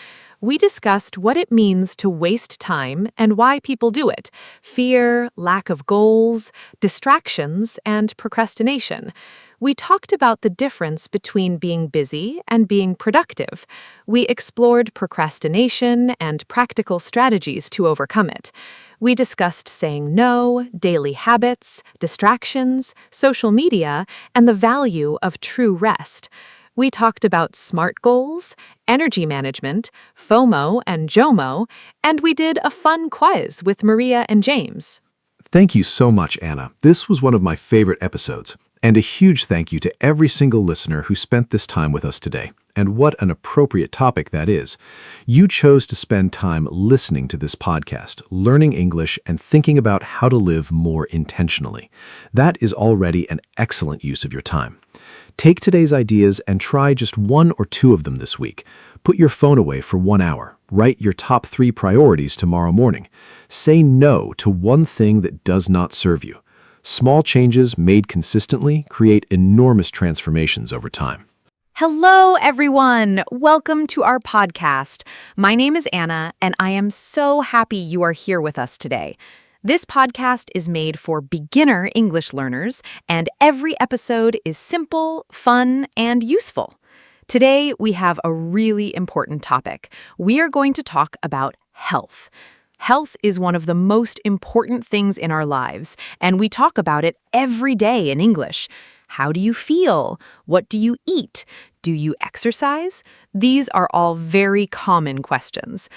We discussed what it means to waste time and why people do it: fear, lack of goals, distractions, and procrastination. We talked about the difference between being busy and being productive. We explored procrastination and practical strategies to overcome it. We discussed saying no, daily habits, distractions, social media, and the value of true rest. We talked about SMART goals, energy management, FOMO and JOMO, and we did a fun quiz with Maria and James. Thank you so much, Anna. This was one of my favorite episodes. And a huge thank you to every single listener who spent this time with us today. And what an appropriate topic that is. You chose to spend time listening to this podcast, learning English, and thinking about how to live more intentionally. That is already an excellent use of your time. Take today's ideas and try just 1 or 2 of them this week. Put your phone away for 1 hour. Write your top 3 priorities tomorrow morning. Say no to one thing that does not serve you. Small changes made consistently create enormous transformations over time. Hello, everyone. Welcome to our podcast. My name is Anna, and I am so happy you are here with us today. This podcast is made for beginner English learners, and every episode is simple, fun, and useful. Today, we have a really important topic. We are going to talk about health. Health is one of the most important things in our lives, and we talk about it every day in English. How do you feel? What do you eat? Do you exercise? These are all very common questions.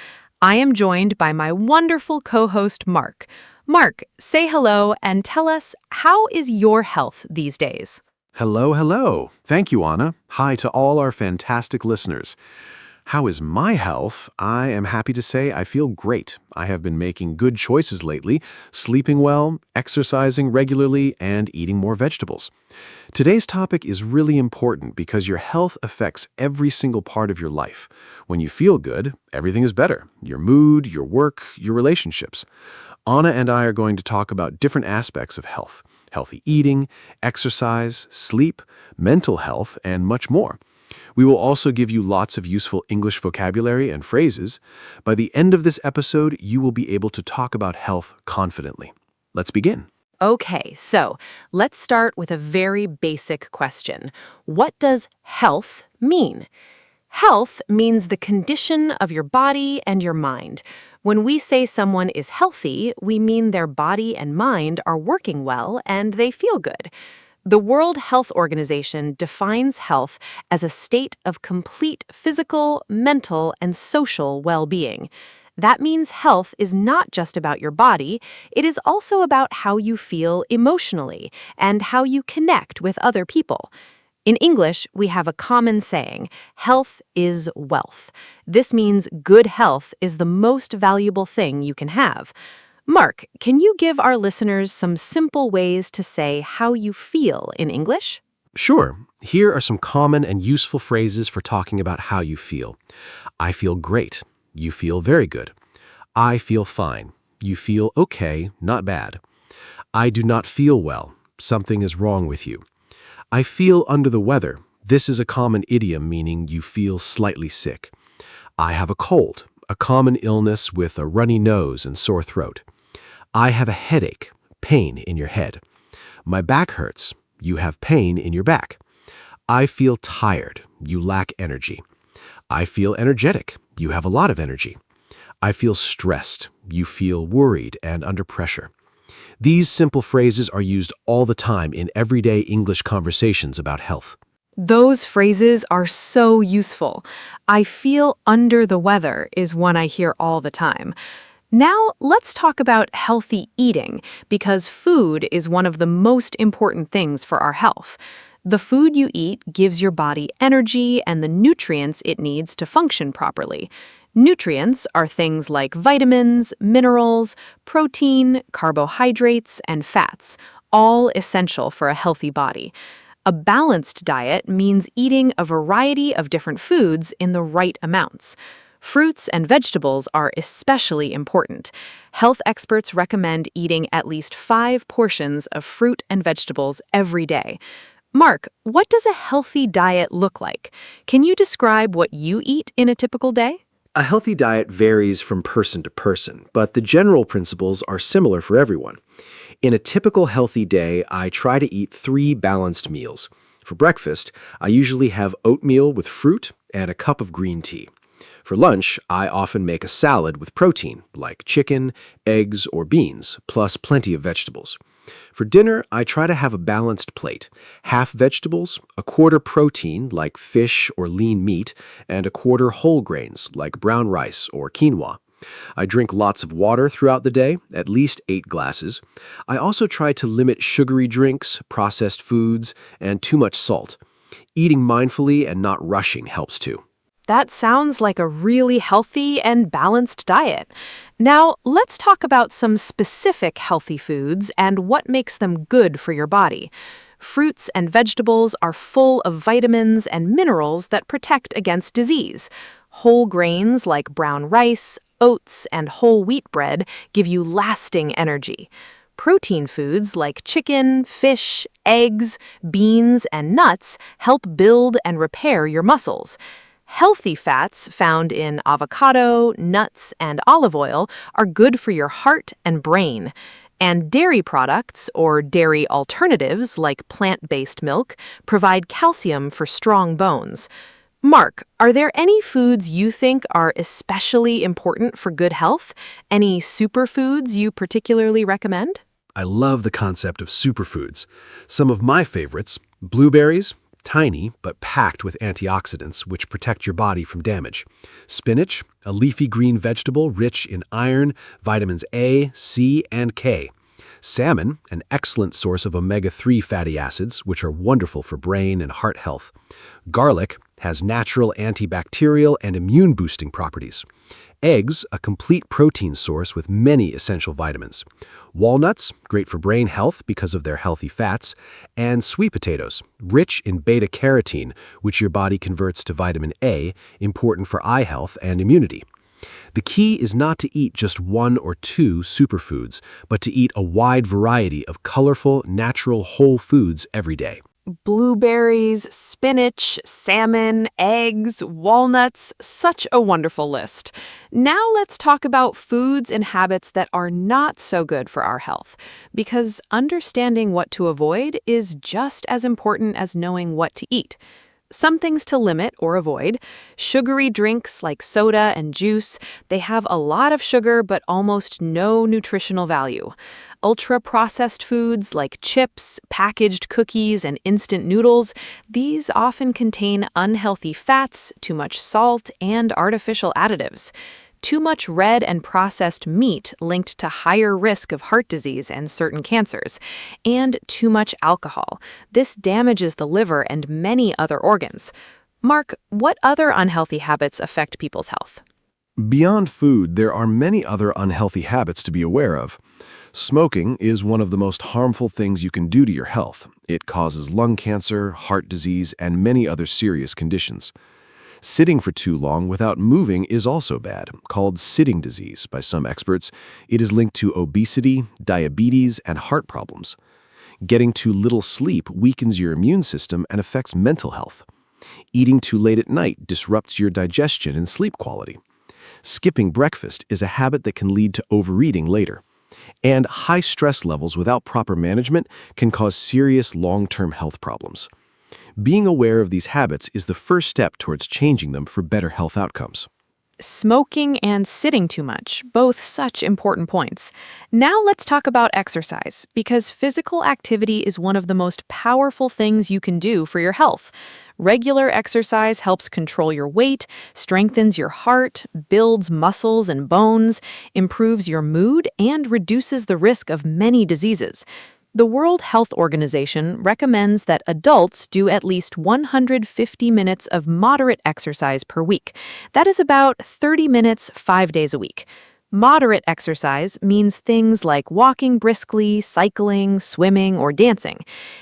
I am joined by my wonderful co-host, Mark. Mark, say hello and tell us, how is your health these days? Hello, hello. Thank you, Anna. Hi to all our fantastic listeners. How is my health? I am happy to say I feel great. I have been making good choices lately, sleeping well, exercising regularly, and eating more vegetables. Today's topic is really important because your health affects every single part of your life. When you feel good, everything is better. Your mood, your work, your relationships. Anna and I are going to talk about different aspects of health: healthy eating, exercise, sleep, mental health, and much more. We will also give you lots of useful English vocabulary and phrases. By the end of this episode, you will be able to talk about health confidently. Let's begin. Okay, so let's start with a very basic question. What does health mean? Health means the condition of your body and your mind. When we say someone is healthy, we mean their body and mind are working well and they feel good. The World Health Organization defines health as a state of complete physical, mental, and social well-being. That means health is not just about your body, it is also about how you feel emotionally and how you connect with other people. In English, we have a common saying, health is wealth. This means good health is the most valuable thing you can have. Mark, can you give our listeners some simple ways to say how you feel in English? Sure. Here are some common and useful phrases for talking about how you feel. I feel great. You feel very good. I feel fine. You feel okay, not bad. I do not feel well. Something is wrong with you. I feel under the weather. This is a common idiom meaning you feel slightly sick. I have a cold, a common illness with a runny nose and sore throat. I have a headache, pain in your head. My back hurts. You have pain in your back. I feel tired. You lack energy. I feel energetic. You have a lot of energy. I feel stressed. You feel worried and under pressure. These simple phrases are used all the time in everyday English conversations about health. Those phrases are so useful. I feel under the weather is one I hear all the time. Now, let's talk about healthy eating, because food is one of the most important things for our health. The food you eat gives your body energy and the nutrients it needs to function properly. Nutrients are things like vitamins, minerals, protein, carbohydrates, and fats, all essential for a healthy body. A balanced diet means eating a variety of different foods in the right amounts. Fruits and vegetables are especially important. Health experts recommend eating at least 5 portions of fruit and vegetables every day. Mark, what does a healthy diet look like? Can you describe what you eat in a typical day? A healthy diet varies from person to person, but the general principles are similar for everyone. In a typical healthy day, I try to eat 3 balanced meals. For breakfast, I usually have oatmeal with fruit and a cup of green tea. For lunch, I often make a salad with protein, like chicken, eggs, or beans, plus plenty of vegetables. For dinner, I try to have a balanced plate, half vegetables, a quarter protein, like fish or lean meat, and a quarter whole grains, like brown rice or quinoa. I drink lots of water throughout the day, at least 8 glasses. I also try to limit sugary drinks, processed foods, and too much salt. Eating mindfully and not rushing helps too. That sounds like a really healthy and balanced diet. Now, let's talk about some specific healthy foods and what makes them good for your body. Fruits and vegetables are full of vitamins and minerals that protect against disease. Whole grains like brown rice, oats, and whole wheat bread give you lasting energy. Protein foods like chicken, fish, eggs, beans, and nuts help build and repair your muscles. Healthy fats found in avocado, nuts, and olive oil are good for your heart and brain. And dairy products, or dairy alternatives like plant-based milk, provide calcium for strong bones. Mark, are there any foods you think are especially important for good health? Any superfoods you particularly recommend? I love the concept of superfoods. Some of my favorites, blueberries, tiny but packed with antioxidants which protect your body from damage. Spinach, a leafy green vegetable rich in iron, vitamins A, C, and K. Salmon, an excellent source of omega-3 fatty acids, which are wonderful for brain and heart health. Garlic has natural antibacterial and immune-boosting properties. Eggs, a complete protein source with many essential vitamins. Walnuts, great for brain health because of their healthy fats. And sweet potatoes, rich in beta-carotene, which your body converts to vitamin A, important for eye health and immunity. The key is not to eat just 1 or 2 superfoods, but to eat a wide variety of colorful, natural whole foods every day. Blueberries, spinach, salmon, eggs, walnuts, such a wonderful list. Now let's talk about foods and habits that are not so good for our health, because understanding what to avoid is just as important as knowing what to eat. Some things to limit or avoid. Sugary drinks like soda and juice, they have a lot of sugar but almost no nutritional value. Ultra-processed foods like chips, packaged cookies, and instant noodles, these often contain unhealthy fats, too much salt, and artificial additives. Too much red and processed meat linked to higher risk of heart disease and certain cancers, and too much alcohol. This damages the liver and many other organs. Mark, what other unhealthy habits affect people's health? Beyond food, there are many other unhealthy habits to be aware of. Smoking is one of the most harmful things you can do to your health. It causes lung cancer, heart disease, and many other serious conditions. Sitting for too long without moving is also bad, called sitting disease by some experts. It is linked to obesity, diabetes, and heart problems. Getting too little sleep weakens your immune system and affects mental health. Eating too late at night disrupts your digestion and sleep quality. Skipping breakfast is a habit that can lead to overeating later. And high stress levels without proper management can cause serious long-term health problems. Being aware of these habits is the first step towards changing them for better health outcomes. Smoking and sitting too much, both such important points. Now let's talk about exercise, because physical activity is one of the most powerful things you can do for your health. Regular exercise helps control your weight, strengthens your heart, builds muscles and bones, improves your mood, and reduces the risk of many diseases. The World Health Organization recommends that adults do at least 150 minutes of moderate exercise per week. That is about 30 minutes 5 days a week. Moderate exercise means things like walking briskly, cycling, swimming, or dancing.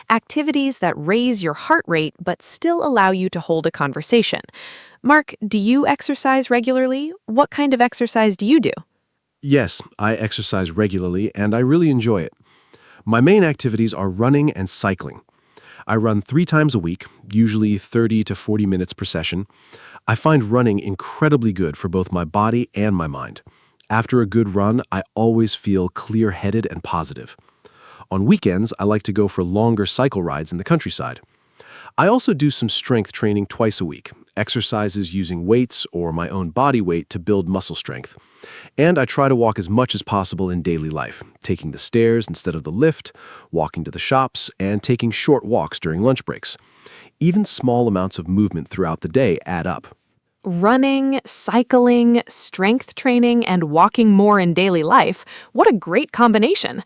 Activities that raise your heart rate but still allow you to hold a conversation. Mark, do you exercise regularly? What kind of exercise do you do? Yes, I exercise regularly and I really enjoy it. My main activities are running and cycling. I run 3 times a week, usually 30 to 40 minutes per session. I find running incredibly good for both my body and my mind. After a good run, I always feel clear-headed and positive. On weekends, I like to go for longer cycle rides in the countryside. I also do some strength training twice a week, exercises using weights or my own body weight to build muscle strength. And I try to walk as much as possible in daily life, taking the stairs instead of the lift, walking to the shops, and taking short walks during lunch breaks. Even small amounts of movement throughout the day add up. Running, cycling, strength training, and walking more in daily life, what a great combination!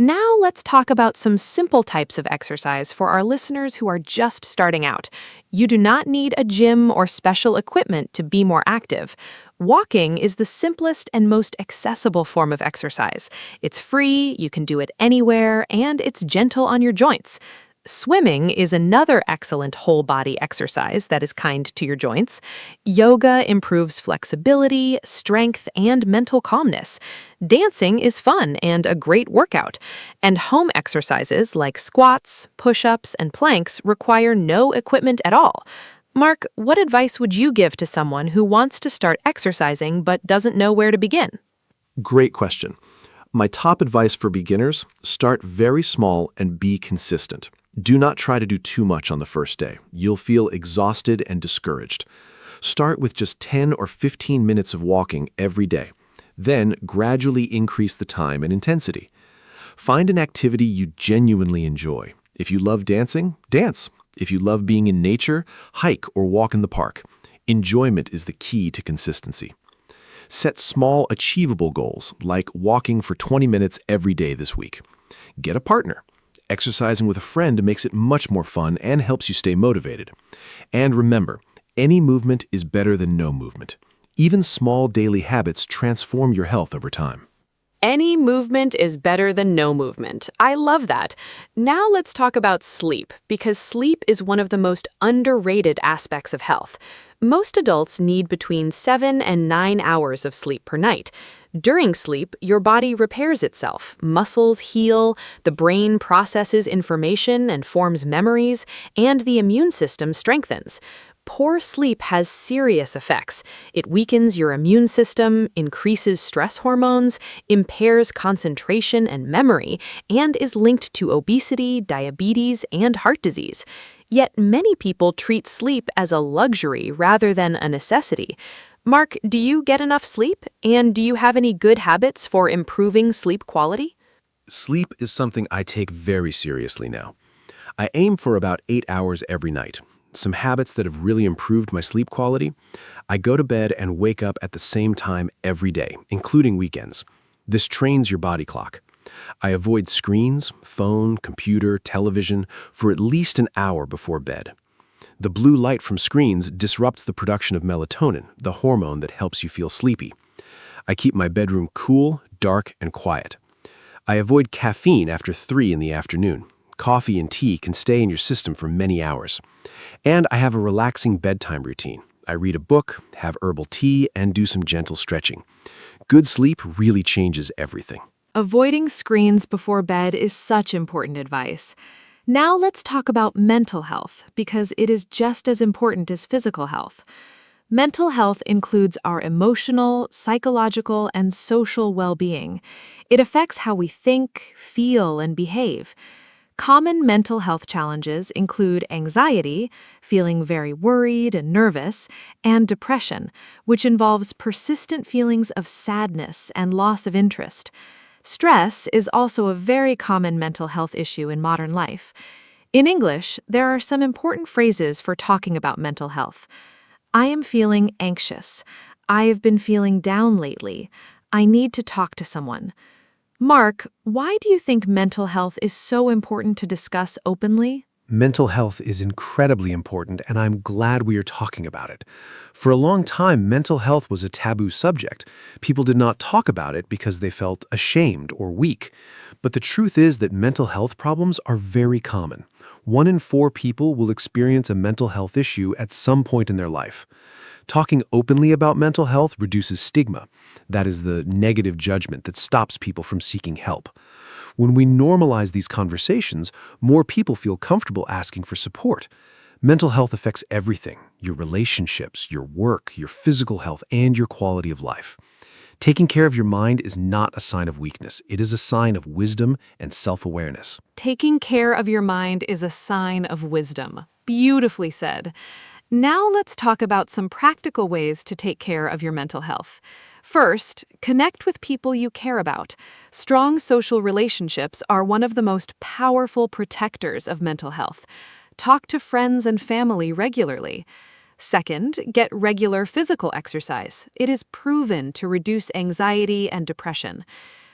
Now let's talk about some simple types of exercise for our listeners who are just starting out. You do not need a gym or special equipment to be more active. Walking is the simplest and most accessible form of exercise. It's free, you can do it anywhere, and it's gentle on your joints. Swimming is another excellent whole-body exercise that is kind to your joints. Yoga improves flexibility, strength, and mental calmness. Dancing is fun and a great workout. And home exercises like squats, push-ups, and planks require no equipment at all. Mark, what advice would you give to someone who wants to start exercising but doesn't know where to begin? Great question. My top advice for beginners, start very small and be consistent. Do not try to do too much on the first day. You'll feel exhausted and discouraged. Start with just 10 or 15 minutes of walking every day. Then gradually increase the time and intensity. Find an activity you genuinely enjoy. If you love dancing, dance. If you love being in nature, hike or walk in the park. Enjoyment is the key to consistency. Set small, achievable goals, like walking for 20 minutes every day this week. Get a partner. Exercising with a friend makes it much more fun and helps you stay motivated. And remember, any movement is better than no movement. Even small daily habits transform your health over time. Any movement is better than no movement. I love that. Now let's talk about sleep, because sleep is one of the most underrated aspects of health. Most adults need between 7 and 9 hours of sleep per night. During sleep, your body repairs itself, muscles heal, the brain processes information and forms memories, and the immune system strengthens. poor sleep has serious effects. It weakens your immune system, increases stress hormones, impairs concentration and memory, and is linked to obesity, diabetes, and heart disease. Yet many people treat sleep as a luxury rather than a necessity. Mark, do you get enough sleep? And do you have any good habits for improving sleep quality? Sleep is something I take very seriously now. I aim for about 8 hours every night. Some habits that have really improved my sleep quality: I go to bed and wake up at the same time every day, including weekends. This trains your body clock. I avoid screens, phone, computer, television for at least an hour before bed. The blue light from screens disrupts the production of melatonin, the hormone that helps you feel sleepy. I keep my bedroom cool, dark, and quiet. I avoid caffeine after 3 in the afternoon. Coffee and tea can stay in your system for many hours. And I have a relaxing bedtime routine. I read a book, have herbal tea, and do some gentle stretching. Good sleep really changes everything. Avoiding screens before bed is such important advice. Now let's talk about mental health, because it is just as important as physical health. Mental health includes our emotional, psychological, and social well-being. It affects how we think, feel, and behave. Common mental health challenges include anxiety, feeling very worried and nervous, and depression, which involves persistent feelings of sadness and loss of interest. Stress is also a very common mental health issue in modern life. In English, there are some important phrases for talking about mental health. I am feeling anxious. I have been feeling down lately. I need to talk to someone. Mark, why do you think mental health is so important to discuss openly? Mental health is incredibly important, and I'm glad we are talking about it. For a long time, mental health was a taboo subject. People did not talk about it because they felt ashamed or weak. But the truth is that mental health problems are very common. 1 in 4 people will experience a mental health issue at some point in their life. Talking openly about mental health reduces stigma. That is the negative judgment that stops people from seeking help. When we normalize these conversations, more people feel comfortable asking for support. Mental health affects everything: your relationships, your work, your physical health, and your quality of life. Taking care of your mind is not a sign of weakness. It is a sign of wisdom and self-awareness. Taking care of your mind is a sign of wisdom. Beautifully said. Now let's talk about some practical ways to take care of your mental health. First, connect with people you care about. Strong social relationships are one of the most powerful protectors of mental health. Talk to friends and family regularly. Second, get regular physical exercise. It is proven to reduce anxiety and depression.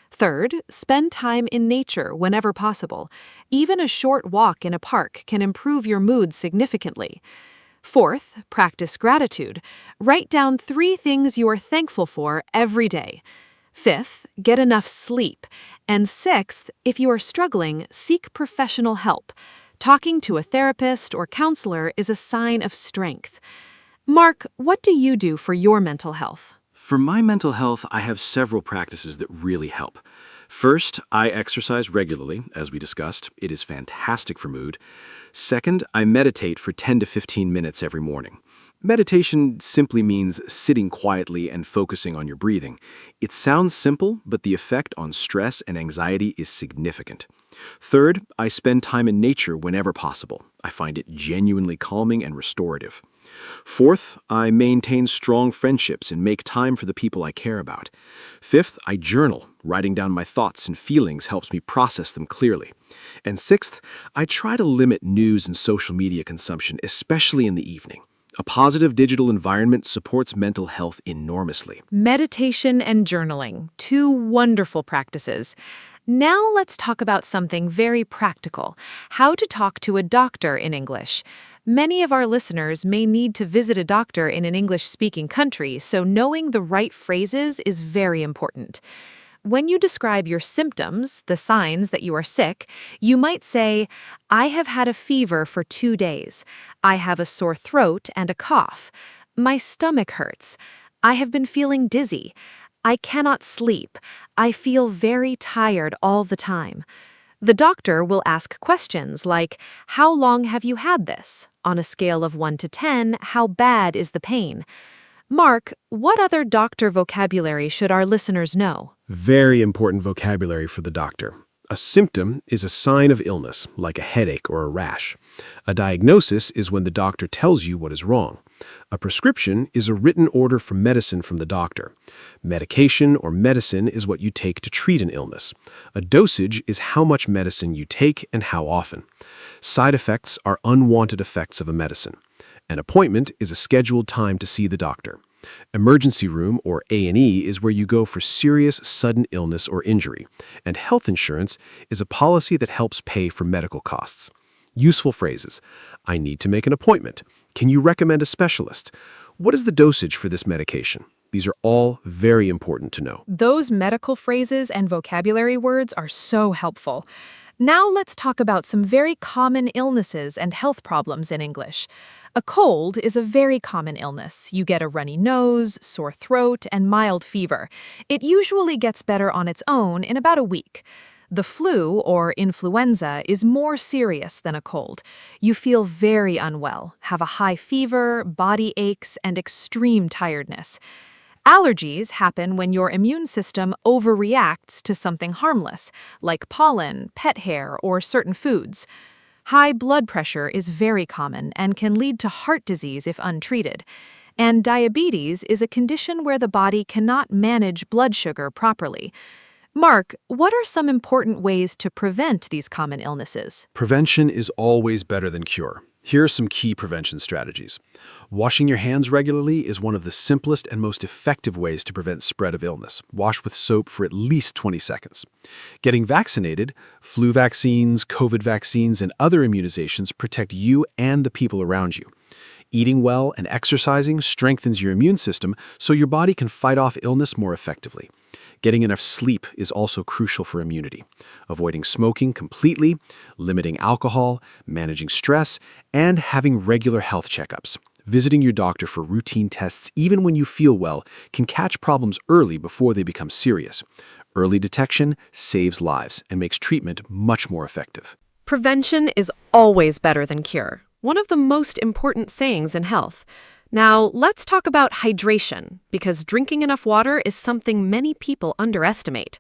Third, spend time in nature whenever possible. Even a short walk in a park can improve your mood significantly. Fourth, practice gratitude. Write down 3 things you are thankful for every day. Fifth, get enough sleep. And sixth, if you are struggling, seek professional help. Talking to a therapist or counselor is a sign of strength. Mark, what do you do for your mental health? For my mental health, I have several practices that really help. First, I exercise regularly, as we discussed. It is fantastic for mood. Second, I meditate for 10 to 15 minutes every morning. Meditation simply means sitting quietly and focusing on your breathing. It sounds simple, but the effect on stress and anxiety is significant. Third, I spend time in nature whenever possible. I find it genuinely calming and restorative. Fourth, I maintain strong friendships and make time for the people I care about. Fifth, I journal. Writing down my thoughts and feelings helps me process them clearly. And sixth, I try to limit news and social media consumption, especially in the evening. A positive digital environment supports mental health enormously. Meditation and journaling, 2 wonderful practices. Now let's talk about something very practical: how to talk to a doctor in English. Many of our listeners may need to visit a doctor in an English-speaking country, so knowing the right phrases is very important. When you describe your symptoms, the signs that you are sick, you might say, I have had a fever for 2 days. I have a sore throat and a cough. My stomach hurts. I have been feeling dizzy. I cannot sleep. I feel very tired all the time. The doctor will ask questions like, "How long have you had this?" On a scale of 1 to 10, how bad is the pain? Mark, what other doctor vocabulary should our listeners know? Very important vocabulary for the doctor. A symptom is a sign of illness, like a headache or a rash. A diagnosis is when the doctor tells you what is wrong. A prescription is a written order for medicine from the doctor. Medication or medicine is what you take to treat an illness. A dosage is how much medicine you take and how often. Side effects are unwanted effects of a medicine. An appointment is a scheduled time to see the doctor. Emergency room, or A&E, is where you go for serious, sudden illness or injury. And health insurance is a policy that helps pay for medical costs. Useful phrases. I need to make an appointment. Can you recommend a specialist? What is the dosage for this medication? These are all very important to know. Those medical phrases and vocabulary words are so helpful. Now let's talk about some very common illnesses and health problems in English. A cold is a very common illness. You get a runny nose, sore throat, and mild fever. It usually gets better on its own in about a week. The flu, or influenza, is more serious than a cold. You feel very unwell, have a high fever, body aches, and extreme tiredness. Allergies happen when your immune system overreacts to something harmless, like pollen, pet hair, or certain foods. High blood pressure is very common and can lead to heart disease if untreated. And diabetes is a condition where the body cannot manage blood sugar properly. Mark, what are some important ways to prevent these common illnesses? Prevention is always better than cure. Here are some key prevention strategies. Washing your hands regularly is one of the simplest and most effective ways to prevent spread of illness. Wash with soap for at least 20 seconds. Getting vaccinated, flu vaccines, COVID vaccines, and other immunizations protect you and the people around you. Eating well and exercising strengthens your immune system so your body can fight off illness more effectively. Getting enough sleep is also crucial for immunity. Avoiding smoking completely, limiting alcohol, managing stress, and having regular health checkups. Visiting your doctor for routine tests even when you feel well can catch problems early before they become serious. Early detection saves lives and makes treatment much more effective. Prevention is always better than cure, one of the most important sayings in health. Now, let's talk about hydration, because drinking enough water is something many people underestimate.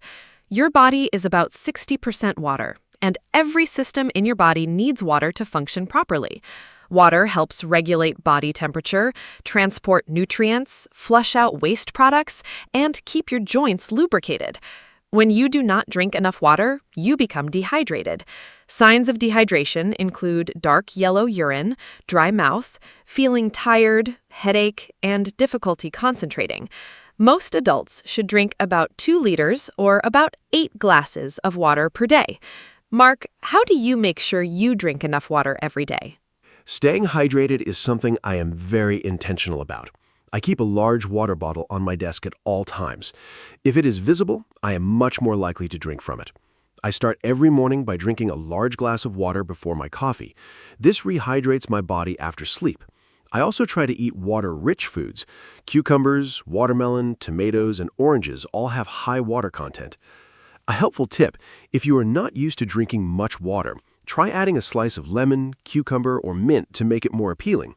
Your body is about 60% water, and every system in your body needs water to function properly. Water helps regulate body temperature, transport nutrients, flush out waste products, and keep your joints lubricated. When you do not drink enough water, you become dehydrated. Signs of dehydration include dark yellow urine, dry mouth, feeling tired, headache, and difficulty concentrating. Most adults should drink about 2 liters or about 8 glasses of water per day. Mark, how do you make sure you drink enough water every day? Staying hydrated is something I am very intentional about. I keep a large water bottle on my desk at all times. If it is visible, I am much more likely to drink from it. I start every morning by drinking a large glass of water before my coffee. This rehydrates my body after sleep. I also try to eat water-rich foods. Cucumbers, watermelon, tomatoes, and oranges all have high water content. A helpful tip: if you are not used to drinking much water, try adding a slice of lemon, cucumber, or mint to make it more appealing.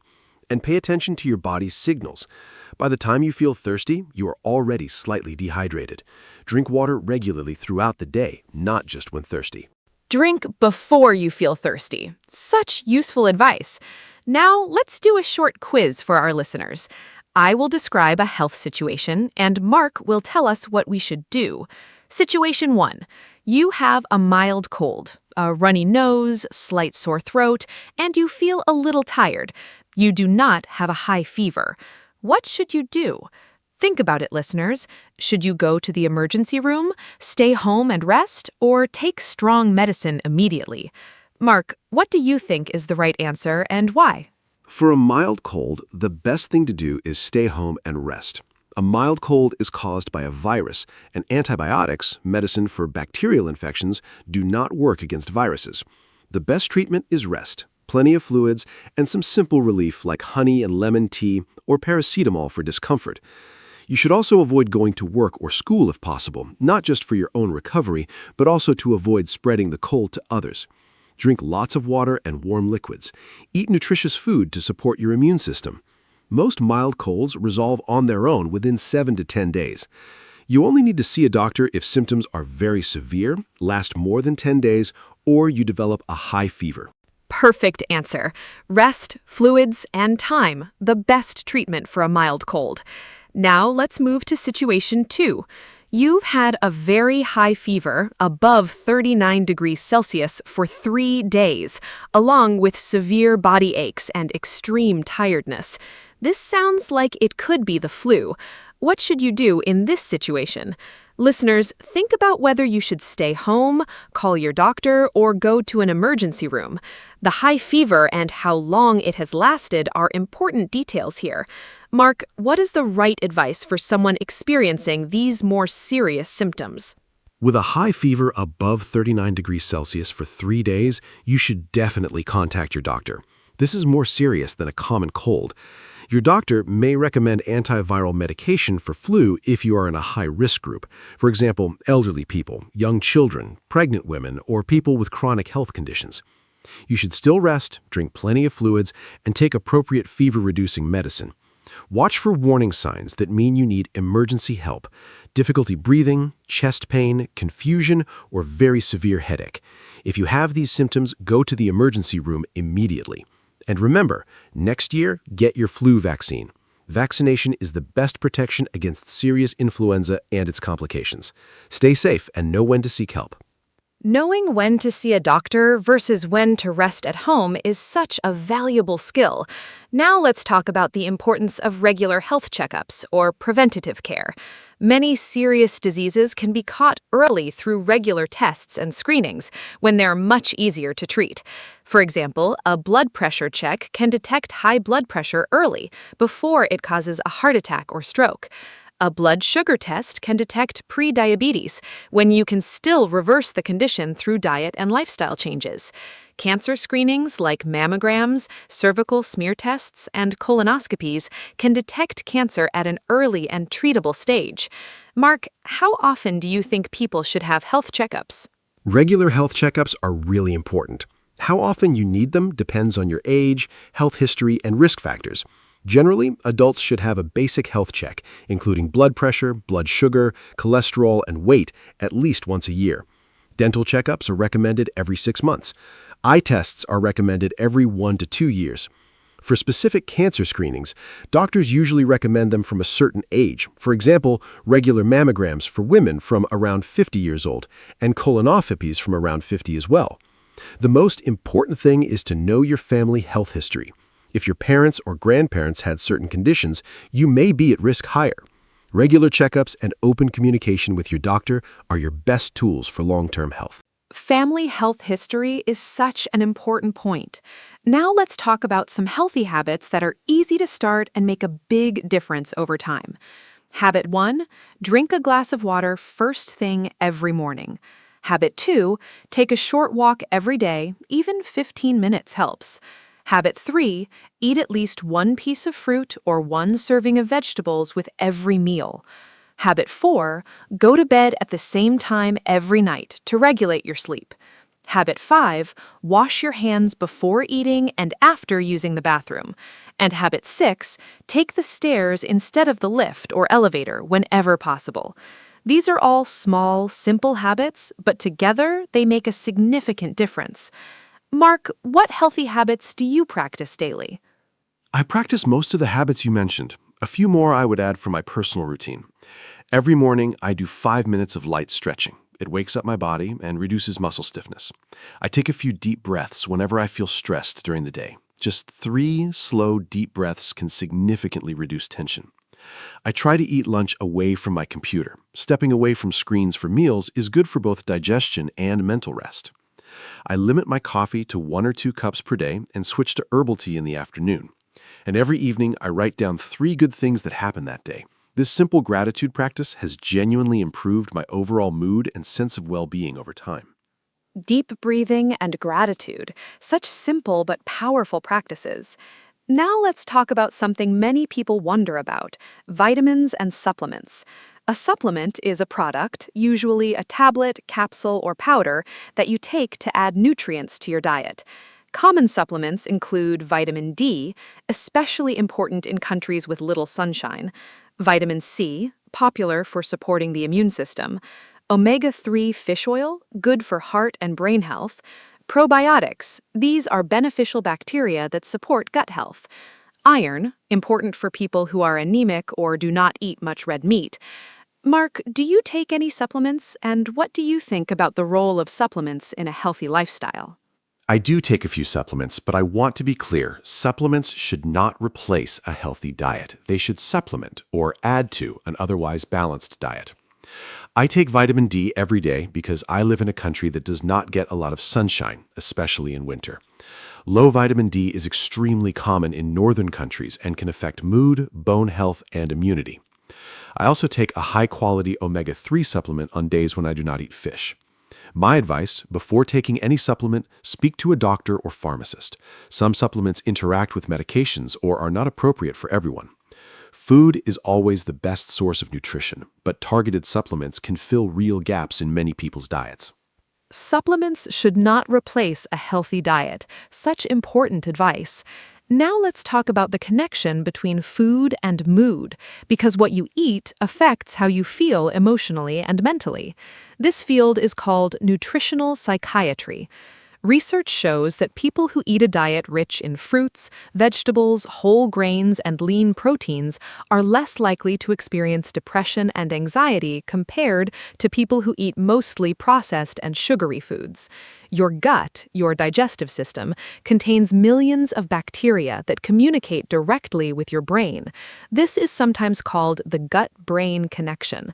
And pay attention to your body's signals. By the time you feel thirsty, you are already slightly dehydrated. Drink water regularly throughout the day, not just when thirsty. Drink before you feel thirsty. Such useful advice. Now, let's do a short quiz for our listeners. I will describe a health situation, and Mark will tell us what we should do. Situation 1. You have a mild cold, a runny nose, slight sore throat, and you feel a little tired. You do not have a high fever. What should you do? Think about it, listeners. Should you go to the emergency room, stay home and rest, or take strong medicine immediately? Mark, what do you think is the right answer and why? For a mild cold, the best thing to do is stay home and rest. A mild cold is caused by a virus, and antibiotics, medicine for bacterial infections, do not work against viruses. The best treatment is rest, plenty of fluids, and some simple relief like honey and lemon tea or paracetamol for discomfort. You should also avoid going to work or school if possible, not just for your own recovery, but also to avoid spreading the cold to others. Drink lots of water and warm liquids. Eat nutritious food to support your immune system. Most mild colds resolve on their own within 7 to 10 days. You only need to see a doctor if symptoms are very severe, last more than 10 days, or you develop a high fever. Perfect answer. Rest, fluids, and time, the best treatment for a mild cold. Now let's move to situation 2. You've had a very high fever, above 39 degrees Celsius, for 3 days, along with severe body aches and extreme tiredness. This sounds like it could be the flu. What should you do in this situation? Listeners, think about whether you should stay home, call your doctor, or go to an emergency room. The high fever and how long it has lasted are important details here. Mark, what is the right advice for someone experiencing these more serious symptoms? With a high fever above 39 degrees Celsius for 3 days, you should definitely contact your doctor. This is more serious than a common cold. Your doctor may recommend antiviral medication for flu if you are in a high-risk group. For example, elderly people, young children, pregnant women, or people with chronic health conditions. You should still rest, drink plenty of fluids, and take appropriate fever-reducing medicine. Watch for warning signs that mean you need emergency help: difficulty breathing, chest pain, confusion, or very severe headache. If you have these symptoms, go to the emergency room immediately. And remember, next year, get your flu vaccine. Vaccination is the best protection against serious influenza and its complications. Stay safe and know when to seek help. Knowing when to see a doctor versus when to rest at home is such a valuable skill. Now let's talk about the importance of regular health checkups or preventative care. Many serious diseases can be caught early through regular tests and screenings when they're much easier to treat. For example, a blood pressure check can detect high blood pressure early, before it causes a heart attack or stroke. A blood sugar test can detect pre-diabetes when you can still reverse the condition through diet and lifestyle changes. Cancer screenings like mammograms, cervical smear tests, and colonoscopies can detect cancer at an early and treatable stage. Mark, how often do you think people should have health checkups? Regular health checkups are really important. How often you need them depends on your age, health history, and risk factors. Generally, adults should have a basic health check, including blood pressure, blood sugar, cholesterol, and weight, at least once a year. Dental checkups are recommended every 6 months. Eye tests are recommended every 1 to 2 years. For specific cancer screenings, doctors usually recommend them from a certain age. For example, regular mammograms for women from around 50 years old, and colonoscopies from around 50 as well. The most important thing is to know your family health history. If your parents or grandparents had certain conditions, you may be at risk higher. Regular checkups and open communication with your doctor are your best tools for long-term health. Family health history is such an important point. Now let's talk about some healthy habits that are easy to start and make a big difference over time. Habit 1, drink a glass of water first thing every morning. Habit 2, take a short walk every day, even 15 minutes helps. Habit 3, eat at least 1 piece of fruit or 1 serving of vegetables with every meal. Habit 4, go to bed at the same time every night to regulate your sleep. Habit 5, wash your hands before eating and after using the bathroom. And habit 6, take the stairs instead of the lift or elevator whenever possible. These are all small, simple habits, but together they make a significant difference. Mark, what healthy habits do you practice daily? I practice most of the habits you mentioned. A few more I would add for my personal routine. Every morning, I do 5 minutes of light stretching. It wakes up my body and reduces muscle stiffness. I take a few deep breaths whenever I feel stressed during the day. Just 3 slow, deep breaths can significantly reduce tension. I try to eat lunch away from my computer. Stepping away from screens for meals is good for both digestion and mental rest. I limit my coffee to 1 or 2 cups per day and switch to herbal tea in the afternoon. And every evening, I write down 3 good things that happened that day. This simple gratitude practice has genuinely improved my overall mood and sense of well-being over time. Deep breathing and gratitude, such simple but powerful practices. Now let's talk about something many people wonder about: vitamins and supplements. A supplement is a product, usually a tablet, capsule, or powder, that you take to add nutrients to your diet. Common supplements include vitamin D, especially important in countries with little sunshine; vitamin C, popular for supporting the immune system; omega-3 fish oil, good for heart and brain health; probiotics, these are beneficial bacteria that support gut health; iron, important for people who are anemic or do not eat much red meat. Mark, do you take any supplements, and what do you think about the role of supplements in a healthy lifestyle? I do take a few supplements, but I want to be clear, supplements should not replace a healthy diet. They should supplement or add to an otherwise balanced diet. I take vitamin D every day because I live in a country that does not get a lot of sunshine, especially in winter. Low vitamin D is extremely common in northern countries and can affect mood, bone health, and immunity. I also take a high-quality omega-3 supplement on days when I do not eat fish. My advice: before taking any supplement, speak to a doctor or pharmacist. Some supplements interact with medications or are not appropriate for everyone. Food is always the best source of nutrition, but targeted supplements can fill real gaps in many people's diets. Supplements should not replace a healthy diet. Such important advice. Now let's talk about the connection between food and mood, because what you eat affects how you feel emotionally and mentally. This field is called nutritional psychiatry. Research shows that people who eat a diet rich in fruits, vegetables, whole grains, and lean proteins are less likely to experience depression and anxiety compared to people who eat mostly processed and sugary foods. Your gut, your digestive system, contains millions of bacteria that communicate directly with your brain. This is sometimes called the gut-brain connection.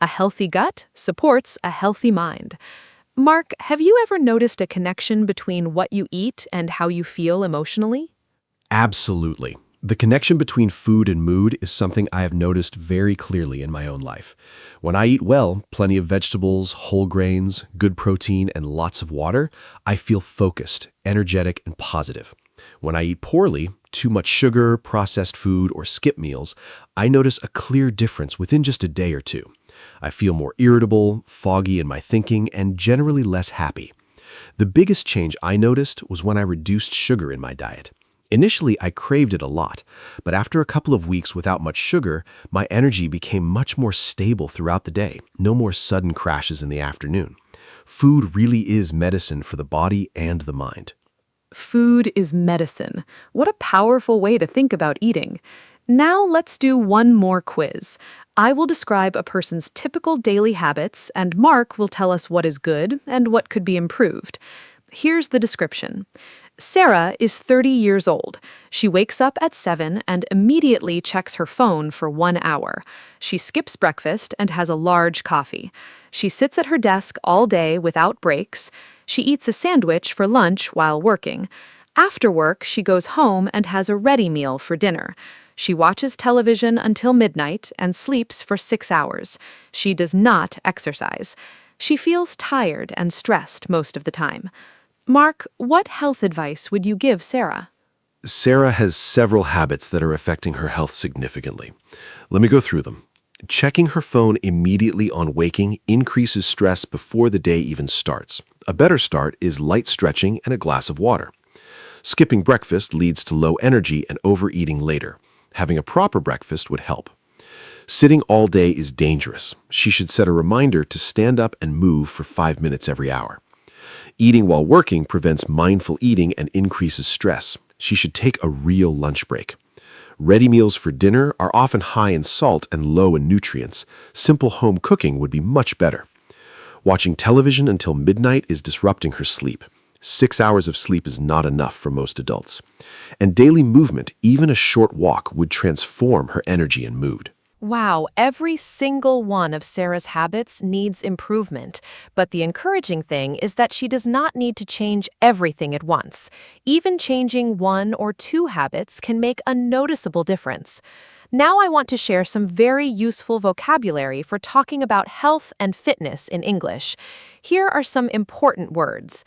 A healthy gut supports a healthy mind. Mark, have you ever noticed a connection between what you eat and how you feel emotionally? Absolutely. The connection between food and mood is something I have noticed very clearly in my own life. When I eat well, plenty of vegetables, whole grains, good protein, and lots of water, I feel focused, energetic, and positive. When I eat poorly, too much sugar, processed food, or skip meals, I notice a clear difference within just a day or two. I feel more irritable, foggy in my thinking, and generally less happy. The biggest change I noticed was when I reduced sugar in my diet. Initially, I craved it a lot, but after a couple of weeks without much sugar, my energy became much more stable throughout the day, no more sudden crashes in the afternoon. Food really is medicine for the body and the mind. Food is medicine. What a powerful way to think about eating. Now let's do one more quiz. I will describe a person's typical daily habits, and Mark will tell us what is good and what could be improved. Here's the description. Sarah is 30 years old. She wakes up at 7 and immediately checks her phone for 1 hour. She skips breakfast and has a large coffee. She sits at her desk all day without breaks. She eats a sandwich for lunch while working. After work, she goes home and has a ready meal for dinner. She watches television until midnight and sleeps for 6 hours. She does not exercise. She feels tired and stressed most of the time. Mark, what health advice would you give Sarah? Sarah has several habits that are affecting her health significantly. Let me go through them. Checking her phone immediately on waking increases stress before the day even starts. A better start is light stretching and a glass of water. Skipping breakfast leads to low energy and overeating later. Having a proper breakfast would help. Sitting all day is dangerous. She should set a reminder to stand up and move for 5 minutes every hour. Eating while working prevents mindful eating and increases stress. She should take a real lunch break. Ready meals for dinner are often high in salt and low in nutrients. Simple home cooking would be much better. Watching television until midnight is disrupting her sleep. 6 hours of sleep is not enough for most adults. And daily movement, even a short walk, would transform her energy and mood. Wow, every single one of Sarah's habits needs improvement. But the encouraging thing is that she does not need to change everything at once. Even changing 1 or 2 habits can make a noticeable difference. Now I want to share some very useful vocabulary for talking about health and fitness in English. Here are some important words.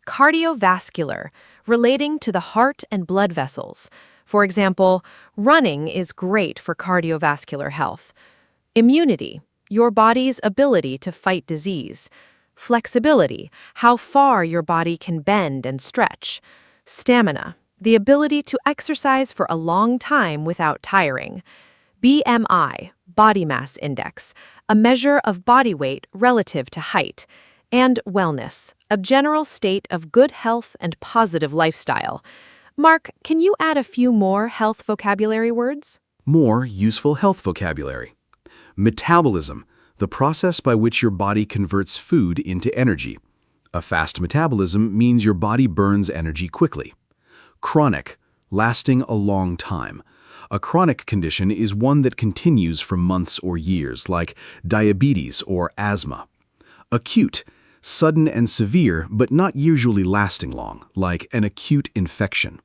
Cardiovascular, relating to the heart and blood vessels. For example, running is great for cardiovascular health. Immunity, your body's ability to fight disease. Flexibility, how far your body can bend and stretch. Stamina, the ability to exercise for a long time without tiring. BMI, body mass index, a measure of body weight relative to height. And wellness, a general state of good health and positive lifestyle. Mark, can you add a few more health vocabulary words? More useful health vocabulary. Metabolism, the process by which your body converts food into energy. A fast metabolism means your body burns energy quickly. Chronic, lasting a long time. A chronic condition is one that continues for months or years, like diabetes or asthma. Acute, sudden and severe, but not usually lasting long, like an acute infection.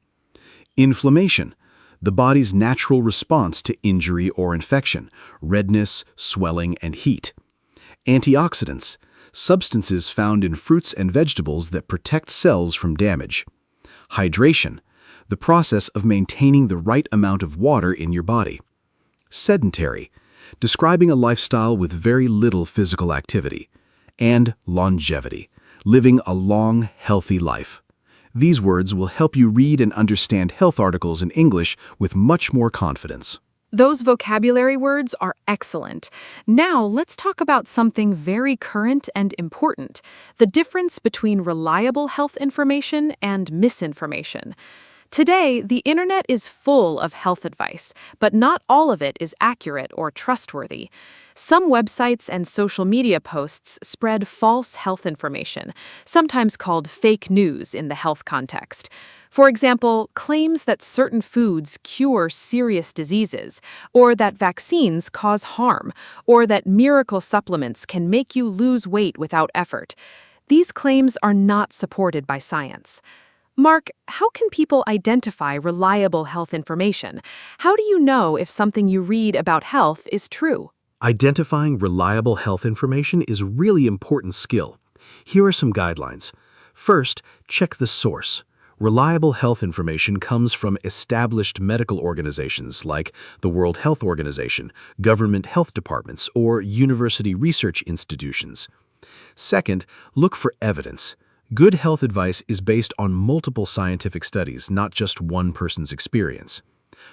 Inflammation, the body's natural response to injury or infection, redness, swelling, and heat. Antioxidants, substances found in fruits and vegetables that protect cells from damage. Hydration, the process of maintaining the right amount of water in your body. Sedentary, describing a lifestyle with very little physical activity. And longevity, living a long, healthy life. These words will help you read and understand health articles in English with much more confidence. Those vocabulary words are excellent. Now let's talk about something very current and important: the difference between reliable health information and misinformation. Today, the internet is full of health advice, but not all of it is accurate or trustworthy. Some websites and social media posts spread false health information, sometimes called fake news in the health context. For example, claims that certain foods cure serious diseases, or that vaccines cause harm, or that miracle supplements can make you lose weight without effort. These claims are not supported by science. Mark, how can people identify reliable health information? How do you know if something you read about health is true? Identifying reliable health information is a really important skill. Here are some guidelines. First, check the source. Reliable health information comes from established medical organizations like the World Health Organization, government health departments, or university research institutions. Second, look for evidence. Good health advice is based on multiple scientific studies, not just one person's experience.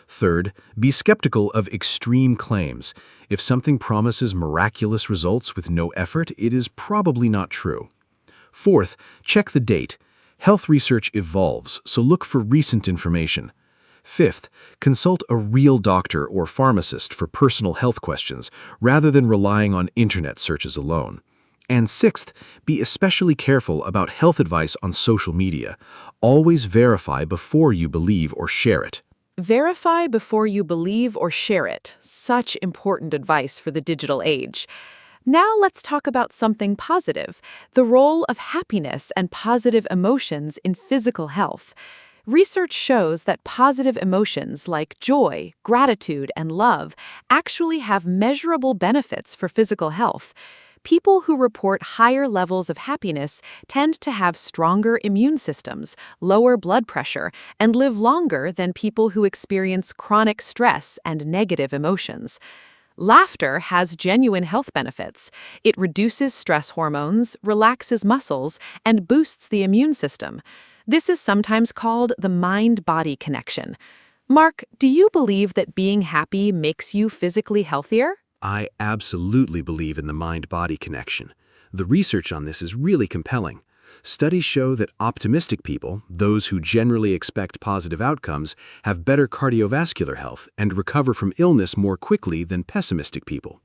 Third, be skeptical of extreme claims. If something promises miraculous results with no effort, it is probably not true. Fourth, check the date. Health research evolves, so look for recent information. Fifth, consult a real doctor or pharmacist for personal health questions, rather than relying on internet searches alone. And sixth, be especially careful about health advice on social media. Always verify before you believe or share it. Verify before you believe or share it. Such important advice for the digital age. Now let's talk about something positive: the role of happiness and positive emotions in physical health. Research shows that positive emotions like joy, gratitude, and love actually have measurable benefits for physical health. People who report higher levels of happiness tend to have stronger immune systems, lower blood pressure, and live longer than people who experience chronic stress and negative emotions. Laughter has genuine health benefits. It reduces stress hormones, relaxes muscles, and boosts the immune system. This is sometimes called the mind-body connection. Mark, do you believe that being happy makes you physically healthier? I absolutely believe in the mind-body connection. The research on this is really compelling. Studies show that optimistic people, those who generally expect positive outcomes, have better cardiovascular health and recover from illness more quickly than pessimistic people.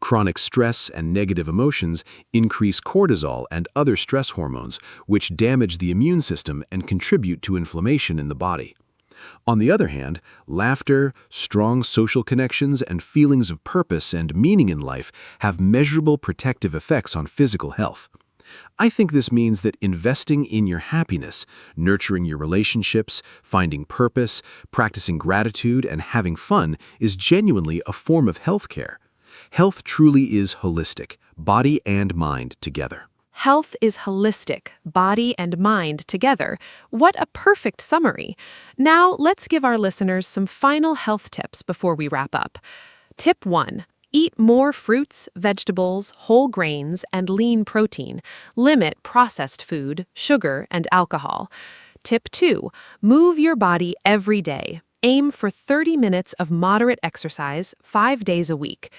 Chronic stress and negative emotions increase cortisol and other stress hormones, which damage the immune system and contribute to inflammation in the body. On the other hand, laughter, strong social connections, and feelings of purpose and meaning in life have measurable protective effects on physical health. I think this means that investing in your happiness, nurturing your relationships, finding purpose, practicing gratitude, and having fun is genuinely a form of healthcare. Health truly is holistic, body and mind together. Health is holistic, body and mind together. What a perfect summary. Now, let's give our listeners some final health tips before we wrap up. Tip 1. Eat more fruits, vegetables, whole grains, and lean protein. Limit processed food, sugar, and alcohol. Tip 2. Move your body every day. Aim for 30 minutes of moderate exercise 5 days a week.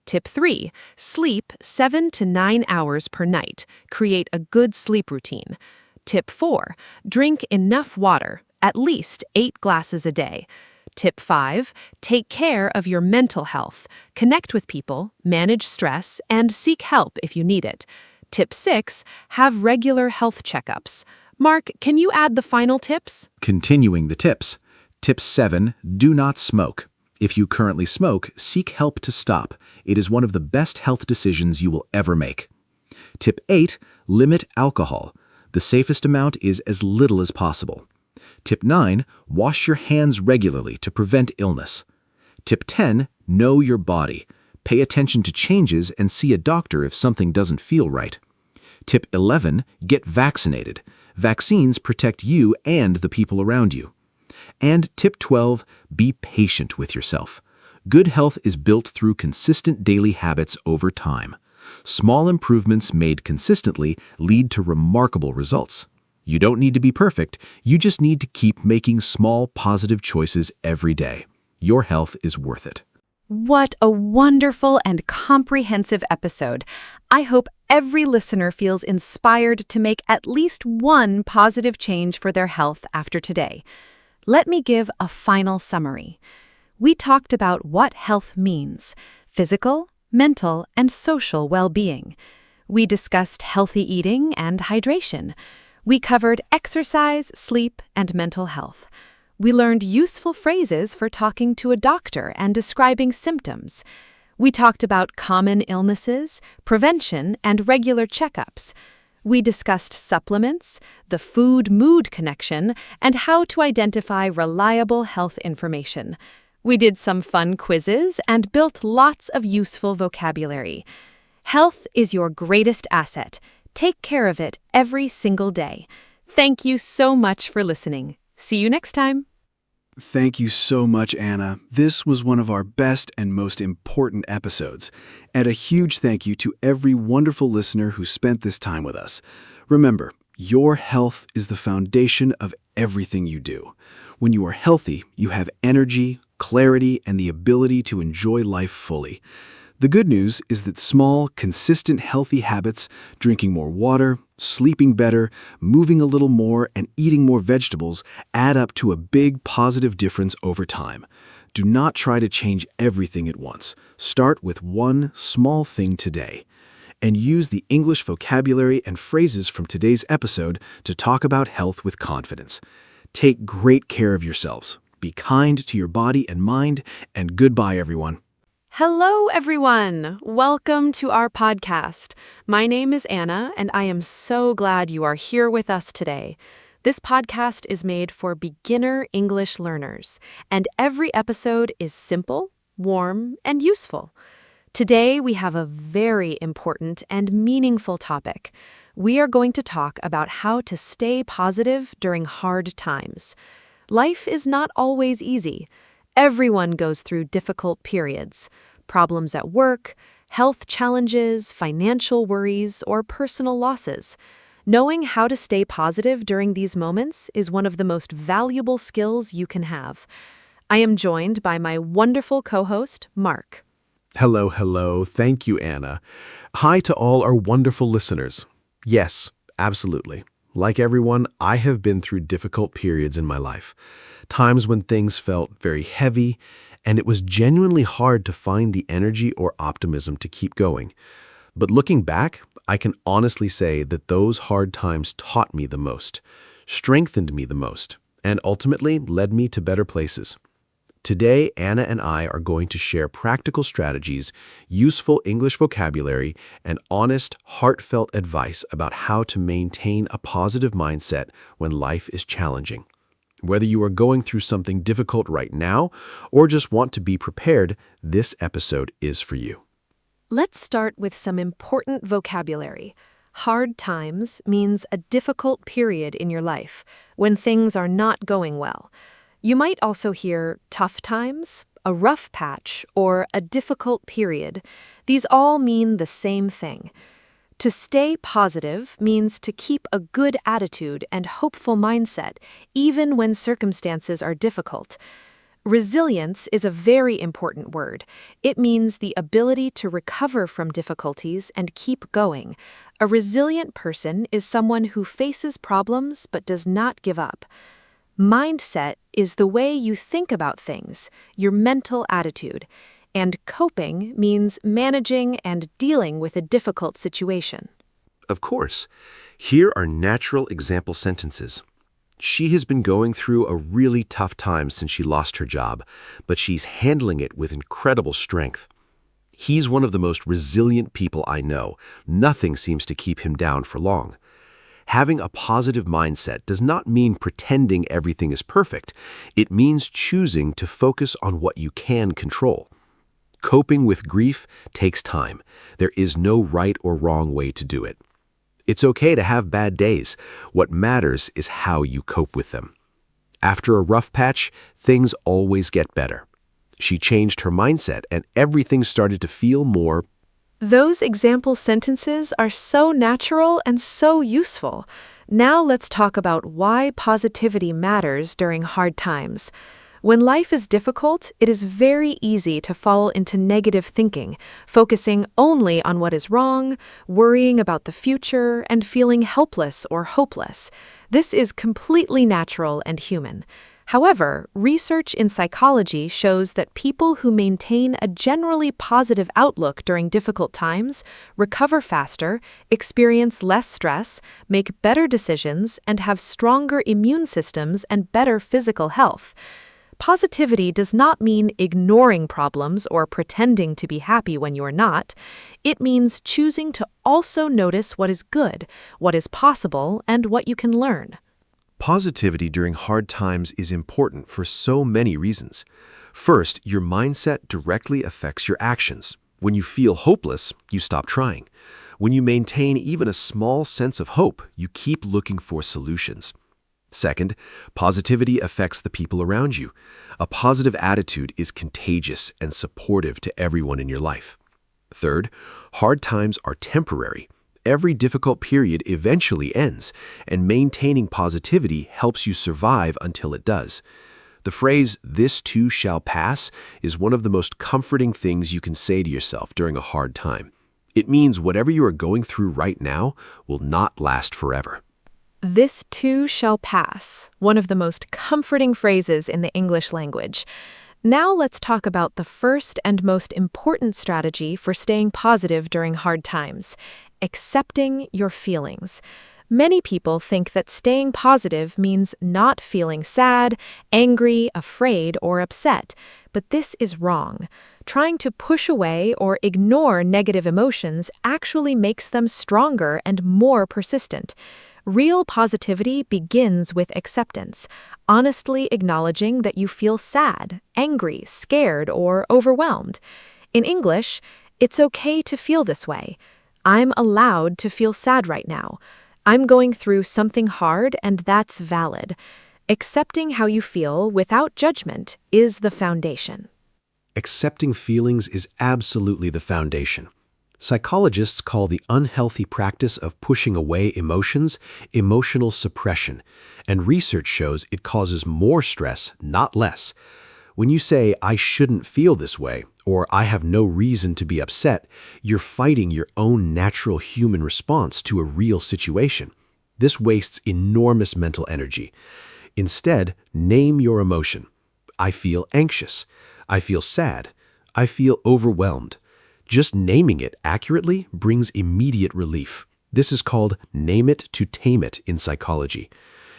Tip 3. Sleep 7 to 9 hours per night. Create a good sleep routine. Tip 4. Drink enough water, at least 8 glasses a day. Tip 5. Take care of your mental health. Connect with people, manage stress, and seek help if you need it. Tip 6. Have regular health checkups. Mark, can you add the final tips? Continuing the tips. Tip 7. Do not smoke. If you currently smoke, seek help to stop. It is one of the best health decisions you will ever make. Tip 8. Limit alcohol. The safest amount is as little as possible. Tip 9. Wash your hands regularly to prevent illness. Tip 10. Know your body. Pay attention to changes and see a doctor if something doesn't feel right. Tip 11. Get vaccinated. Vaccines protect you and the people around you. And tip 12, be patient with yourself. Good health is built through consistent daily habits over time. Small improvements made consistently lead to remarkable results. You don't need to be perfect, you just need to keep making small positive choices every day. Your health is worth it. What a wonderful and comprehensive episode. I hope every listener feels inspired to make at least one positive change for their health after today. Let me give a final summary. We talked about what health means: physical, mental, and social well-being. We discussed healthy eating and hydration. We covered exercise, sleep, and mental health. We learned useful phrases for talking to a doctor and describing symptoms. We talked about common illnesses, prevention, and regular checkups. We discussed supplements, the food-mood connection, and how to identify reliable health information. We did some fun quizzes and built lots of useful vocabulary. Health is your greatest asset. Take care of it every single day. Thank you so much for listening. See you next time. Thank you so much, Anna. This was one of our best and most important episodes. And a huge thank you to every wonderful listener who spent this time with us. Remember, your health is the foundation of everything you do. When you are healthy, you have energy, clarity, and the ability to enjoy life fully. The good news is that small, consistent, healthy habits, drinking more water, sleeping better, moving a little more, and eating more vegetables add up to a big positive difference over time. Do not try to change everything at once. Start with one small thing today. And use the English vocabulary and phrases from today's episode to talk about health with confidence. Take great care of yourselves. Be kind to your body and mind, and goodbye, everyone. Hello, everyone. Welcome to our podcast. My name is Anna, and I am so glad you are here with us today. This podcast is made for beginner English learners, and every episode is simple, warm, and useful. Today, we have a very important and meaningful topic. We are going to talk about how to stay positive during hard times. Life is not always easy. Everyone goes through difficult periods, problems at work, health challenges, financial worries, or personal losses. Knowing how to stay positive during these moments is one of the most valuable skills you can have. I am joined by my wonderful co-host, Mark. Hello. Thank you, Anna. Hi to all our wonderful listeners. Yes, absolutely. Like everyone, I have been through difficult periods in my life. Times when things felt very heavy, and it was genuinely hard to find the energy or optimism to keep going. But looking back, I can honestly say that those hard times taught me the most, strengthened me the most, and ultimately led me to better places. Today, Anna and I are going to share practical strategies, useful English vocabulary, and honest, heartfelt advice about how to maintain a positive mindset when life is challenging. Whether you are going through something difficult right now or just want to be prepared, this episode is for you. Let's start with some important vocabulary. Hard times means a difficult period in your life, when things are not going well. You might also hear tough times, a rough patch, or a difficult period. These all mean the same thing. To stay positive means to keep a good attitude and hopeful mindset, even when circumstances are difficult. Resilience is a very important word. It means the ability to recover from difficulties and keep going. A resilient person is someone who faces problems but does not give up. Mindset is the way you think about things, your mental attitude. And coping means managing and dealing with a difficult situation. Of course. Here are natural example sentences. She has been going through a really tough time since she lost her job, but she's handling it with incredible strength. He's one of the most resilient people I know. Nothing seems to keep him down for long. Having a positive mindset does not mean pretending everything is perfect. It means choosing to focus on what you can control. Coping with grief takes time. There is no right or wrong way to do it. It's okay to have bad days. What matters is how you cope with them. After a rough patch, things always get better. She changed her mindset and everything started to feel more. Those example sentences are so natural and so useful. Now let's talk about why positivity matters during hard times. When life is difficult, it is very easy to fall into negative thinking, focusing only on what is wrong, worrying about the future, and feeling helpless or hopeless. This is completely natural and human. However, research in psychology shows that people who maintain a generally positive outlook during difficult times recover faster, experience less stress, make better decisions, and have stronger immune systems and better physical health. Positivity does not mean ignoring problems or pretending to be happy when you're not. It means choosing to also notice what is good, what is possible, and what you can learn. Positivity during hard times is important for so many reasons. First, your mindset directly affects your actions. When you feel hopeless, you stop trying. When you maintain even a small sense of hope, you keep looking for solutions. Second, positivity affects the people around you. A positive attitude is contagious and supportive to everyone in your life. Third, hard times are temporary. Every difficult period eventually ends, and maintaining positivity helps you survive until it does. The phrase, "this too shall pass," is one of the most comforting things you can say to yourself during a hard time. It means whatever you are going through right now will not last forever. This too shall pass, one of the most comforting phrases in the English language. Now let's talk about the first and most important strategy for staying positive during hard times: accepting your feelings. Many people think that staying positive means not feeling sad, angry, afraid, or upset, but this is wrong. Trying to push away or ignore negative emotions actually makes them stronger and more persistent. Real positivity begins with acceptance, honestly acknowledging that you feel sad, angry, scared, or overwhelmed. In English, it's okay to feel this way. I'm allowed to feel sad right now. I'm going through something hard, and that's valid. Accepting how you feel without judgment is the foundation. Accepting feelings is absolutely the foundation. Psychologists call the unhealthy practice of pushing away emotions emotional suppression, and research shows it causes more stress, not less. When you say, "I shouldn't feel this way," or "I have no reason to be upset," you're fighting your own natural human response to a real situation. This wastes enormous mental energy. Instead, name your emotion. I feel anxious. I feel sad. I feel overwhelmed. Just naming it accurately brings immediate relief. This is called name it to tame it in psychology.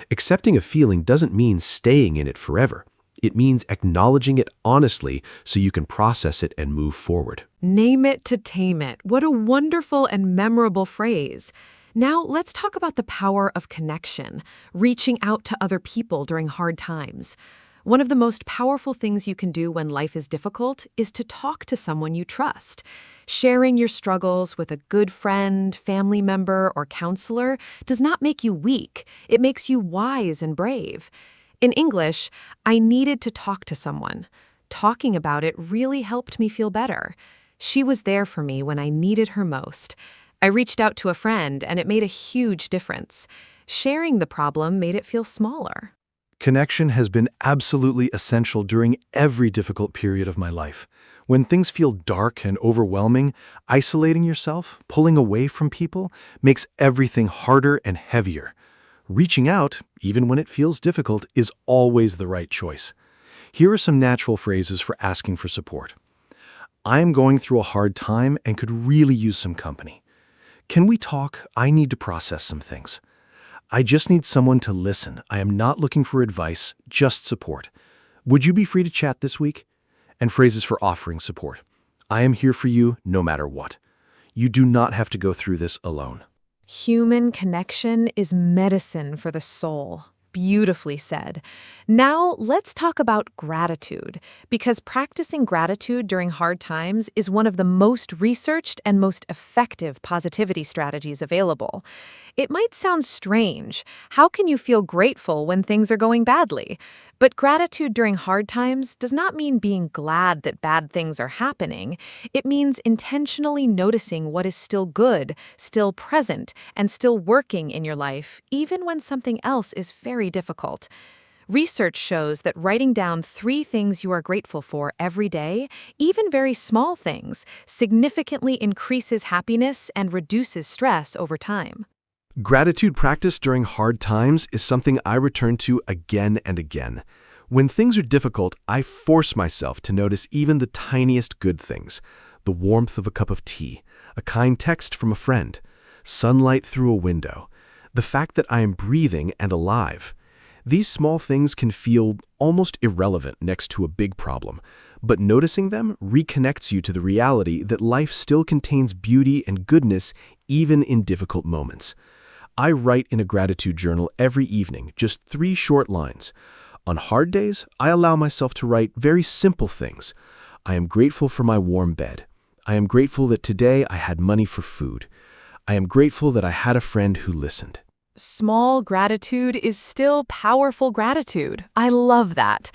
Accepting a feeling doesn't mean staying in it forever. It means acknowledging it honestly so you can process it and move forward. Name it to tame it. What a wonderful and memorable phrase. Now, let's talk about the power of connection, reaching out to other people during hard times. One of the most powerful things you can do when life is difficult is to talk to someone you trust. Sharing your struggles with a good friend, family member, or counselor does not make you weak. It makes you wise and brave. In English, I needed to talk to someone. Talking about it really helped me feel better. She was there for me when I needed her most. I reached out to a friend, and it made a huge difference. Sharing the problem made it feel smaller. Connection has been absolutely essential during every difficult period of my life. When things feel dark and overwhelming, isolating yourself, pulling away from people, makes everything harder and heavier. Reaching out, even when it feels difficult, is always the right choice. Here are some natural phrases for asking for support. I am going through a hard time and could really use some company. Can we talk? I need to process some things. I just need someone to listen. I am not looking for advice, just support. Would you be free to chat this week? And phrases for offering support. I am here for you no matter what. You do not have to go through this alone. Human connection is medicine for the soul. Beautifully said. Now, let's talk about gratitude, because practicing gratitude during hard times is one of the most researched and most effective positivity strategies available. It might sound strange. How can you feel grateful when things are going badly? But gratitude during hard times does not mean being glad that bad things are happening. It means intentionally noticing what is still good, still present, and still working in your life, even when something else is very difficult. Research shows that writing down 3 things you are grateful for every day, even very small things, significantly increases happiness and reduces stress over time. Gratitude practice during hard times is something I return to again and again. When things are difficult, I force myself to notice even the tiniest good things. The warmth of a cup of tea, a kind text from a friend, sunlight through a window, the fact that I am breathing and alive. These small things can feel almost irrelevant next to a big problem, but noticing them reconnects you to the reality that life still contains beauty and goodness even in difficult moments. I write in a gratitude journal every evening, just 3 short lines. On hard days, I allow myself to write very simple things. I am grateful for my warm bed. I am grateful that today I had money for food. I am grateful that I had a friend who listened. Small gratitude is still powerful gratitude. I love that.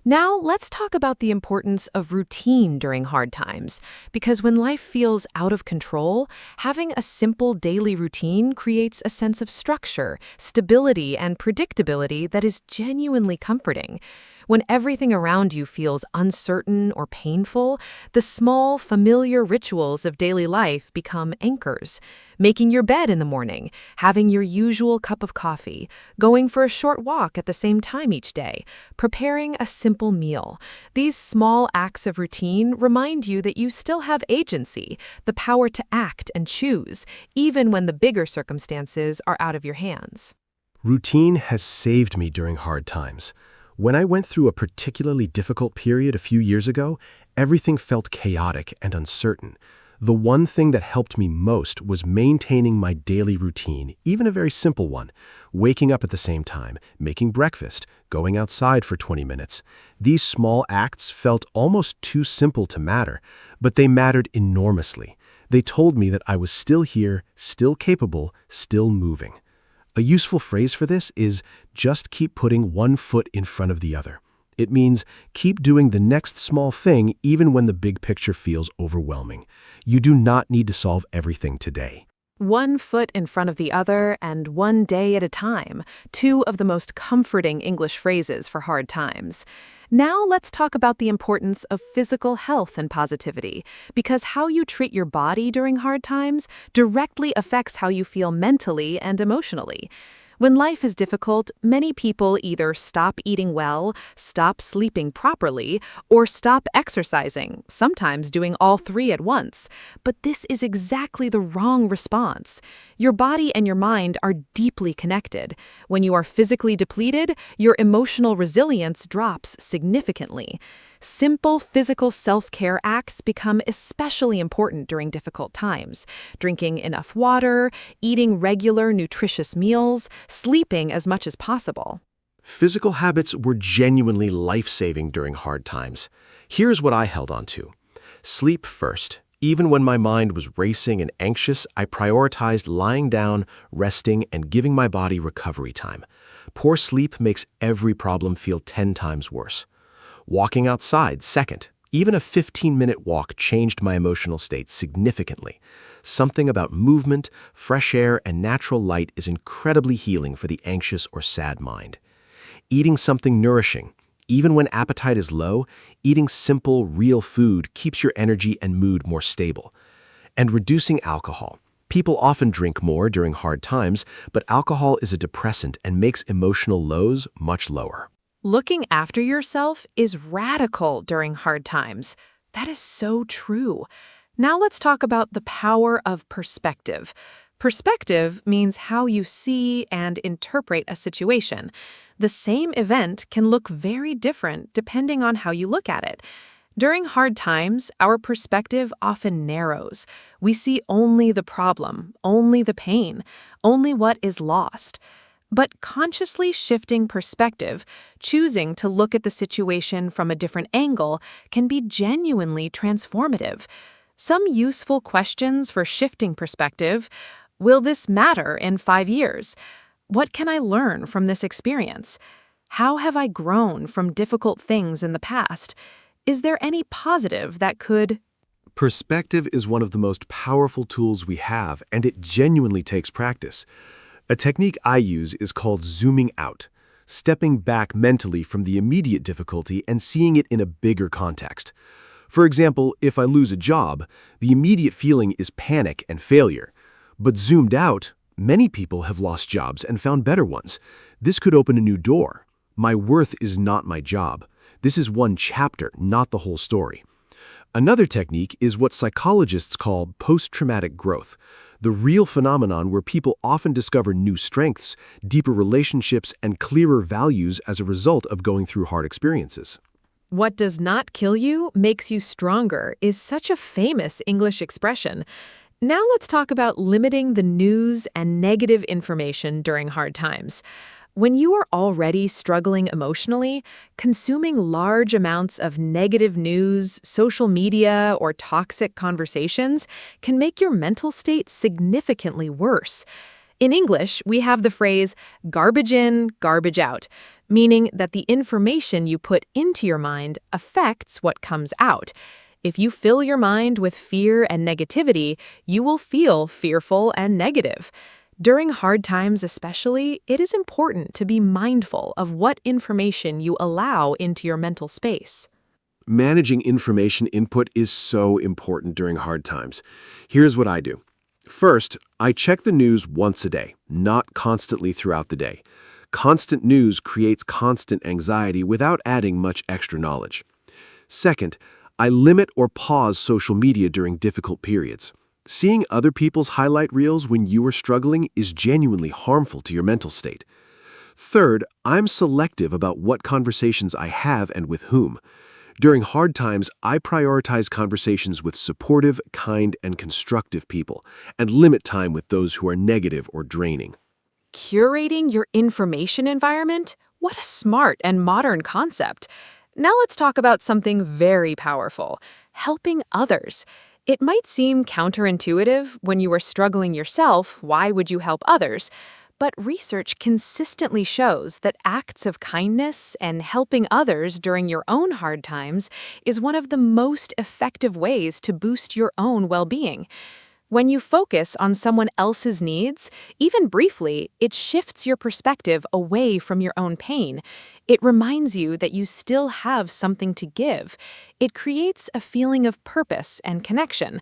Now, let's talk about the importance of routine during hard times, because when life feels out of control, having a simple daily routine creates a sense of structure, stability, and predictability that is genuinely comforting. When everything around you feels uncertain or painful, the small, familiar rituals of daily life become anchors. Making your bed in the morning, having your usual cup of coffee, going for a short walk at the same time each day, preparing a simple meal. These small acts of routine remind you that you still have agency, the power to act and choose, even when the bigger circumstances are out of your hands. Routine has saved me during hard times. When I went through a particularly difficult period a few years ago, everything felt chaotic and uncertain. The one thing that helped me most was maintaining my daily routine, even a very simple one. Waking up at the same time, making breakfast, going outside for 20 minutes. These small acts felt almost too simple to matter, but they mattered enormously. They told me that I was still here, still capable, still moving. A useful phrase for this is just keep putting one foot in front of the other. It means keep doing the next small thing even when the big picture feels overwhelming. You do not need to solve everything today. One foot in front of the other and one day at a time, 2 of the most comforting English phrases for hard times. Now let's talk about the importance of physical health and positivity, because how you treat your body during hard times directly affects how you feel mentally and emotionally. When life is difficult, many people either stop eating well, stop sleeping properly, or stop exercising, sometimes doing all 3 at once. But this is exactly the wrong response. Your body and your mind are deeply connected. When you are physically depleted, your emotional resilience drops significantly. Simple physical self-care acts become especially important during difficult times. Drinking enough water, eating regular nutritious meals, sleeping as much as possible. Physical habits were genuinely life-saving during hard times. Here's what I held on to. Sleep first. Even when my mind was racing and anxious, I prioritized lying down, resting, and giving my body recovery time. Poor sleep makes every problem feel 10 times worse. Walking outside, second. Even a 15-minute walk changed my emotional state significantly. Something about movement, fresh air, and natural light is incredibly healing for the anxious or sad mind. Eating something nourishing. Even when appetite is low, eating simple, real food keeps your energy and mood more stable. And reducing alcohol. People often drink more during hard times, but alcohol is a depressant and makes emotional lows much lower. Looking after yourself is radical during hard times. That is so true. Now let's talk about the power of perspective. Perspective means how you see and interpret a situation. The same event can look very different depending on how you look at it. During hard times, our perspective often narrows. We see only the problem, only the pain, only what is lost. But consciously shifting perspective, choosing to look at the situation from a different angle, can be genuinely transformative. Some useful questions for shifting perspective: will this matter in 5 years? What can I learn from this experience? How have I grown from difficult things in the past? Is there any positive that could... Perspective is one of the most powerful tools we have, and it genuinely takes practice. A technique I use is called zooming out, stepping back mentally from the immediate difficulty and seeing it in a bigger context. For example, if I lose a job, the immediate feeling is panic and failure. But zoomed out, many people have lost jobs and found better ones. This could open a new door. My worth is not my job. This is one chapter, not the whole story. Another technique is what psychologists call post-traumatic growth, the real phenomenon where people often discover new strengths, deeper relationships, and clearer values as a result of going through hard experiences. What does not kill you makes you stronger is such a famous English expression. Now let's talk about limiting the news and negative information during hard times. When you are already struggling emotionally, consuming large amounts of negative news, social media, or toxic conversations can make your mental state significantly worse. In English, we have the phrase garbage in, garbage out, meaning that the information you put into your mind affects what comes out. If you fill your mind with fear and negativity, you will feel fearful and negative. During hard times especially, it is important to be mindful of what information you allow into your mental space. Managing information input is so important during hard times. Here's what I do. First, I check the news once a day, not constantly throughout the day. Constant news creates constant anxiety without adding much extra knowledge. Second, I limit or pause social media during difficult periods. Seeing other people's highlight reels when you are struggling is genuinely harmful to your mental state. Third, I'm selective about what conversations I have and with whom. During hard times, I prioritize conversations with supportive, kind, and constructive people, and limit time with those who are negative or draining. Curating your information environment? What a smart and modern concept. Now let's talk about something very powerful: helping others. It might seem counterintuitive. When you are struggling yourself, why would you help others? But research consistently shows that acts of kindness and helping others during your own hard times is one of the most effective ways to boost your own well-being. When you focus on someone else's needs, even briefly, it shifts your perspective away from your own pain. It reminds you that you still have something to give. It creates a feeling of purpose and connection.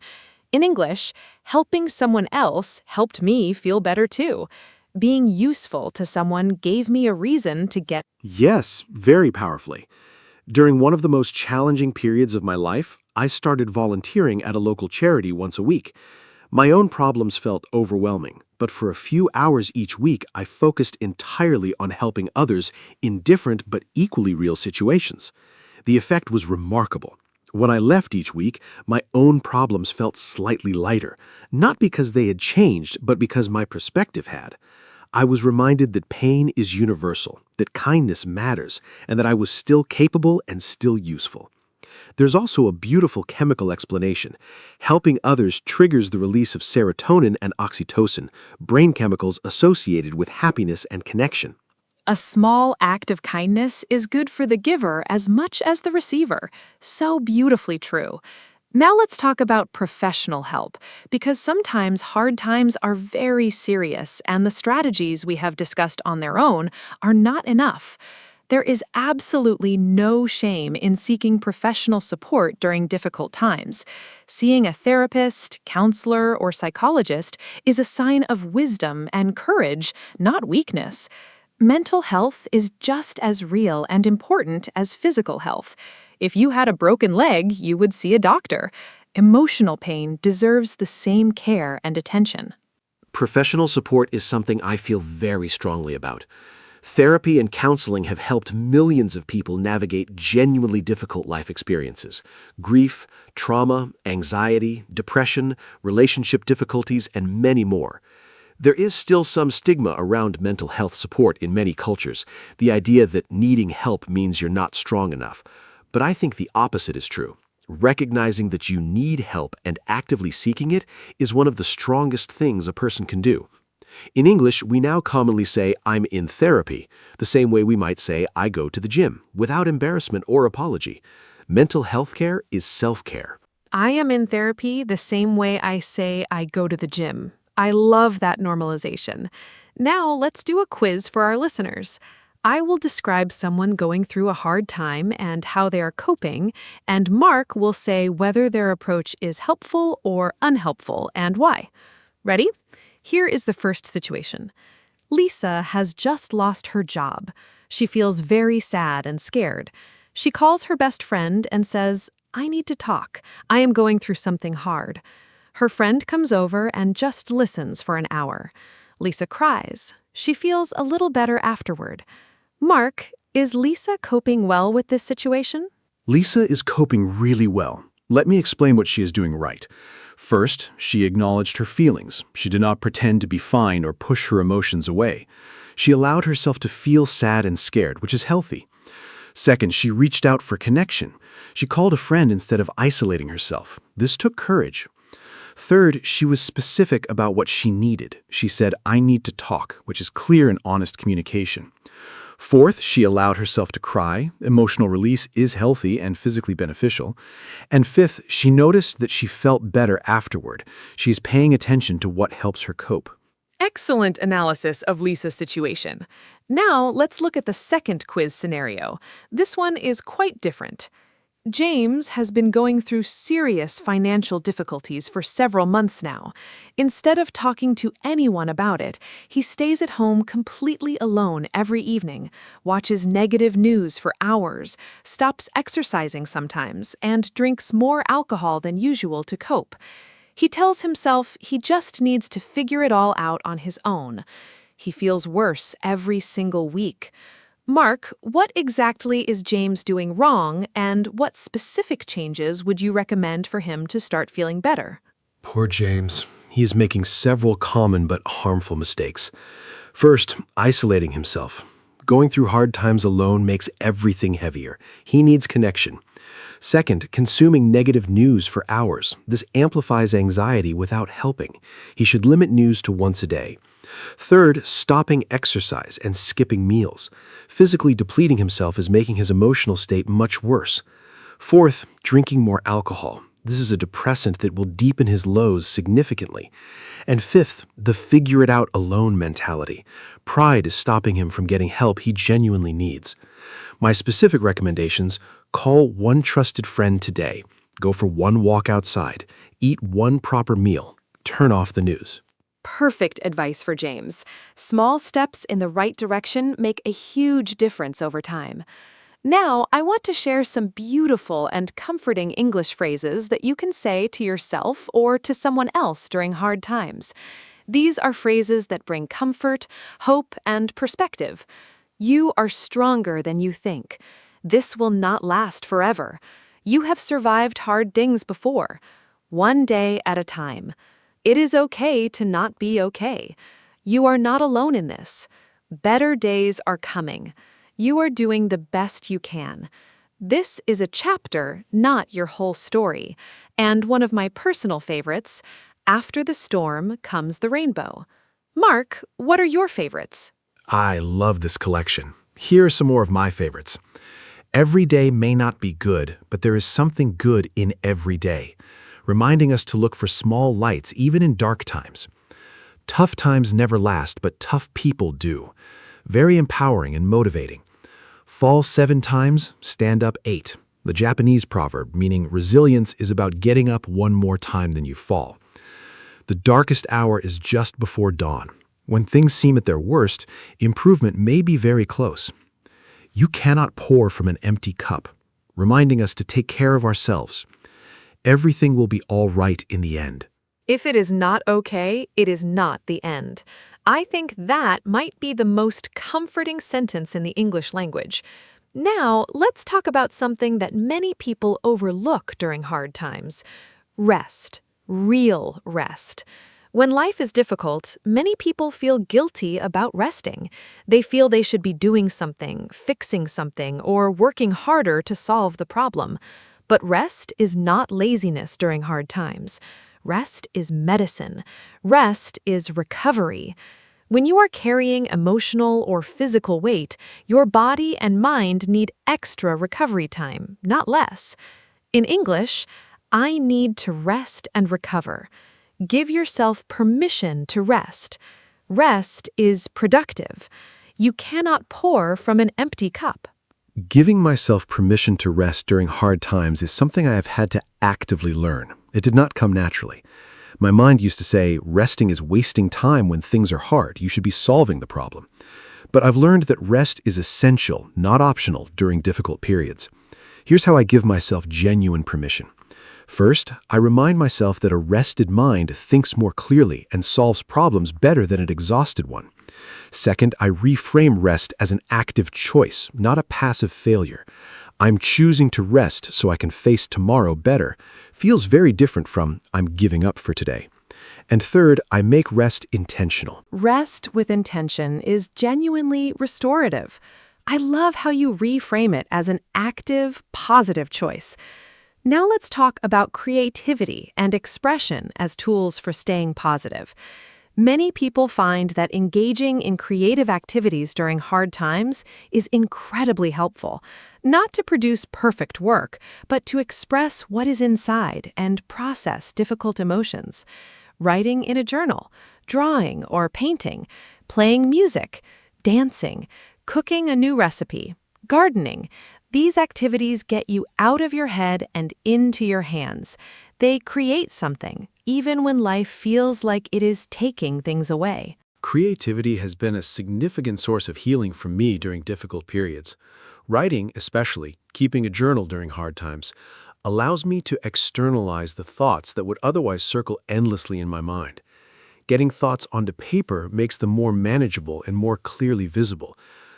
In English, helping someone else helped me feel better too. Being useful to someone gave me a reason to get... Yes, very powerfully. During one of the most challenging periods of my life, I started volunteering at a local charity once a week. My own problems felt overwhelming, but for a few hours each week, I focused entirely on helping others in different but equally real situations. The effect was remarkable. When I left each week, my own problems felt slightly lighter, not because they had changed, but because my perspective had. I was reminded that pain is universal, that kindness matters, and that I was still capable and still useful. There's also a beautiful chemical explanation. Helping others triggers the release of serotonin and oxytocin, brain chemicals associated with happiness and connection. A small act of kindness is good for the giver as much as the receiver. So beautifully true. Now let's talk about professional help, because sometimes hard times are very serious and the strategies we have discussed on their own are not enough. There is absolutely no shame in seeking professional support during difficult times. Seeing a therapist, counselor, or psychologist is a sign of wisdom and courage, not weakness. Mental health is just as real and important as physical health. If you had a broken leg, you would see a doctor. Emotional pain deserves the same care and attention. Professional support is something I feel very strongly about. Therapy and counseling have helped millions of people navigate genuinely difficult life experiences: grief, trauma, anxiety, depression, relationship difficulties, and many more. There is still some stigma around mental health support in many cultures, the idea that needing help means you're not strong enough. But I think the opposite is true. Recognizing that you need help and actively seeking it is one of the strongest things a person can do. In English, we now commonly say, "I'm in therapy," the same way we might say, "I go to the gym," without embarrassment or apology. Mental health care is self-care. I am in therapy the same way I say I go to the gym. I love that normalization. Now let's do a quiz for our listeners. I will describe someone going through a hard time and how they are coping, and Mark will say whether their approach is helpful or unhelpful and why. Ready? Here is the first situation. Lisa has just lost her job. She feels very sad and scared. She calls her best friend and says, "I need to talk. I am going through something hard." Her friend comes over and just listens for an hour. Lisa cries. She feels a little better afterward. Mark, is Lisa coping well with this situation? Lisa is coping really well. Let me explain what she is doing right. First, she acknowledged her feelings. She did not pretend to be fine or push her emotions away. She allowed herself to feel sad and scared, which is healthy. Second, she reached out for connection. She called a friend instead of isolating herself. This took courage. Third, she was specific about what she needed. She said, "I need to talk," which is clear and honest communication. Fourth, she allowed herself to cry. Emotional release is healthy and physically beneficial. And fifth, she noticed that she felt better afterward. She's paying attention to what helps her cope. Excellent analysis of Lisa's situation. Now let's look at the second quiz scenario. This one is quite different. James has been going through serious financial difficulties for several months now. Instead of talking to anyone about it, he stays at home completely alone every evening, watches negative news for hours, stops exercising sometimes, and drinks more alcohol than usual to cope. He tells himself he just needs to figure it all out on his own. He feels worse every single week. Mark, what exactly is James doing wrong, and what specific changes would you recommend for him to start feeling better? Poor James. He is making several common but harmful mistakes. First, isolating himself. Going through hard times alone makes everything heavier. He needs connection. Second, consuming negative news for hours. This amplifies anxiety without helping. He should limit news to once a day. Third, stopping exercise and skipping meals. Physically depleting himself is making his emotional state much worse. Fourth, drinking more alcohol. This is a depressant that will deepen his lows significantly. And fifth, the figure-it-out-alone mentality. Pride is stopping him from getting help he genuinely needs. My specific recommendations: call one trusted friend today. Go for one walk outside. Eat one proper meal. Turn off the news. Perfect advice for James. Small steps in the right direction make a huge difference over time. Now, I want to share some beautiful and comforting English phrases that you can say to yourself or to someone else during hard times. These are phrases that bring comfort, hope, and perspective. You are stronger than you think. This will not last forever. You have survived hard things before. One day at a time. It is okay to not be okay. You are not alone in this. Better days are coming. You are doing the best you can. This is a chapter, not your whole story. And one of my personal favorites, after the storm comes the rainbow. Mark, what are your favorites? I love this collection. Here are some more of my favorites. Every day may not be good, but there is something good in every day, reminding us to look for small lights even in dark times. Tough times never last, but tough people do. Very empowering and motivating. Fall 7 times, stand up 8. The Japanese proverb, meaning resilience is about getting up one more time than you fall. The darkest hour is just before dawn. When things seem at their worst, improvement may be very close. You cannot pour from an empty cup, reminding us to take care of ourselves. Everything will be all right in the end. If it is not okay, it is not the end. I think that might be the most comforting sentence in the English language. Now, let's talk about something that many people overlook during hard times. Rest. Real rest. When life is difficult, many people feel guilty about resting. They feel they should be doing something, fixing something, or working harder to solve the problem. But rest is not laziness during hard times. Rest is medicine. Rest is recovery. When you are carrying emotional or physical weight, your body and mind need extra recovery time, not less. In English, I need to rest and recover. Give yourself permission to rest. Rest is productive. You cannot pour from an empty cup. Giving myself permission to rest during hard times is something I have had to actively learn. It did not come naturally. My mind used to say, resting is wasting time when things are hard. You should be solving the problem. But I've learned that rest is essential, not optional, during difficult periods. Here's how I give myself genuine permission. First, I remind myself that a rested mind thinks more clearly and solves problems better than an exhausted one. Second, I reframe rest as an active choice, not a passive failure. I'm choosing to rest so I can face tomorrow better. Feels very different from I'm giving up for today. And third, I make rest intentional. Rest with intention is genuinely restorative. I love how you reframe it as an active, positive choice. Now let's talk about creativity and expression as tools for staying positive. Many people find that engaging in creative activities during hard times is incredibly helpful, not to produce perfect work, but to express what is inside and process difficult emotions. Writing in a journal, drawing or painting, playing music, dancing, cooking a new recipe, gardening. These activities get you out of your head and into your hands. They create something, even when life feels like it is taking things away. Creativity has been a significant source of healing for me during difficult periods. Writing, especially, keeping a journal during hard times, allows me to externalize the thoughts that would otherwise circle endlessly in my mind. Getting thoughts onto paper makes them more manageable and more clearly visible.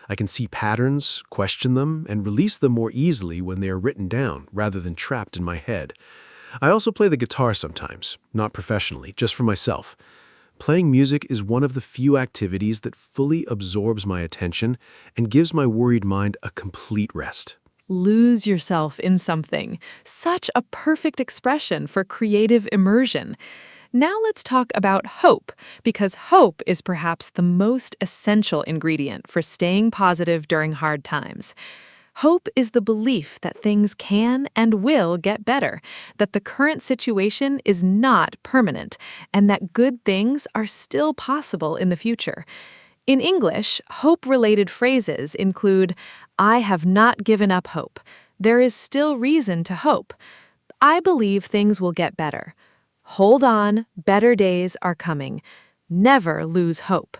I can see patterns, question them, and release them more easily when they are written down rather than trapped in my head. I also play the guitar sometimes, not professionally, just for myself. Playing music is one of the few activities that fully absorbs my attention and gives my worried mind a complete rest. Lose yourself in something. Such a perfect expression for creative immersion. Now let's talk about hope, because hope is perhaps the most essential ingredient for staying positive during hard times. Hope is the belief that things can and will get better, that the current situation is not permanent, and that good things are still possible in the future. In English, hope-related phrases include, I have not given up hope. There is still reason to hope. I believe things will get better. Hold on, better days are coming. Never lose hope.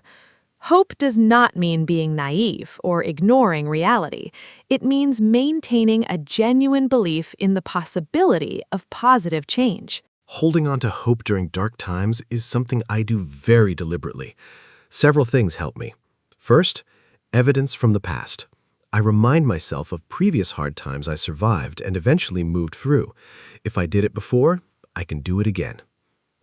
Hope does not mean being naive or ignoring reality. It means maintaining a genuine belief in the possibility of positive change. Holding on to hope during dark times is something I do very deliberately. Several things help me. First, evidence from the past. I remind myself of previous hard times I survived and eventually moved through. If I did it before, I can do it again.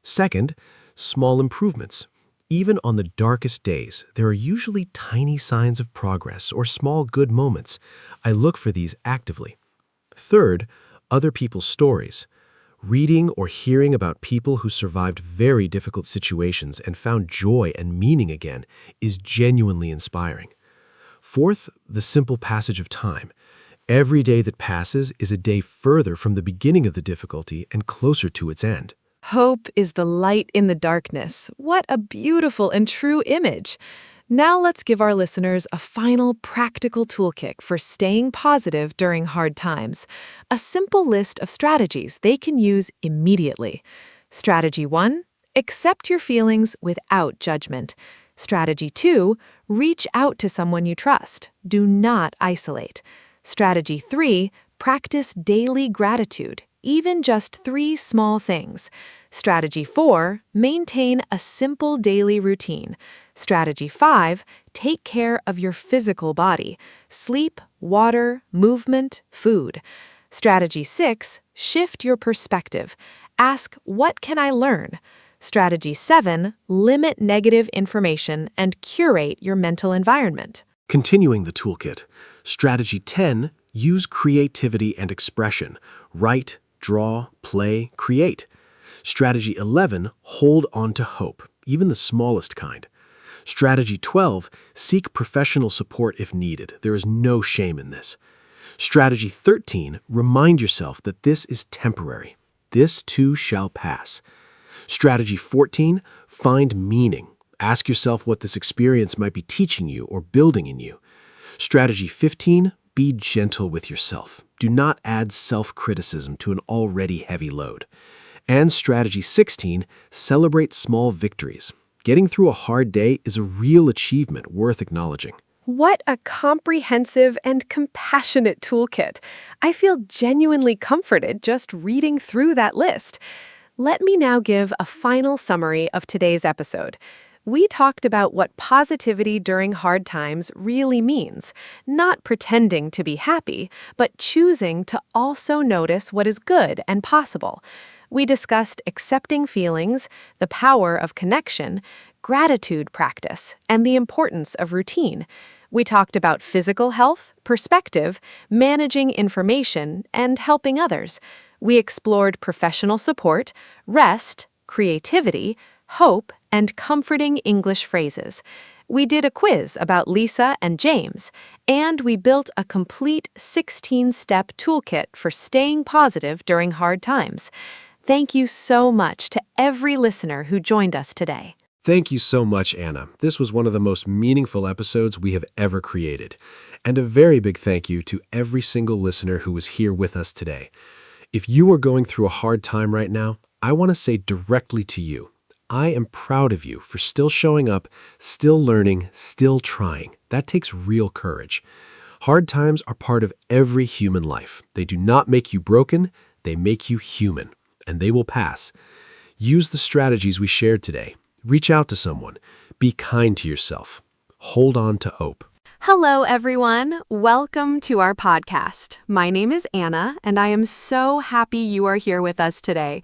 Second, small improvements. Even on the darkest days, there are usually tiny signs of progress or small good moments. I look for these actively. Third, other people's stories. Reading or hearing about people who survived very difficult situations and found joy and meaning again is genuinely inspiring. Fourth, the simple passage of time. Every day that passes is a day further from the beginning of the difficulty and closer to its end. Hope is the light in the darkness. What a beautiful and true image. Now let's give our listeners a final practical toolkit for staying positive during hard times. A simple list of strategies they can use immediately. Strategy 1, accept your feelings without judgment. Strategy 2, reach out to someone you trust. Do not isolate. Strategy 3, practice daily gratitude, even just 3 small things. Strategy 4, maintain a simple daily routine. Strategy 5, take care of your physical body. Sleep, water, movement, food. Strategy 6, shift your perspective. Ask, what can I learn? Strategy 7, limit negative information and curate your mental environment. Continuing the toolkit. Strategy 10, use creativity and expression. Write, draw, play, create. Strategy 11, hold on to hope, even the smallest kind. Strategy 12, seek professional support if needed. There is no shame in this. Strategy 13, remind yourself that this is temporary. This too shall pass. Strategy 14, find meaning. Ask yourself what this experience might be teaching you or building in you. Strategy 15, be gentle with yourself. Do not add self-criticism to an already heavy load. And strategy 16, celebrate small victories. Getting through a hard day is a real achievement worth acknowledging. What a comprehensive and compassionate toolkit. I feel genuinely comforted just reading through that list. Let me now give a final summary of today's episode. We talked about what positivity during hard times really means, not pretending to be happy, but choosing to also notice what is good and possible. We discussed accepting feelings, the power of connection, gratitude practice, and the importance of routine. We talked about physical health, perspective, managing information, and helping others. We explored professional support, rest, creativity, hope, and comforting English phrases. We did a quiz about Lisa and James, and we built a complete 16-step toolkit for staying positive during hard times. Thank you so much to every listener who joined us today. Thank you so much, Anna. This was one of the most meaningful episodes we have ever created. And a very big thank you to every single listener who was here with us today. If you are going through a hard time right now, I want to say directly to you, I am proud of you for still showing up, still learning, still trying. That takes real courage. Hard times are part of every human life. They do not make you broken, they make you human, and they will pass. Use the strategies we shared today. Reach out to someone. Be kind to yourself. Hold on to hope. Hello, everyone. Welcome to our podcast. My name is Anna, and I am so happy you are here with us today.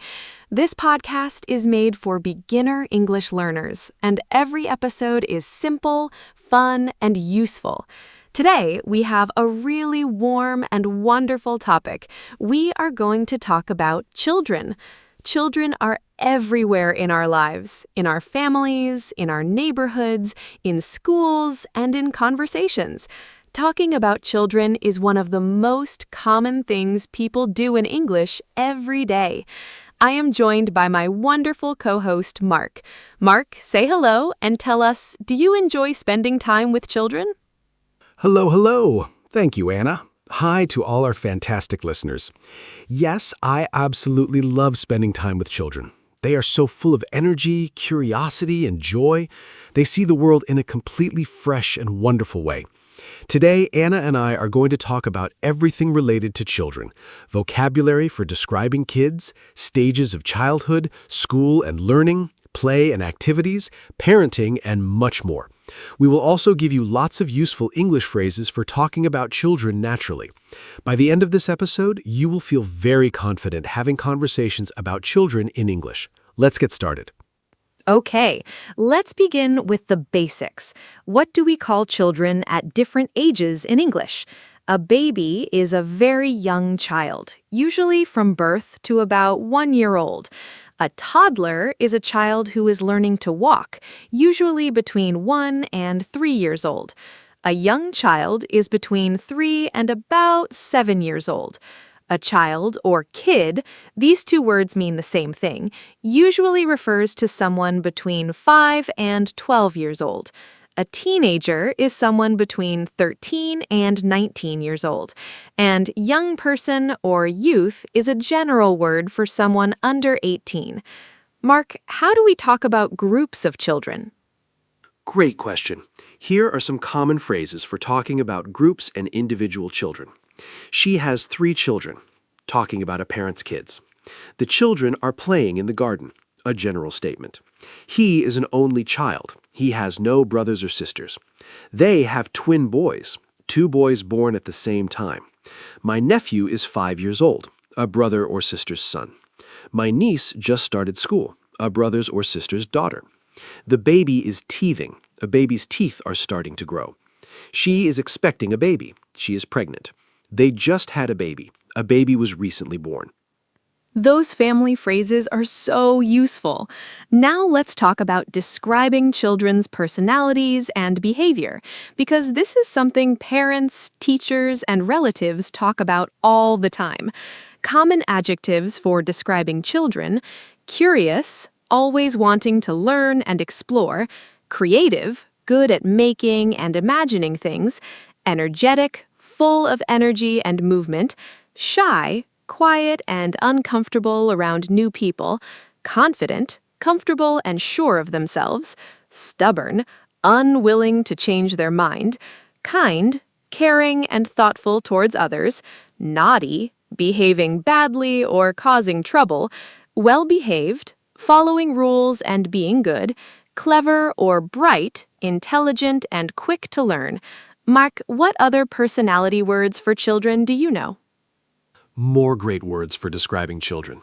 This podcast is made for beginner English learners, and every episode is simple, fun, and useful. Today, we have a really warm and wonderful topic. We are going to talk about children. Children are everywhere in our lives, in our families, in our neighborhoods, in schools, and in conversations. Talking about children is one of the most common things people do in English every day. I am joined by my wonderful co-host, Mark. Mark, say hello and tell us, do you enjoy spending time with children? Hello, hello. Thank you, Anna. Hi to all our fantastic listeners. Yes, I absolutely love spending time with children. They are so full of energy, curiosity, and joy. They see the world in a completely fresh and wonderful way. Today, Anna and I are going to talk about everything related to children, vocabulary for describing kids, stages of childhood, school and learning, play and activities, parenting, and much more. We will also give you lots of useful English phrases for talking about children naturally. By the end of this episode, you will feel very confident having conversations about children in English. Let's get started. Okay, let's begin with the basics. What do we call children at different ages in English? A baby is a very young child, usually from birth to about 1 year old. A toddler is a child who is learning to walk, usually between 1 and 3 years old. A young child is between 3 and about 7 years old. A child or kid, these two words mean the same thing, usually refers to someone between 5 and 12 years old. A teenager is someone between 13 and 19 years old. And young person or youth is a general word for someone under 18. Mark, how do we talk about groups of children? Great question. Here are some common phrases for talking about groups and individual children. She has 3 children, talking about a parent's kids. The children are playing in the garden, a general statement. He is an only child. He has no brothers or sisters. They have twin boys, 2 boys born at the same time. My nephew is 5 years old, a brother or sister's son. My niece just started school, a brother's or sister's daughter. The baby is teething. A baby's teeth are starting to grow. She is expecting a baby. She is pregnant. They just had a baby. A baby was recently born. Those family phrases are so useful. Now let's talk about describing children's personalities and behavior, because this is something parents, teachers, and relatives talk about all the time. Common adjectives for describing children: curious, always wanting to learn and explore; creative, good at making and imagining things; energetic, full of energy and movement; shy, quiet and uncomfortable around new people; confident, comfortable and sure of themselves; stubborn, unwilling to change their mind; kind, caring and thoughtful towards others; naughty, behaving badly or causing trouble; well-behaved, following rules and being good; clever or bright, intelligent and quick to learn. Mark, what other personality words for children do you know? More great words for describing children.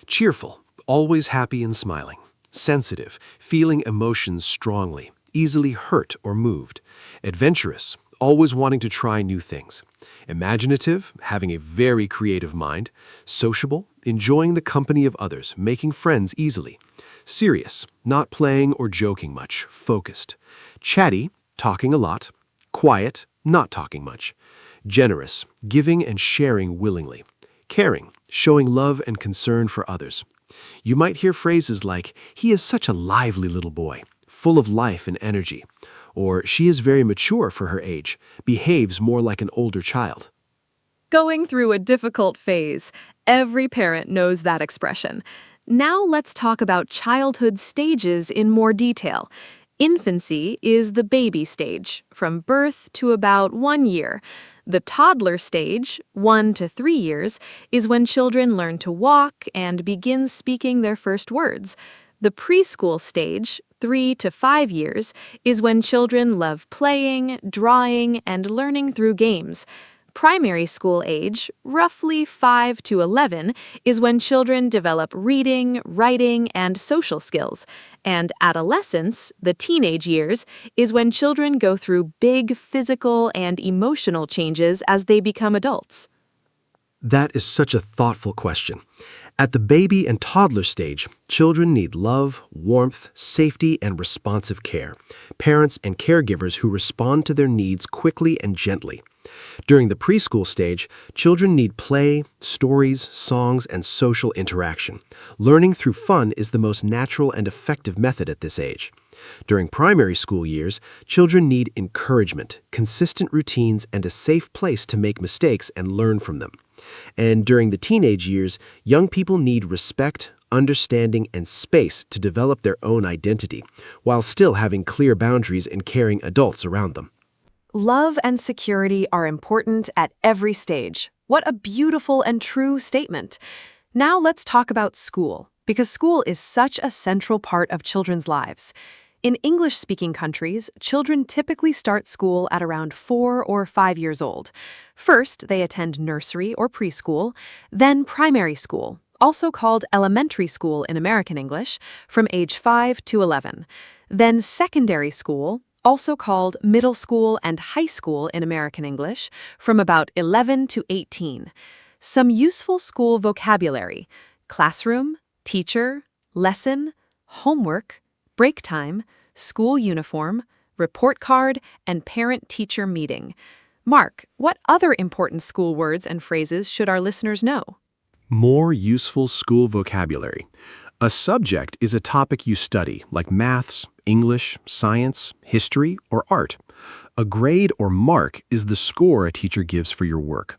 Cheerful, always happy and smiling. Sensitive, feeling emotions strongly, easily hurt or moved. Adventurous, always wanting to try new things. Imaginative, having a very creative mind. Sociable, enjoying the company of others, making friends easily. Serious, not playing or joking much, focused. Chatty, talking a lot. Quiet, not talking much. Generous, giving and sharing willingly. Caring, showing love and concern for others. You might hear phrases like, "He is such a lively little boy, full of life and energy," or "She is very mature for her age, behaves more like an older child." Going through a difficult phase. Every parent knows that expression. Now let's talk about childhood stages in more detail. Infancy is the baby stage, from birth to about 1 year. The toddler stage, 1 to 3 years, is when children learn to walk and begin speaking their first words. The preschool stage, 3 to 5 years, is when children love playing, drawing, and learning through games. Primary school age, roughly 5 to 11, is when children develop reading, writing, and social skills. And adolescence, the teenage years, is when children go through big physical and emotional changes as they become adults. That is such a thoughtful question. At the baby and toddler stage, children need love, warmth, safety, and responsive care. Parents and caregivers who respond to their needs quickly and gently. During the preschool stage, children need play, stories, songs, and social interaction. Learning through fun is the most natural and effective method at this age. During primary school years, children need encouragement, consistent routines, and a safe place to make mistakes and learn from them. And during the teenage years, young people need respect, understanding, and space to develop their own identity, while still having clear boundaries and caring adults around them. Love and security are important at every stage. What a beautiful and true statement. Now let's talk about school, because school is such a central part of children's lives. In English-speaking countries, children typically start school at around 4 or 5 years old. First, they attend nursery or preschool, then primary school, also called elementary school in American English, from age 5 to 11. Then secondary school, also called middle school and high school in American English, from about 11 to 18. Some useful school vocabulary: classroom, teacher, lesson, homework, break time, school uniform, report card, and parent-teacher meeting. Mark, what other important school words and phrases should our listeners know? More useful school vocabulary. A subject is a topic you study, like maths, English, science, history, or art. A grade or mark is the score a teacher gives for your work.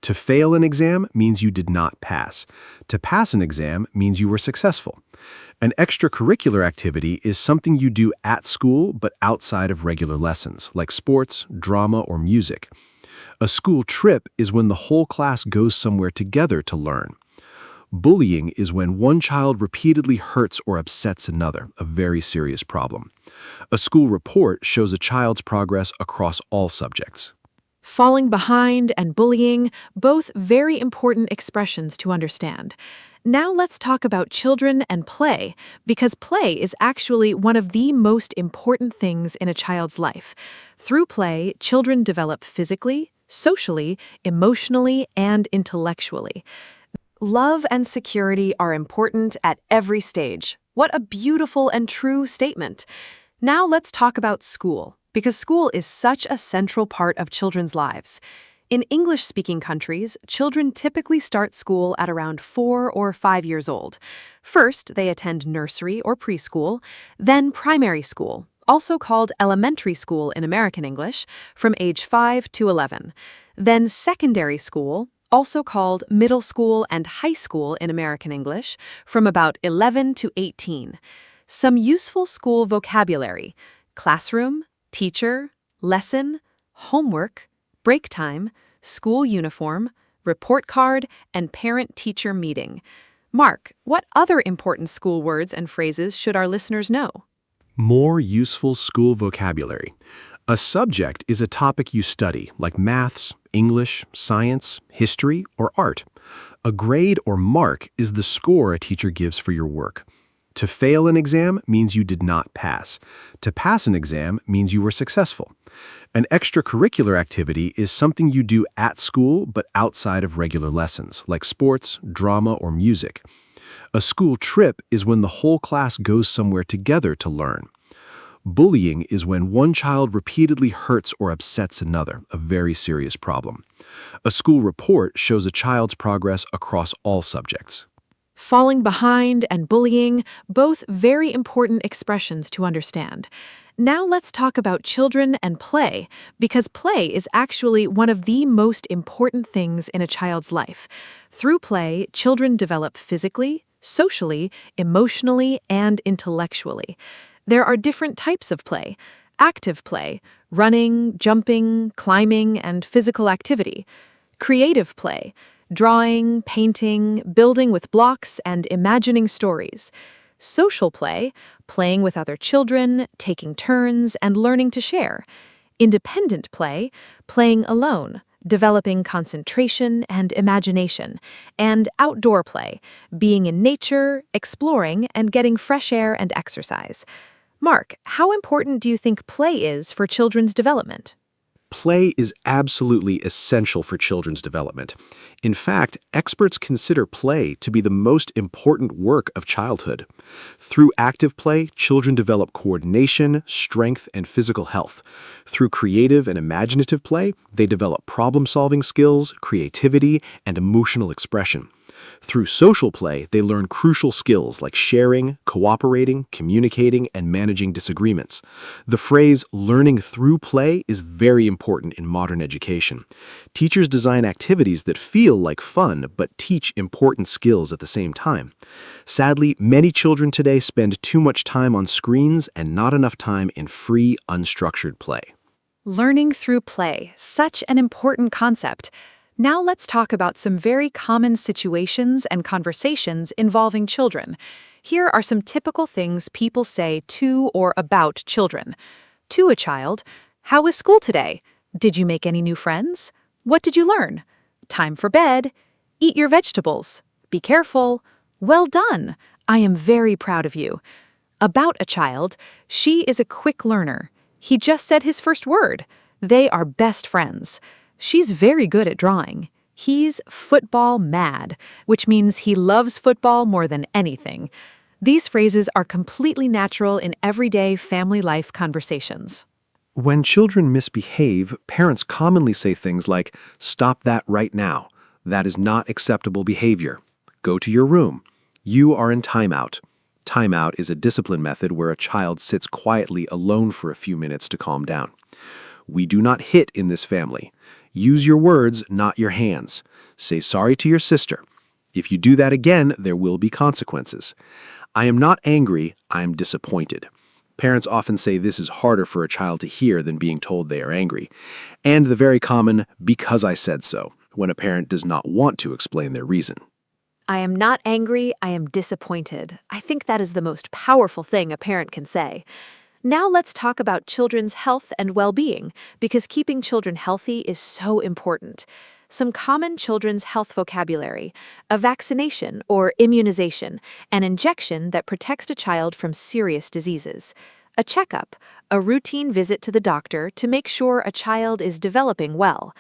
To fail an exam means you did not pass. To pass an exam means you were successful. An extracurricular activity is something you do at school but outside of regular lessons, like sports, drama, or music. A school trip is when the whole class goes somewhere together to learn. Bullying is when one child repeatedly hurts or upsets another, a very serious problem. A school report shows a child's progress across all subjects. Falling behind and bullying, both very important expressions to understand. Now let's talk about children and play, because play is actually one of the most important things in a child's life. Through play, children develop physically, socially, emotionally, and intellectually. Love and security are important at every stage. What a beautiful and true statement. Now let's talk about school, because school is such a central part of children's lives. In English-speaking countries, children typically start school at around 4 or 5 years old. First, they attend nursery or preschool, then primary school, also called elementary school in American English, from age 5 to 11. Then secondary school, also called middle school and high school in American English, from about 11 to 18. Some useful school vocabulary: classroom, teacher, lesson, homework, break time, school uniform, report card, and parent-teacher meeting. Mark, what other important school words and phrases should our listeners know? More useful school vocabulary. A subject is a topic you study, like maths, English, science, history, or art. A grade or mark is the score a teacher gives for your work. To fail an exam means you did not pass. To pass an exam means you were successful. An extracurricular activity is something you do at school but outside of regular lessons, like sports, drama, or music. A school trip is when the whole class goes somewhere together to learn. Bullying is when one child repeatedly hurts or upsets another, a very serious problem. A school report shows a child's progress across all subjects. Falling behind and bullying, both very important expressions to understand. Now let's talk about children and play, because play is actually one of the most important things in a child's life. Through play, children develop physically, socially, emotionally, and intellectually. There are different types of play: active play, running, jumping, climbing, and physical activity; creative play, drawing, painting, building with blocks, and imagining stories; social play, playing with other children, taking turns, and learning to share; independent play, playing alone, developing concentration and imagination; and outdoor play, being in nature, exploring, and getting fresh air and exercise. Mark, how important do you think play is for children's development? Play is absolutely essential for children's development. In fact, experts consider play to be the most important work of childhood. Through active play, children develop coordination, strength, and physical health. Through creative and imaginative play, they develop problem-solving skills, creativity, and emotional expression. Through social play, they learn crucial skills like sharing, cooperating, communicating, and managing disagreements. The phrase "learning through play" is very important in modern education. Teachers design activities that feel like fun but teach important skills at the same time. Sadly, many children today spend too much time on screens and not enough time in free, unstructured play. Learning through play, such an important concept. Now let's talk about some very common situations and conversations involving children. Here are some typical things people say to or about children. To a child: "How was school today? Did you make any new friends? What did you learn? Time for bed. Eat your vegetables. Be careful. Well done. I am very proud of you. About a child, she is a quick learner. He just said his first word. They are best friends. She's very good at drawing. He's football mad, which means he loves football more than anything. These phrases are completely natural in everyday family life conversations. When children misbehave, parents commonly say things like, "Stop that right now. That is not acceptable behavior. Go to your room. You are in timeout." Timeout is a discipline method where a child sits quietly alone for a few minutes to calm down. "We do not hit in this family. Use your words, not your hands. Say sorry to your sister. If you do that again, there will be consequences. I am not angry, I am disappointed." Parents often say this is harder for a child to hear than being told they are angry. And the very common, "because I said so," when a parent does not want to explain their reason. I am not angry, I am disappointed. I think that is the most powerful thing a parent can say. Now let's talk about children's health and well-being, because keeping children healthy is so important. Some common children's health vocabulary: a vaccination or immunization, an injection that protects a child from serious diseases; a checkup, a routine visit to the doctor to make sure a child is developing well;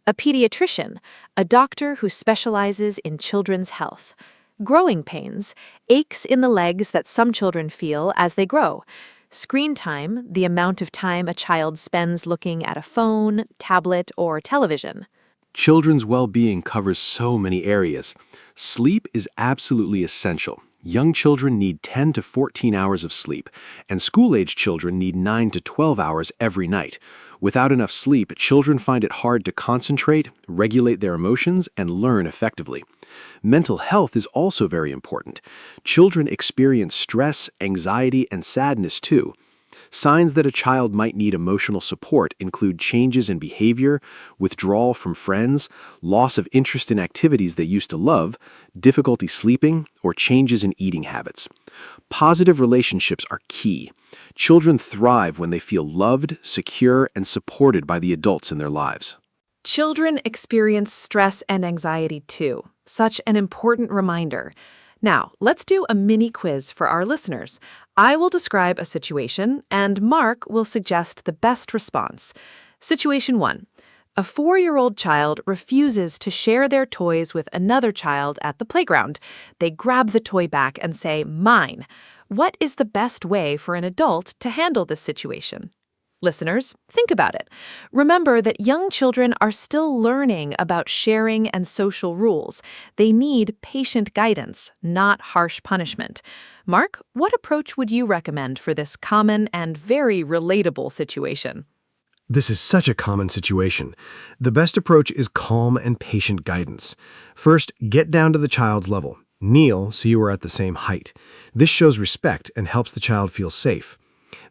a pediatrician, a doctor who specializes in children's health; growing pains, aches in the legs that some children feel as they grow; screen time, the amount of time a child spends looking at a phone, tablet, or television. Children's well-being covers so many areas. Sleep is absolutely essential. Young children need 10 to 14 hours of sleep, and school-age children need 9 to 12 hours every night. Without enough sleep, children find it hard to concentrate, regulate their emotions, and learn effectively. Mental health is also very important. Children experience stress, anxiety, and sadness too. Signs that a child might need emotional support include changes in behavior, withdrawal from friends, loss of interest in activities they used to love, difficulty sleeping, or changes in eating habits. Positive relationships are key. Children thrive when they feel loved, secure, and supported by the adults in their lives. Children experience stress and anxiety too. Such an important reminder. Now, let's do a mini quiz for our listeners. I will describe a situation, and Mark will suggest the best response. Situation 1. A 4-year-old child refuses to share their toys with another child at the playground. They grab the toy back and say, "Mine." What is the best way for an adult to handle this situation? Listeners, think about it. Remember that young children are still learning about sharing and social rules. They need patient guidance, not harsh punishment. Mark, what approach would you recommend for this common and very relatable situation? This is such a common situation. The best approach is calm and patient guidance. First, get down to the child's level. Kneel so you are at the same height. This shows respect and helps the child feel safe.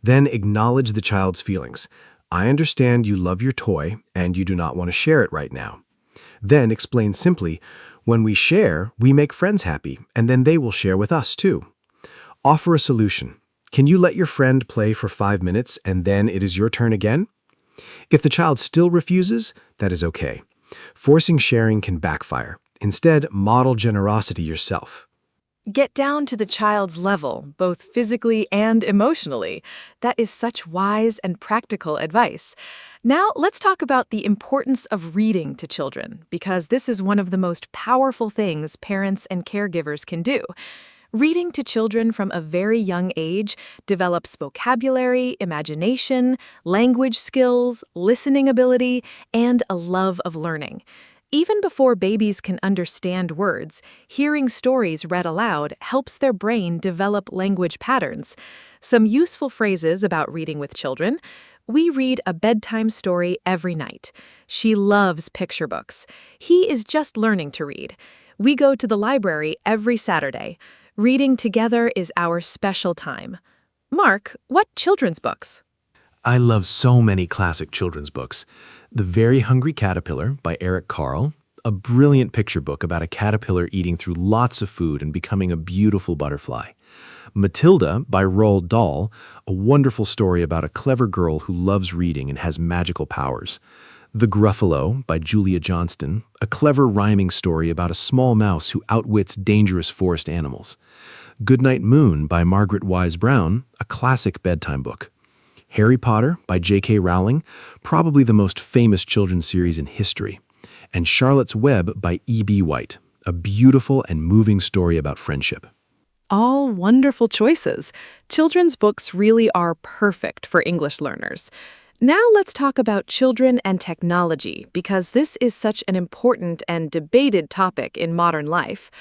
Then acknowledge the child's feelings. I understand you love your toy and you do not want to share it right now. Then explain simply, when we share, we make friends happy, and then they will share with us too. Offer a solution. Can you let your friend play for 5 minutes and then it is your turn again? If the child still refuses, that is okay. Forcing sharing can backfire. Instead, model generosity yourself. Get down to the child's level, both physically and emotionally. That is such wise and practical advice. Now, let's talk about the importance of reading to children, because this is one of the most powerful things parents and caregivers can do. Reading to children from a very young age develops vocabulary, imagination, language skills, listening ability, and a love of learning. Even before babies can understand words, hearing stories read aloud helps their brain develop language patterns. Some useful phrases about reading with children: we read a bedtime story every night. She loves picture books. He is just learning to read. We go to the library every Saturday. Reading together is our special time. Mark, what children's books? I love so many classic children's books. The Very Hungry Caterpillar by Eric Carle, a brilliant picture book about a caterpillar eating through lots of food and becoming a beautiful butterfly. Matilda by Roald Dahl, a wonderful story about a clever girl who loves reading and has magical powers. The Gruffalo by Julia Johnston, a clever rhyming story about a small mouse who outwits dangerous forest animals. Goodnight Moon by Margaret Wise Brown, a classic bedtime book. Harry Potter by J.K. Rowling, probably the most famous children's series in history. And Charlotte's Web by E.B. White, a beautiful and moving story about friendship. All wonderful choices. Children's books really are perfect for English learners. Now let's talk about children and technology, because this is such an important and debated topic in modern life.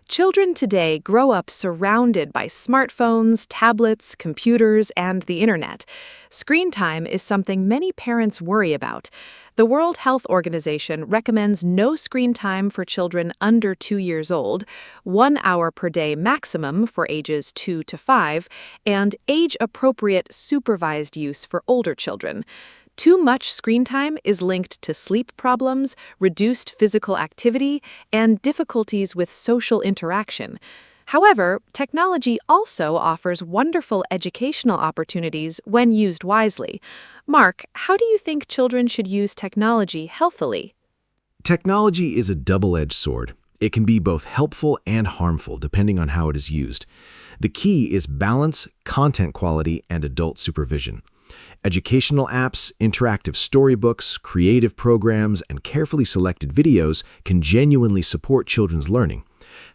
Children today grow up surrounded by smartphones, tablets, computers, and the internet. Screen time is something many parents worry about. The World Health Organization recommends no screen time for children under 2 years old, 1 hour per day maximum for ages 2 to 5, and age-appropriate supervised use for older children. Too much screen time is linked to sleep problems, reduced physical activity, and difficulties with social interaction. However, technology also offers wonderful educational opportunities when used wisely. Mark, how do you think children should use technology healthily? Technology is a double-edged sword. It can be both helpful and harmful depending on how it is used. The key is balance, content quality, and adult supervision. Educational apps, interactive storybooks, creative programs, and carefully selected videos can genuinely support children's learning.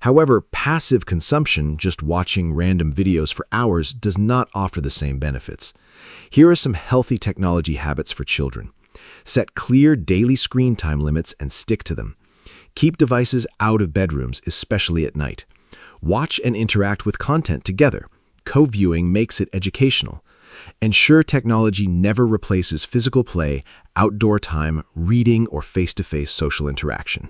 However, passive consumption, just watching random videos for hours, does not offer the same benefits. Here are some healthy technology habits for children. Set clear daily screen time limits and stick to them. Keep devices out of bedrooms, especially at night. Watch and interact with content together. Co-viewing makes it educational. Ensure technology never replaces physical play, outdoor time, reading, or face-to-face social interaction.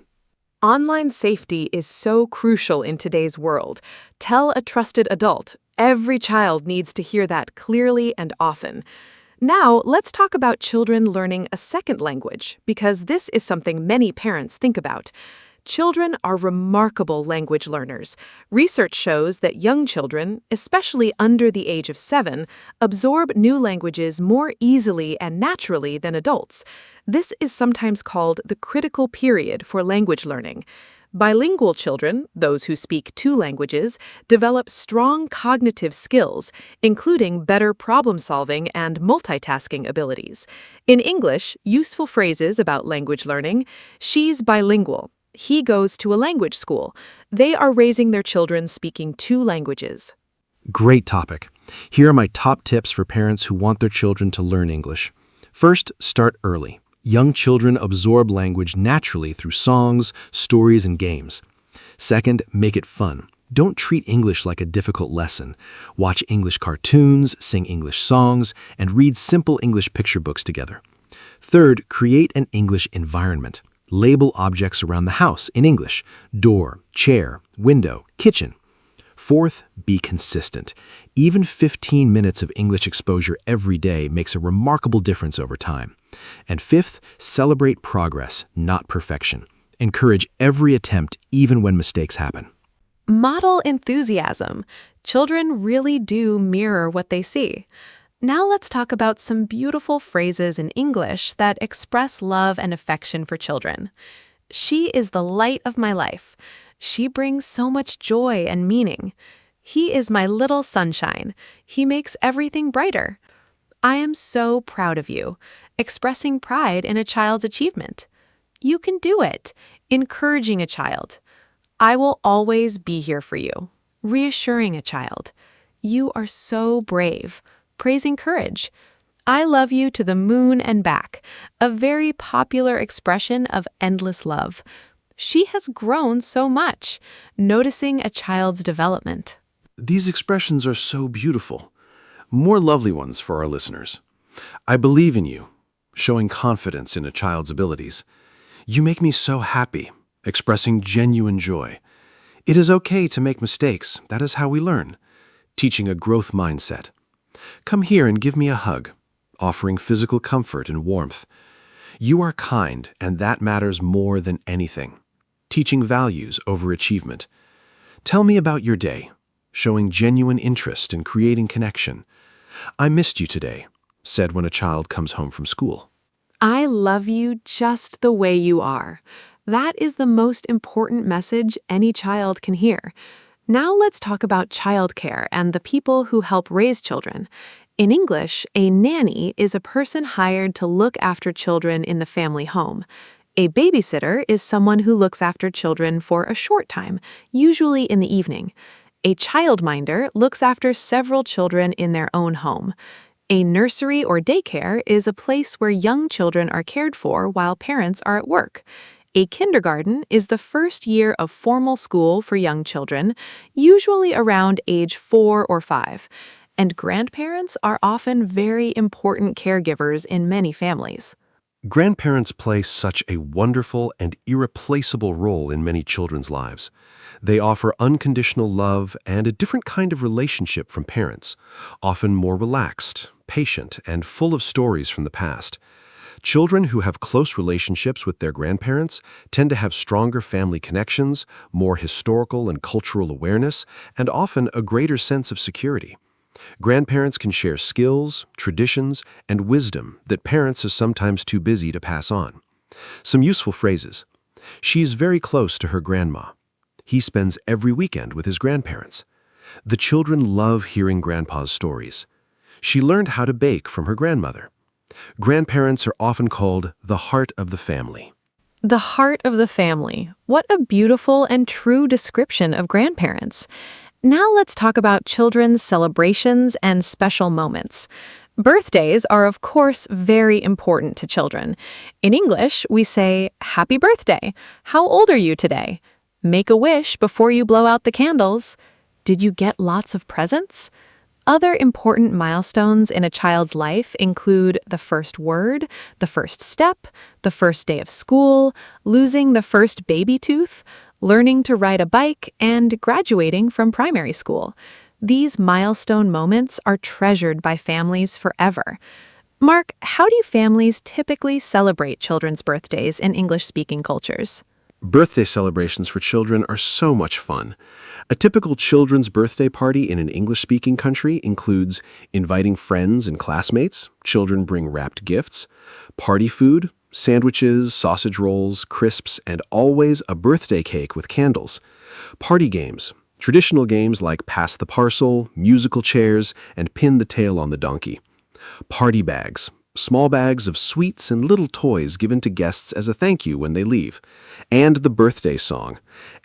Online safety is so crucial in today's world. Tell a trusted adult. Every child needs to hear that clearly and often. Now, let's talk about children learning a second language, because this is something many parents think about. Children are remarkable language learners. Research shows that young children, especially under the age of 7, absorb new languages more easily and naturally than adults. This is sometimes called the critical period for language learning. Bilingual children, those who speak 2 languages, develop strong cognitive skills, including better problem-solving and multitasking abilities. In English, useful phrases about language learning: she's bilingual. He goes to a language school. They are raising their children speaking 2 languages. Great topic. Here are my top tips for parents who want their children to learn English. First, start early. Young children absorb language naturally through songs, stories, and games. Second, make it fun. Don't treat English like a difficult lesson. Watch English cartoons, sing English songs, and read simple English picture books together. Third, create an English environment. Label objects around the house in English: door, chair, window, kitchen. Fourth, be consistent. Even 15 minutes of English exposure every day makes a remarkable difference over time. And fifth, celebrate progress, not perfection. Encourage every attempt, even when mistakes happen. Model enthusiasm. Children really do mirror what they see. Now let's talk about some beautiful phrases in English that express love and affection for children. She is the light of my life. She brings so much joy and meaning. He is my little sunshine. He makes everything brighter. I am so proud of you, expressing pride in a child's achievement. You can do it, encouraging a child. I will always be here for you, reassuring a child. You are so brave, praising courage. I love you to the moon and back, a very popular expression of endless love. She has grown so much, noticing a child's development. These expressions are so beautiful. More lovely ones for our listeners. I believe in you, showing confidence in a child's abilities. You make me so happy, expressing genuine joy. It is okay to make mistakes. That is how we learn. Teaching a growth mindset. Come here and give me a hug, offering physical comfort and warmth. You are kind, and that matters more than anything. Teaching values over achievement. Tell me about your day, showing genuine interest and creating connection. "I missed you today," said when a child comes home from school. I love you just the way you are. That is the most important message any child can hear. Now let's talk about childcare and the people who help raise children. In English, a nanny is a person hired to look after children in the family home. A babysitter is someone who looks after children for a short time, usually in the evening. A childminder looks after several children in their own home. A nursery or daycare is a place where young children are cared for while parents are at work. A kindergarten is the first year of formal school for young children, usually around age 4 or 5. And grandparents are often very important caregivers in many families. Grandparents play such a wonderful and irreplaceable role in many children's lives. They offer unconditional love and a different kind of relationship from parents, often more relaxed, patient, and full of stories from the past. Children who have close relationships with their grandparents tend to have stronger family connections, more historical and cultural awareness, and often a greater sense of security. Grandparents can share skills, traditions, and wisdom that parents are sometimes too busy to pass on. Some useful phrases. She's very close to her grandma. He spends every weekend with his grandparents. The children love hearing grandpa's stories. She learned how to bake from her grandmother. Grandparents are often called the heart of the family. The heart of the family. What a beautiful and true description of grandparents. Now let's talk about children's celebrations and special moments. Birthdays are, of course, very important to children. In English, we say, "Happy birthday. How old are you today?" Make a wish before you blow out the candles. Did you get lots of presents? Other important milestones in a child's life include the first word, the first step, the first day of school, losing the first baby tooth, learning to ride a bike, and graduating from primary school. These milestone moments are treasured by families forever. Mark, how do families typically celebrate children's birthdays in English-speaking cultures? Birthday celebrations for children are so much fun. A typical children's birthday party in an English-speaking country includes inviting friends and classmates. Children bring wrapped gifts, party food, sandwiches, sausage rolls, crisps, and always a birthday cake with candles. Party games, traditional games like pass the parcel, musical chairs, and pin the tail on the donkey. Party bags, small bags of sweets and little toys given to guests as a thank you when they leave. And the birthday song.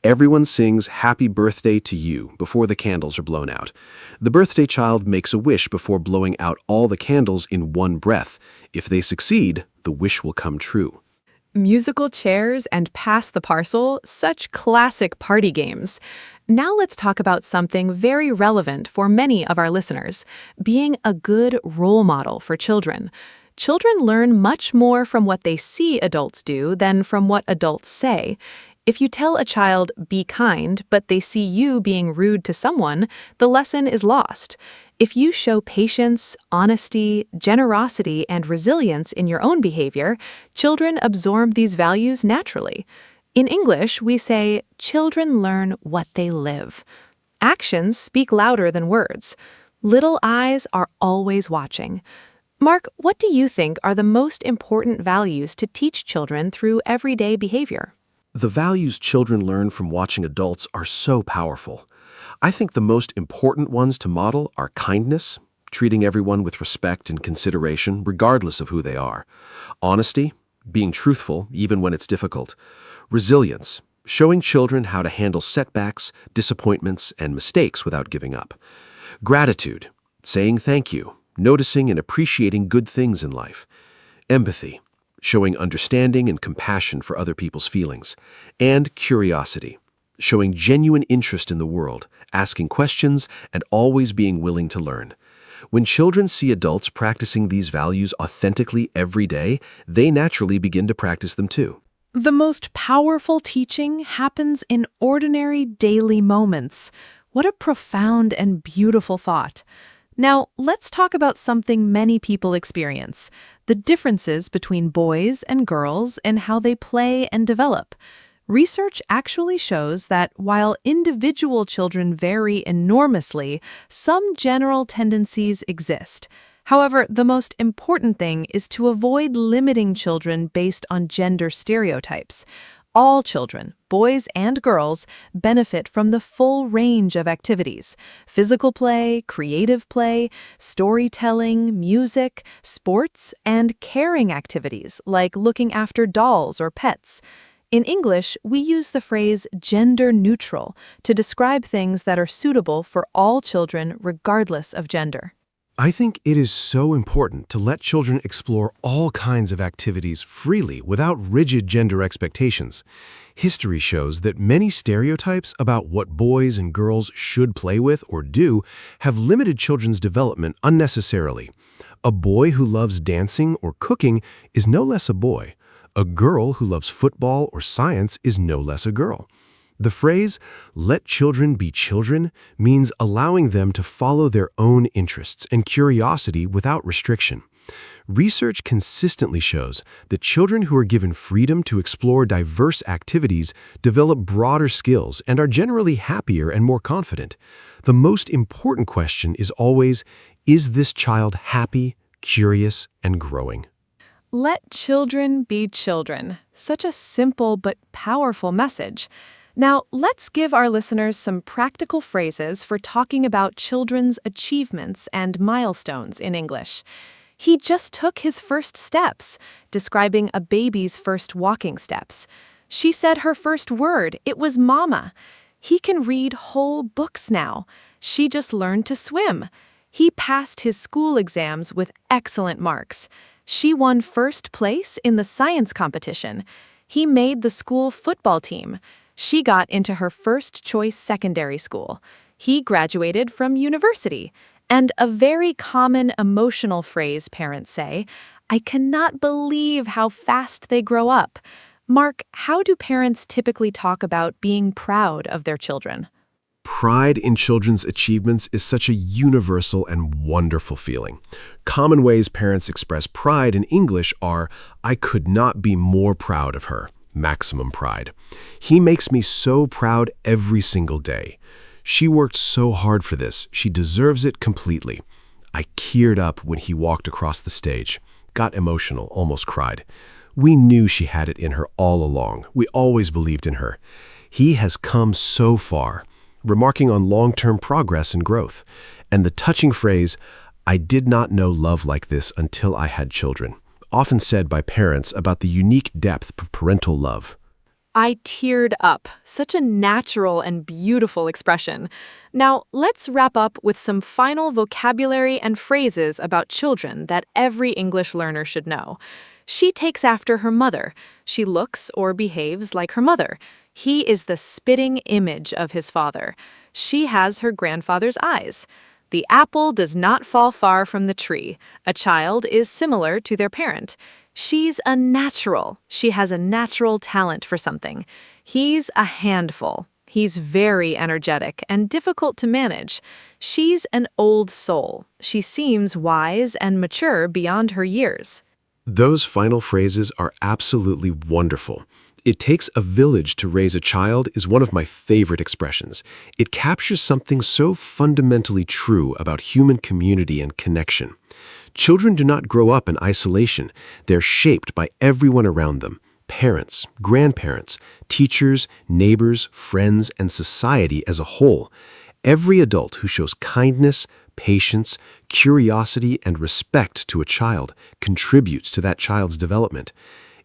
Everyone sings "Happy Birthday to You" before the candles are blown out. The birthday child makes a wish before blowing out all the candles in one breath. If they succeed, the wish will come true. Musical chairs and pass the parcel, such classic party games. Now let's talk about something very relevant for many of our listeners, being a good role model for children. Children learn much more from what they see adults do than from what adults say. If you tell a child, "Be kind," but they see you being rude to someone, the lesson is lost. If you show patience, honesty, generosity, and resilience in your own behavior, children absorb these values naturally. In English, we say, "Children learn what they live." Actions speak louder than words. Little eyes are always watching. Mark, what do you think are the most important values to teach children through everyday behavior? The values children learn from watching adults are so powerful. I think the most important ones to model are kindness, treating everyone with respect and consideration, regardless of who they are. Honesty, being truthful, even when it's difficult. Resilience, showing children how to handle setbacks, disappointments, and mistakes without giving up. Gratitude, saying thank you, noticing and appreciating good things in life. Empathy, showing understanding and compassion for other people's feelings. And curiosity, showing genuine interest in the world, asking questions, and always being willing to learn. When children see adults practicing these values authentically every day, they naturally begin to practice them too. The most powerful teaching happens in ordinary daily moments. What a profound and beautiful thought. Now, let's talk about something many people experience, the differences between boys and girls and how they play and develop. Research actually shows that while individual children vary enormously, some general tendencies exist. However, the most important thing is to avoid limiting children based on gender stereotypes. All children, boys and girls, benefit from the full range of activities: physical play, creative play, storytelling, music, sports, and caring activities like looking after dolls or pets. In English, we use the phrase gender neutral to describe things that are suitable for all children regardless of gender. I think it is so important to let children explore all kinds of activities freely without rigid gender expectations. History shows that many stereotypes about what boys and girls should play with or do have limited children's development unnecessarily. A boy who loves dancing or cooking is no less a boy. A girl who loves football or science is no less a girl. The phrase, "let children be children," means allowing them to follow their own interests and curiosity without restriction. Research consistently shows that children who are given freedom to explore diverse activities develop broader skills and are generally happier and more confident. The most important question is always, is this child happy, curious, and growing? Let children be children. Such a simple but powerful message. Now, let's give our listeners some practical phrases for talking about children's achievements and milestones in English. He just took his first steps, describing a baby's first walking steps. She said her first word, it was mama. He can read whole books now. She just learned to swim. He passed his school exams with excellent marks. She won first place in the science competition. He made the school football team. She got into her first choice secondary school. He graduated from university. And a very common emotional phrase parents say, "I cannot believe how fast they grow up." Mark, how do parents typically talk about being proud of their children? Pride in children's achievements is such a universal and wonderful feeling. Common ways parents express pride in English are, "I could not be more proud of her." Maximum pride. "He makes me so proud every single day." "She worked so hard for this. She deserves it completely." "I teared up when he walked across the stage. Got emotional, almost cried." "We knew she had it in her all along. We always believed in her." "He has come so far." Remarking on long-term progress and growth. And the touching phrase, "I did not know love like this until I had children," often said by parents about the unique depth of parental love. I teared up. Such a natural and beautiful expression. Now, let's wrap up with some final vocabulary and phrases about children that every English learner should know. She takes after her mother. She looks or behaves like her mother. He is the spitting image of his father. She has her grandfather's eyes. The apple does not fall far from the tree. A child is similar to their parent. She's a natural. She has a natural talent for something. He's a handful. He's very energetic and difficult to manage. She's an old soul. She seems wise and mature beyond her years. Those final phrases are absolutely wonderful. "It takes a village to raise a child" is one of my favorite expressions. It captures something so fundamentally true about human community and connection. Children do not grow up in isolation. They're shaped by everyone around them: parents, grandparents, teachers, neighbors, friends, and society as a whole. Every adult who shows kindness, patience, curiosity, and respect to a child contributes to that child's development.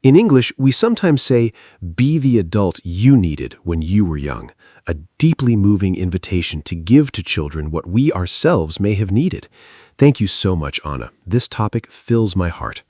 In English, we sometimes say, "Be the adult you needed when you were young," a deeply moving invitation to give to children what we ourselves may have needed. Thank you so much, Anna. This topic fills my heart.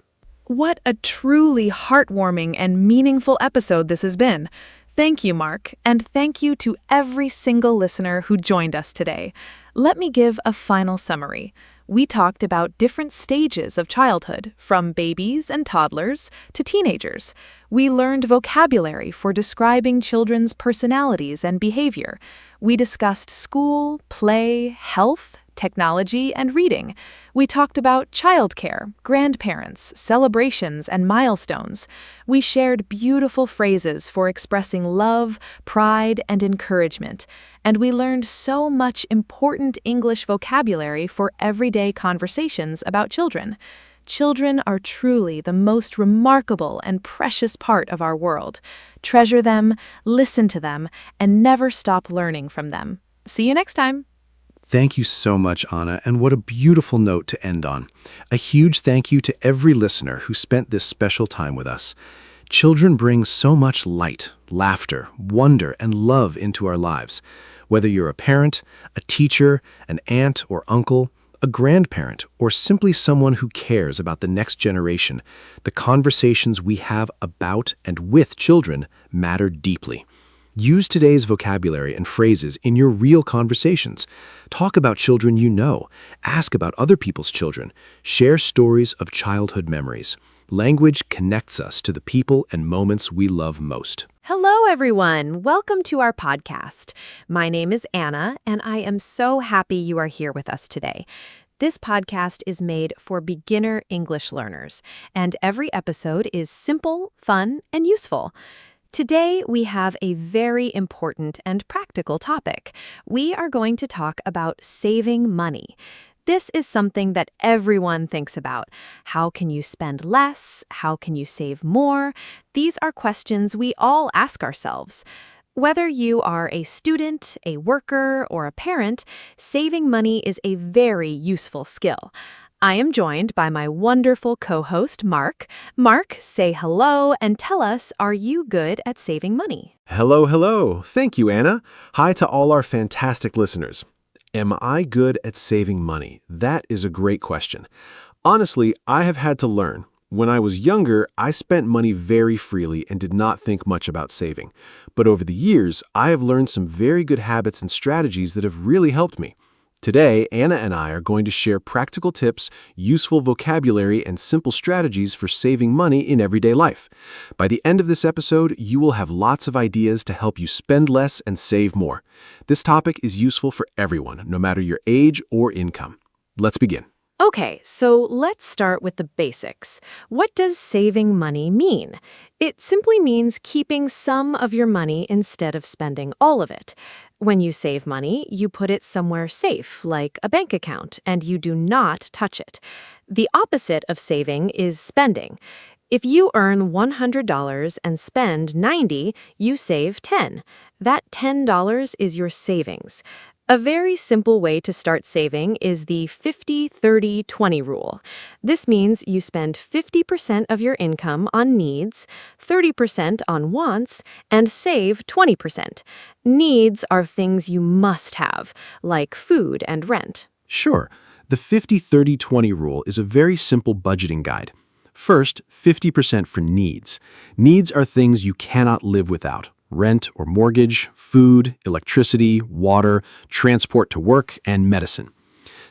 What a truly heartwarming and meaningful episode this has been. Thank you, Mark, and thank you to every single listener who joined us today. Let me give a final summary. We talked about different stages of childhood, from babies and toddlers to teenagers. We learned vocabulary for describing children's personalities and behavior. We discussed school, play, health, technology, and reading. We talked about childcare, grandparents, celebrations, and milestones. We shared beautiful phrases for expressing love, pride, and encouragement. And we learned so much important English vocabulary for everyday conversations about children. Children are truly the most remarkable and precious part of our world. Treasure them, listen to them, and never stop learning from them. See you next time. Thank you so much, Anna, and what a beautiful note to end on. A huge thank you to every listener who spent this special time with us. Children bring so much light, laughter, wonder, and love into our lives. Whether you're a parent, a teacher, an aunt or uncle, a grandparent, or simply someone who cares about the next generation, the conversations we have about and with children matter deeply. Use today's vocabulary and phrases in your real conversations. Talk about children you know. Ask about other people's children. Share stories of childhood memories. Language connects us to the people and moments we love most. Hello, everyone. Welcome to our podcast. My name is Anna, and I am so happy you are here with us today. This podcast is made for beginner English learners, and every episode is simple, fun, and useful. Today, we have a very important and practical topic. We are going to talk about saving money. This is something that everyone thinks about. How can you spend less? How can you save more? These are questions we all ask ourselves. Whether you are a student, a worker, or a parent, saving money is a very useful skill. I am joined by my wonderful co-host, Mark. Mark, say hello and tell us, are you good at saving money? Hello, hello. Thank you, Anna. Hi to all our fantastic listeners. Am I good at saving money? That is a great question. Honestly, I have had to learn. When I was younger, I spent money very freely and did not think much about saving. But over the years, I have learned some very good habits and strategies that have really helped me. Today, Anna and I are going to share practical tips, useful vocabulary, and simple strategies for saving money in everyday life. By the end of this episode, you will have lots of ideas to help you spend less and save more. This topic is useful for everyone, no matter your age or income. Let's begin. Okay, so let's start with the basics. What does saving money mean? It simply means keeping some of your money instead of spending all of it. When you save money, you put it somewhere safe, like a bank account, and you do not touch it. The opposite of saving is spending. If you earn $100 and spend $90, you save $10. That $10 is your savings. A very simple way to start saving is the 50-30-20 rule. This means you spend 50% of your income on needs, 30% on wants, and save 20%. Needs are things you must have, like food and rent. Sure. The 50-30-20 rule is a very simple budgeting guide. First, 50% for needs. Needs are things you cannot live without. Rent or mortgage, food, electricity, water, transport to work, and medicine.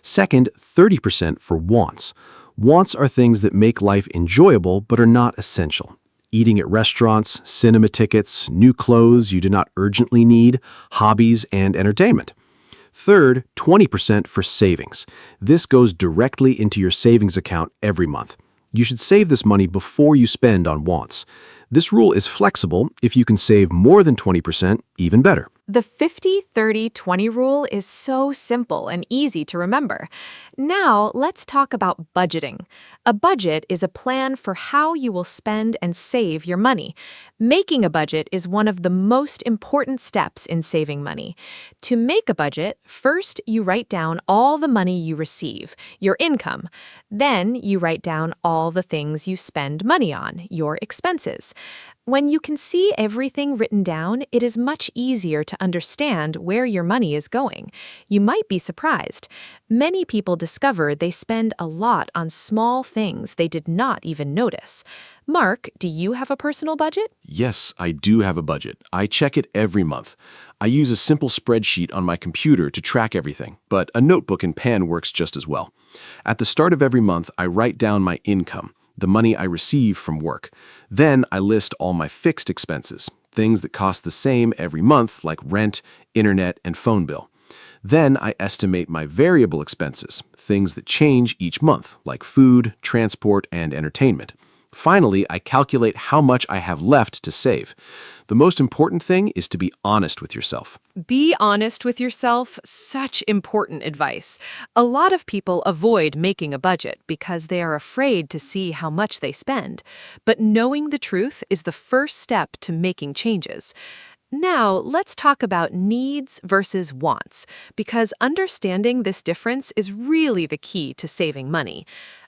Second, 30% for wants. Wants are things that make life enjoyable but are not essential. Eating at restaurants, cinema tickets, new clothes you do not urgently need, hobbies, and entertainment. Third, 20% for savings. This goes directly into your savings account every month. You should save this money before you spend on wants. This rule is flexible. If you can save more than 20%, even better. The 50-30-20 rule is so simple and easy to remember. Now, let's talk about budgeting. A budget is a plan for how you will spend and save your money. Making a budget is one of the most important steps in saving money. To make a budget, first you write down all the money you receive, your income. Then you write down all the things you spend money on, your expenses. When you can see everything written down, it is much easier to understand where your money is going. You might be surprised. Many people discover they spend a lot on small things they did not even notice. Mark, do you have a personal budget? Yes, I do have a budget. I check it every month. I use a simple spreadsheet on my computer to track everything, but a notebook and pen works just as well. At the start of every month, I write down my income, the money I receive from work. Then I list all my fixed expenses, things that cost the same every month like rent, internet, and phone bill. Then I estimate my variable expenses, things that change each month, like food, transport, and entertainment. Finally, I calculate how much I have left to save. The most important thing is to be honest with yourself. Be honest with yourself. Such important advice. A lot of people avoid making a budget because they are afraid to see how much they spend. But knowing the truth is the first step to making changes. Now, let's talk about needs versus wants, because understanding this difference is really the key to saving money.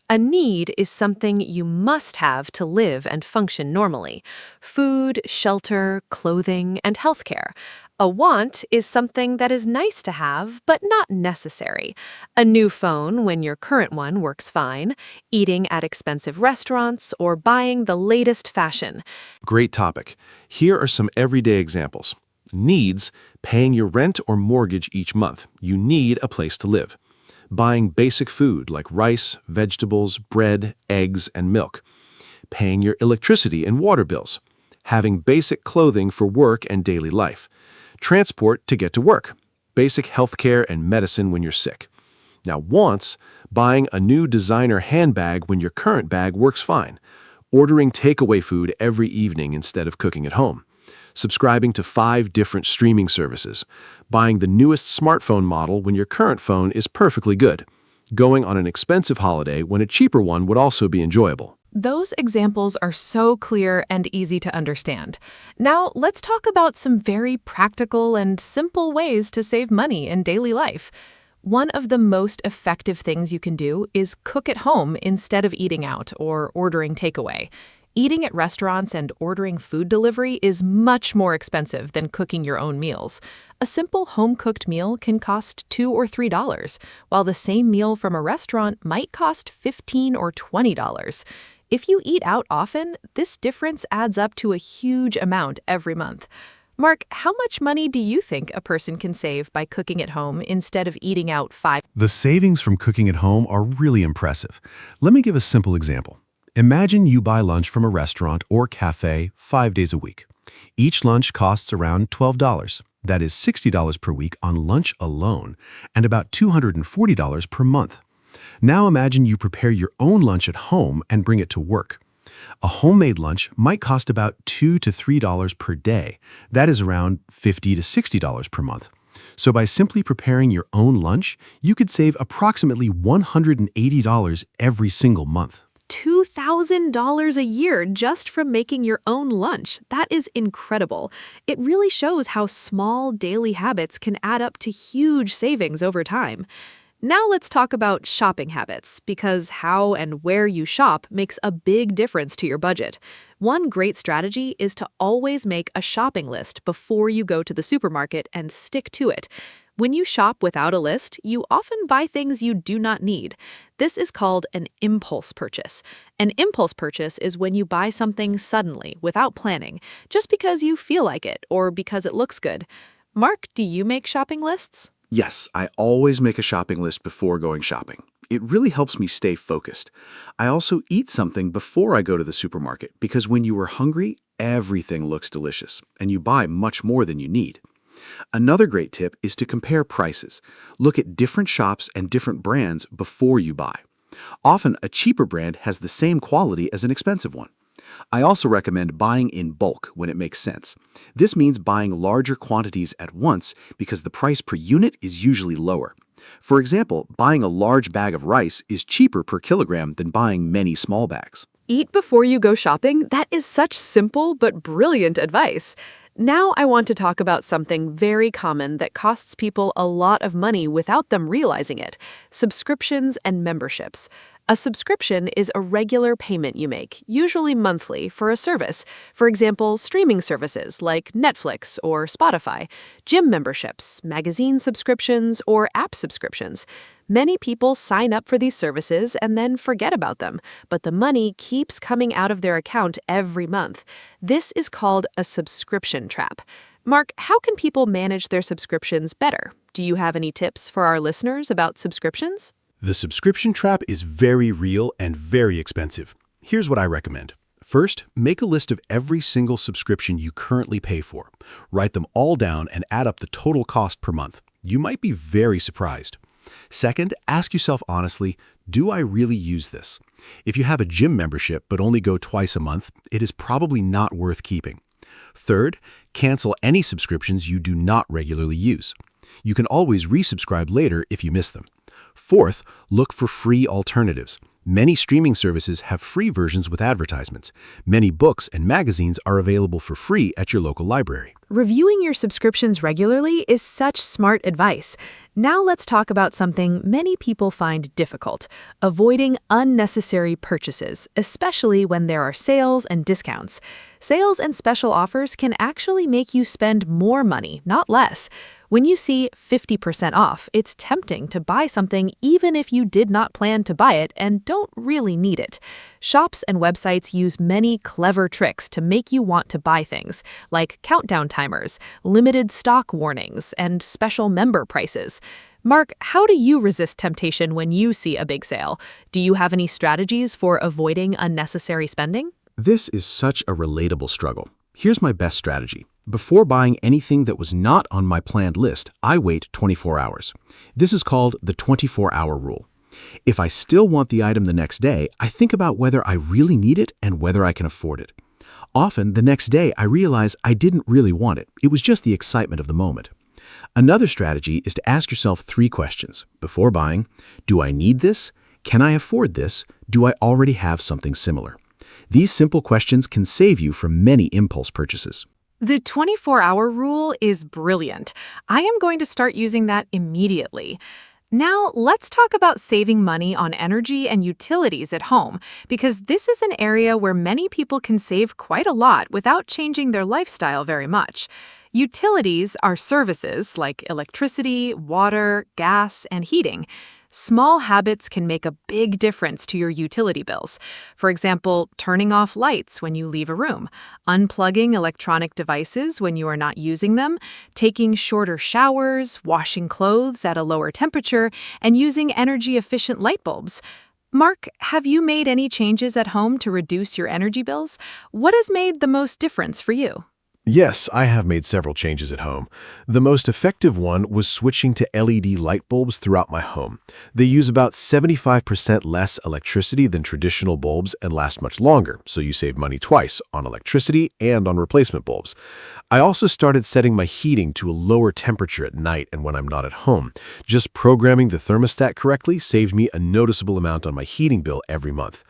A need is something you must have to live and function normally: food, shelter, clothing, and healthcare. A want is something that is nice to have, but not necessary. A new phone when your current one works fine, eating at expensive restaurants, or buying the latest fashion. Great topic. Here are some everyday examples. Needs: paying your rent or mortgage each month. You need a place to live. Buying basic food like rice, vegetables, bread, eggs, and milk. Paying your electricity and water bills. Having basic clothing for work and daily life. Transport to get to work. Basic healthcare and medicine when you're sick. Now, wants: buying a new designer handbag when your current bag works fine. Ordering takeaway food every evening instead of cooking at home. Subscribing to 5 different streaming services. Buying the newest smartphone model when your current phone is perfectly good. Going on an expensive holiday when a cheaper one would also be enjoyable. Those examples are so clear and easy to understand. Now, let's talk about some very practical and simple ways to save money in daily life. One of the most effective things you can do is cook at home instead of eating out or ordering takeaway. Eating at restaurants and ordering food delivery is much more expensive than cooking your own meals. A simple home-cooked meal can cost $2 or $3, while the same meal from a restaurant might cost $15 or $20. If you eat out often, this difference adds up to a huge amount every month. Mark, how much money do you think a person can save by cooking at home instead of eating out 5? The savings from cooking at home are really impressive. Let me give a simple example. Imagine you buy lunch from a restaurant or cafe 5 days a week. Each lunch costs around $12. That is $60 per week on lunch alone, and about $240 per month. Now imagine you prepare your own lunch at home and bring it to work. A homemade lunch might cost about $2 to $3 per day. That is around $50 to $60 per month. So by simply preparing your own lunch, you could save approximately $180 every single month. $2,000 a year just from making your own lunch. That is incredible. It really shows how small daily habits can add up to huge savings over time. Now let's talk about shopping habits, because how and where you shop makes a big difference to your budget. One great strategy is to always make a shopping list before you go to the supermarket and stick to it. When you shop without a list, you often buy things you do not need. This is called an impulse purchase. An impulse purchase is when you buy something suddenly, without planning, just because you feel like it or because it looks good. Mark, do you make shopping lists? Yes, I always make a shopping list before going shopping. It really helps me stay focused. I also eat something before I go to the supermarket because when you are hungry, everything looks delicious, and you buy much more than you need. Another great tip is to compare prices. Look at different shops and different brands before you buy. Often, a cheaper brand has the same quality as an expensive one. I also recommend buying in bulk when it makes sense. This means buying larger quantities at once because the price per unit is usually lower. For example, buying a large bag of rice is cheaper per kilogram than buying many small bags. Eat before you go shopping? That is such simple but brilliant advice. Now I want to talk about something very common that costs people a lot of money without them realizing it: subscriptions and memberships. A subscription is a regular payment you make, usually monthly, for a service. For example, streaming services like Netflix or Spotify, gym memberships, magazine subscriptions, or app subscriptions. Many people sign up for these services and then forget about them, but the money keeps coming out of their account every month. This is called a subscription trap. Mark, how can people manage their subscriptions better? Do you have any tips for our listeners about subscriptions? The subscription trap is very real and very expensive. Here's what I recommend. First, make a list of every single subscription you currently pay for. Write them all down and add up the total cost per month. You might be very surprised. Second, ask yourself honestly, do I really use this? If you have a gym membership but only go twice a month, it is probably not worth keeping. Third, cancel any subscriptions you do not regularly use. You can always resubscribe later if you miss them. Fourth, look for free alternatives. Many streaming services have free versions with advertisements. Many books and magazines are available for free at your local library. Reviewing your subscriptions regularly is such smart advice. Now let's talk about something many people find difficult: avoiding unnecessary purchases, especially when there are sales and discounts. Sales and special offers can actually make you spend more money, not less. When you see 50% off, it's tempting to buy something even if you did not plan to buy it and don't really need it. Shops and websites use many clever tricks to make you want to buy things, like countdown timers, limited stock warnings, and special member prices. Mark, how do you resist temptation when you see a big sale? Do you have any strategies for avoiding unnecessary spending? This is such a relatable struggle. Here's my best strategy. Before buying anything that was not on my planned list, I wait 24 hours. This is called the 24-hour rule. If I still want the item the next day, I think about whether I really need it and whether I can afford it. Often, the next day, I realize I didn't really want it. It was just the excitement of the moment. Another strategy is to ask yourself 3 questions before buying. Do I need this? Can I afford this? Do I already have something similar? These simple questions can save you from many impulse purchases. The 24-hour rule is brilliant. I am going to start using that immediately. Now, let's talk about saving money on energy and utilities at home, because this is an area where many people can save quite a lot without changing their lifestyle very much. Utilities are services like electricity, water, gas, and heating. Small habits can make a big difference to your utility bills. For example, turning off lights when you leave a room, unplugging electronic devices when you are not using them, taking shorter showers, washing clothes at a lower temperature, and using energy-efficient light bulbs. Mark, have you made any changes at home to reduce your energy bills? What has made the most difference for you? Yes, I have made several changes at home. The most effective one was switching to LED light bulbs throughout my home. They use about 75% less electricity than traditional bulbs and last much longer, so you save money twice, on electricity and on replacement bulbs. I also started setting my heating to a lower temperature at night and when I'm not at home. Just programming the thermostat correctly saved me a noticeable amount on my heating bill every month.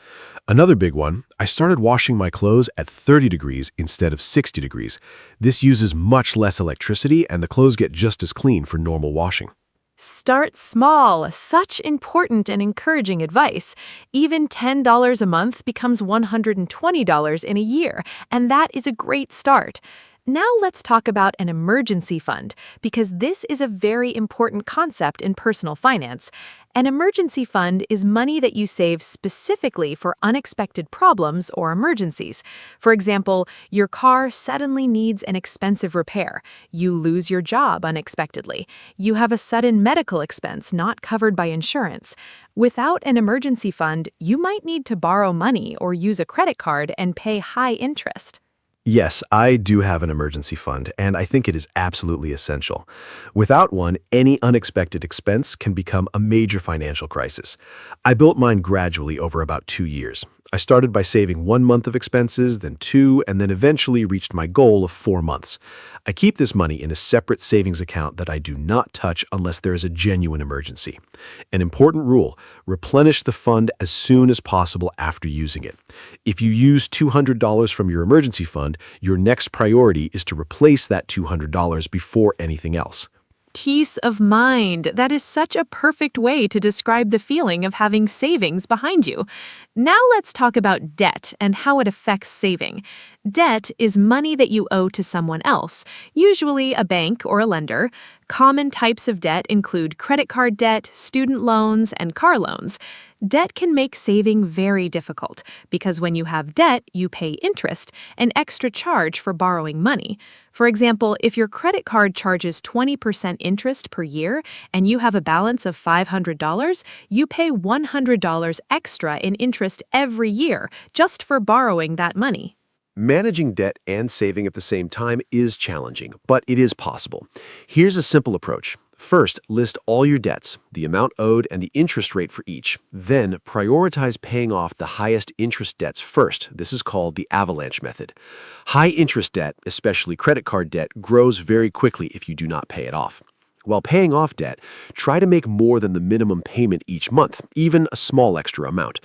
Another big one, I started washing my clothes at 30 degrees instead of 60 degrees. This uses much less electricity and the clothes get just as clean for normal washing. Start small. Such important and encouraging advice. Even $10 a month becomes $120 in a year, and that is a great start. Now let's talk about an emergency fund, because this is a very important concept in personal finance. An emergency fund is money that you save specifically for unexpected problems or emergencies. For example, your car suddenly needs an expensive repair. You lose your job unexpectedly. You have a sudden medical expense not covered by insurance. Without an emergency fund, you might need to borrow money or use a credit card and pay high interest. Yes, I do have an emergency fund, and I think it is absolutely essential. Without one, any unexpected expense can become a major financial crisis. I built mine gradually over about 2 years. I started by saving 1 month of expenses, then 2, and then eventually reached my goal of 4 months. I keep this money in a separate savings account that I do not touch unless there is a genuine emergency. An important rule: replenish the fund as soon as possible after using it. If you use $200 from your emergency fund, your next priority is to replace that $200 before anything else. Peace of mind. That is such a perfect way to describe the feeling of having savings behind you. Now let's talk about debt and how it affects saving. Debt is money that you owe to someone else, usually a bank or a lender. Common types of debt include credit card debt, student loans, and car loans. Debt can make saving very difficult because when you have debt, you pay interest, an extra charge for borrowing money. For example, if your credit card charges 20% interest per year and you have a balance of $500, you pay $100 extra in interest every year just for borrowing that money. Managing debt and saving at the same time is challenging, but it is possible. Here's a simple approach. First, list all your debts, the amount owed and the interest rate for each. Then, prioritize paying off the highest interest debts first. This is called the avalanche method. High interest debt, especially credit card debt, grows very quickly if you do not pay it off. While paying off debt, try to make more than the minimum payment each month, even a small extra amount.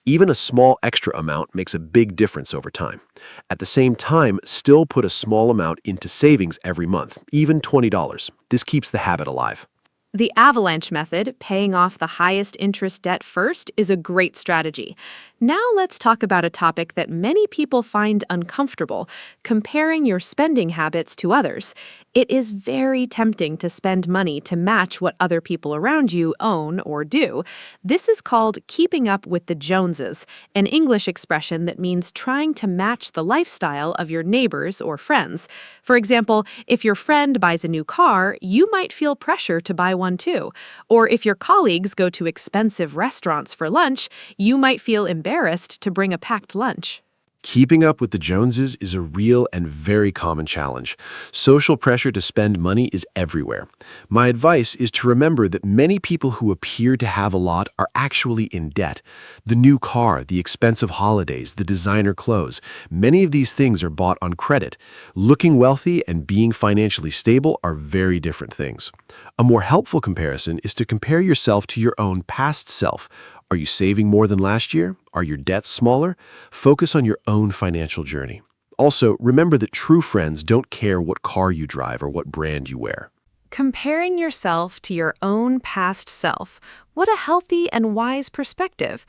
Even a small extra amount makes a big difference over time. At the same time, still put a small amount into savings every month, even $20. This keeps the habit alive. The avalanche method, paying off the highest interest debt first, is a great strategy. Now let's talk about a topic that many people find uncomfortable, comparing your spending habits to others. It is very tempting to spend money to match what other people around you own or do. This is called keeping up with the Joneses, an English expression that means trying to match the lifestyle of your neighbors or friends. For example, if your friend buys a new car, you might feel pressure to buy one too. Or if your colleagues go to expensive restaurants for lunch, you might feel embarrassed to bring a packed lunch. Keeping up with the Joneses is a real and very common challenge. Social pressure to spend money is everywhere. My advice is to remember that many people who appear to have a lot are actually in debt. The new car, the expensive holidays, the designer clothes, many of these things are bought on credit. Looking wealthy and being financially stable are very different things. A more helpful comparison is to compare yourself to your own past self. Are you saving more than last year? Are your debts smaller? Focus on your own financial journey. Also, remember that true friends don't care what car you drive or what brand you wear. Comparing yourself to your own past self. What a healthy and wise perspective.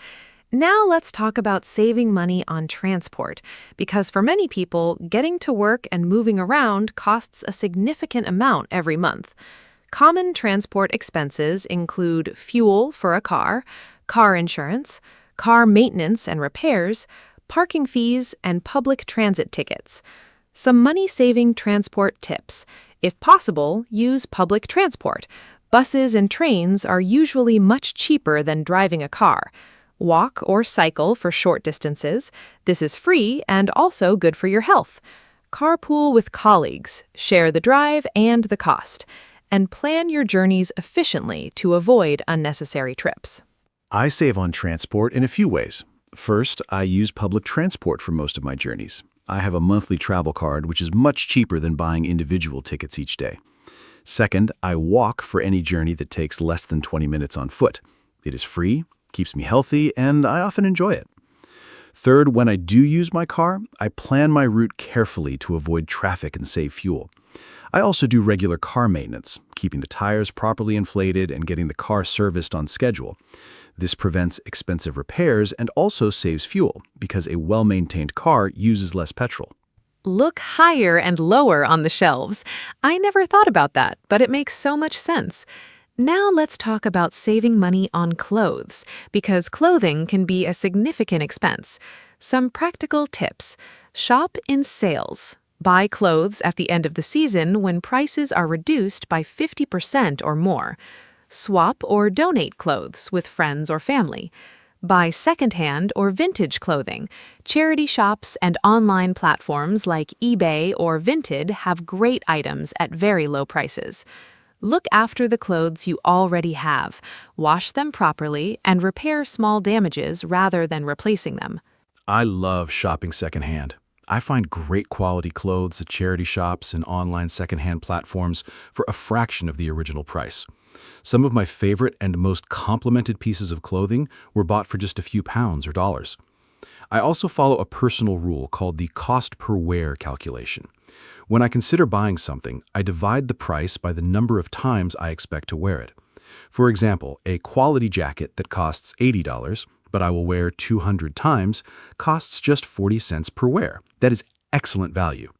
Now let's talk about saving money on transport, because for many people, getting to work and moving around costs a significant amount every month. Common transport expenses include fuel for a car insurance, car maintenance and repairs, parking fees, and public transit tickets. Some money-saving transport tips. If possible, use public transport. Buses and trains are usually much cheaper than driving a car. Walk or cycle for short distances. This is free and also good for your health. Carpool with colleagues. Share the drive and the cost. And plan your journeys efficiently to avoid unnecessary trips. I save on transport in a few ways. First, I use public transport for most of my journeys. I have a monthly travel card, which is much cheaper than buying individual tickets each day. Second, I walk for any journey that takes less than 20 minutes on foot. It is free, keeps me healthy, and I often enjoy it. Third, when I do use my car, I plan my route carefully to avoid traffic and save fuel. I also do regular car maintenance, keeping the tires properly inflated and getting the car serviced on schedule. This prevents expensive repairs and also saves fuel, because a well-maintained car uses less petrol. Look higher and lower on the shelves. I never thought about that, but it makes so much sense. Now let's talk about saving money on clothes, because clothing can be a significant expense. Some practical tips. Shop in sales. Buy clothes at the end of the season when prices are reduced by 50% or more. Swap or donate clothes with friends or family. Buy secondhand or vintage clothing. Charity shops and online platforms like eBay or Vinted have great items at very low prices. Look after the clothes you already have. Wash them properly and repair small damages rather than replacing them. I love shopping secondhand. I find great quality clothes at charity shops and online secondhand platforms for a fraction of the original price. Some of my favorite and most complimented pieces of clothing were bought for just a few pounds or dollars. I also follow a personal rule called the cost per wear calculation. When I consider buying something, I divide the price by the number of times I expect to wear it. For example, a quality jacket that costs $80, but I will wear 200 times, costs just 40 cents per wear. That is excellent value.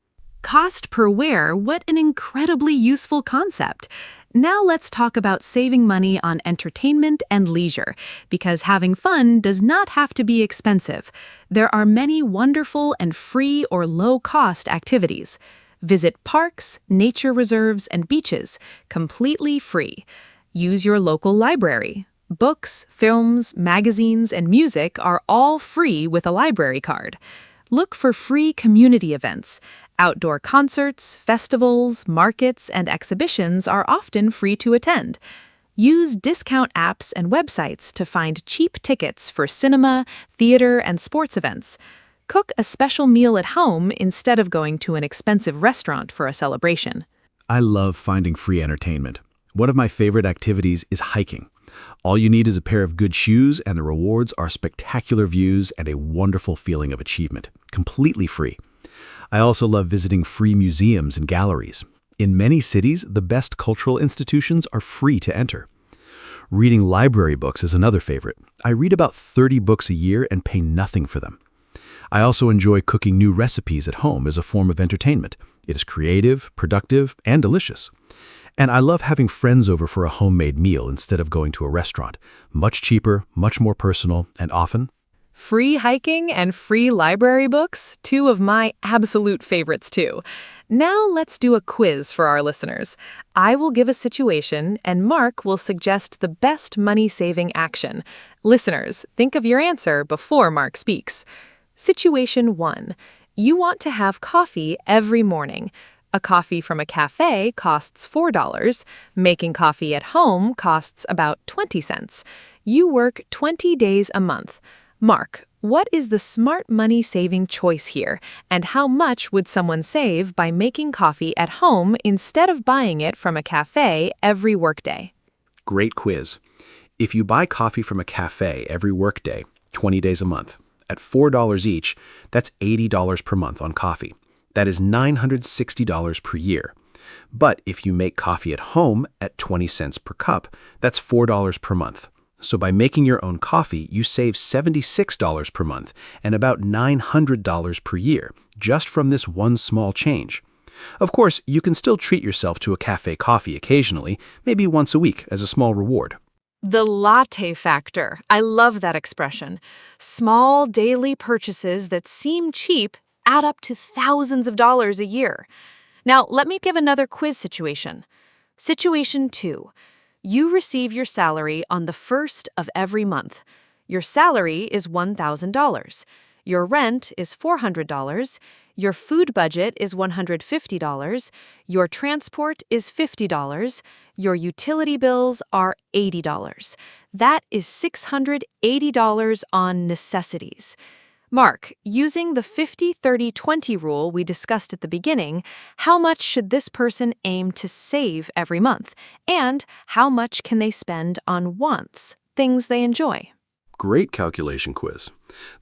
Cost per wear, what an incredibly useful concept. Now let's talk about saving money on entertainment and leisure, because having fun does not have to be expensive. There are many wonderful and free or low-cost activities. Visit parks, nature reserves, and beaches, completely free. Use your local library. Books, films, magazines, and music are all free with a library card. Look for free community events. Outdoor concerts, festivals, markets, and exhibitions are often free to attend. Use discount apps and websites to find cheap tickets for cinema, theater, and sports events. Cook a special meal at home instead of going to an expensive restaurant for a celebration. I love finding free entertainment. One of my favorite activities is hiking. All you need is a pair of good shoes, and the rewards are spectacular views and a wonderful feeling of achievement, completely free. I also love visiting free museums and galleries. In many cities, the best cultural institutions are free to enter. Reading library books is another favorite. I read about 30 books a year and pay nothing for them. I also enjoy cooking new recipes at home as a form of entertainment. It is creative, productive, and delicious. And I love having friends over for a homemade meal instead of going to a restaurant. Much cheaper, much more personal, and often Free hiking and free library books, two of my absolute favorites too. Now let's do a quiz for our listeners. I will give a situation and Mark will suggest the best money-saving action. Listeners, think of your answer before Mark speaks. Situation 1. You want to have coffee every morning. A coffee from a cafe costs $4. Making coffee at home costs about 20 cents. You work 20 days a month. Mark, what is the smart money-saving choice here, and how much would someone save by making coffee at home instead of buying it from a cafe every workday? great quiz. If you buy coffee from a cafe every workday, 20 days a month, at $4 each, that's $80 per month on coffee. That is $960 per year. But if you make coffee at home at 20 cents per cup, that's $4 per month. So by making your own coffee, you save $76 per month and about $900 per year, just from this one small change. Of course, you can still treat yourself to a cafe coffee occasionally, maybe once a week as a small reward. The latte factor. I love that expression. Small daily purchases that seem cheap add up to thousands of dollars a year. Now, let me give another quiz situation. Situation 2. You receive your salary on the first of every month. Your salary is $1,000. Your rent is $400. Your food budget is $150. Your transport is $50. Your utility bills are $80. That is $680 on necessities. Mark, using the 50-30-20 rule we discussed at the beginning, how much should this person aim to save every month? And how much can they spend on wants, things they enjoy? Great calculation quiz.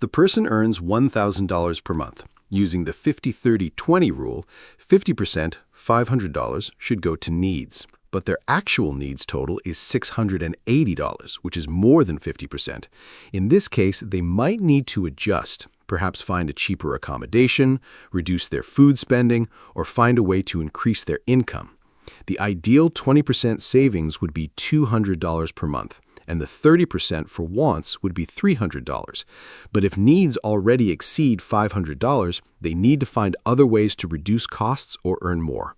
The person earns $1,000 per month. Using the 50-30-20 rule, 50%, $500, should go to needs. But their actual needs total is $680, which is more than 50%. In this case, they might need to adjust, perhaps find a cheaper accommodation, reduce their food spending, or find a way to increase their income. The ideal 20% savings would be $200 per month, and the 30% for wants would be $300. But if needs already exceed $500, they need to find other ways to reduce costs or earn more.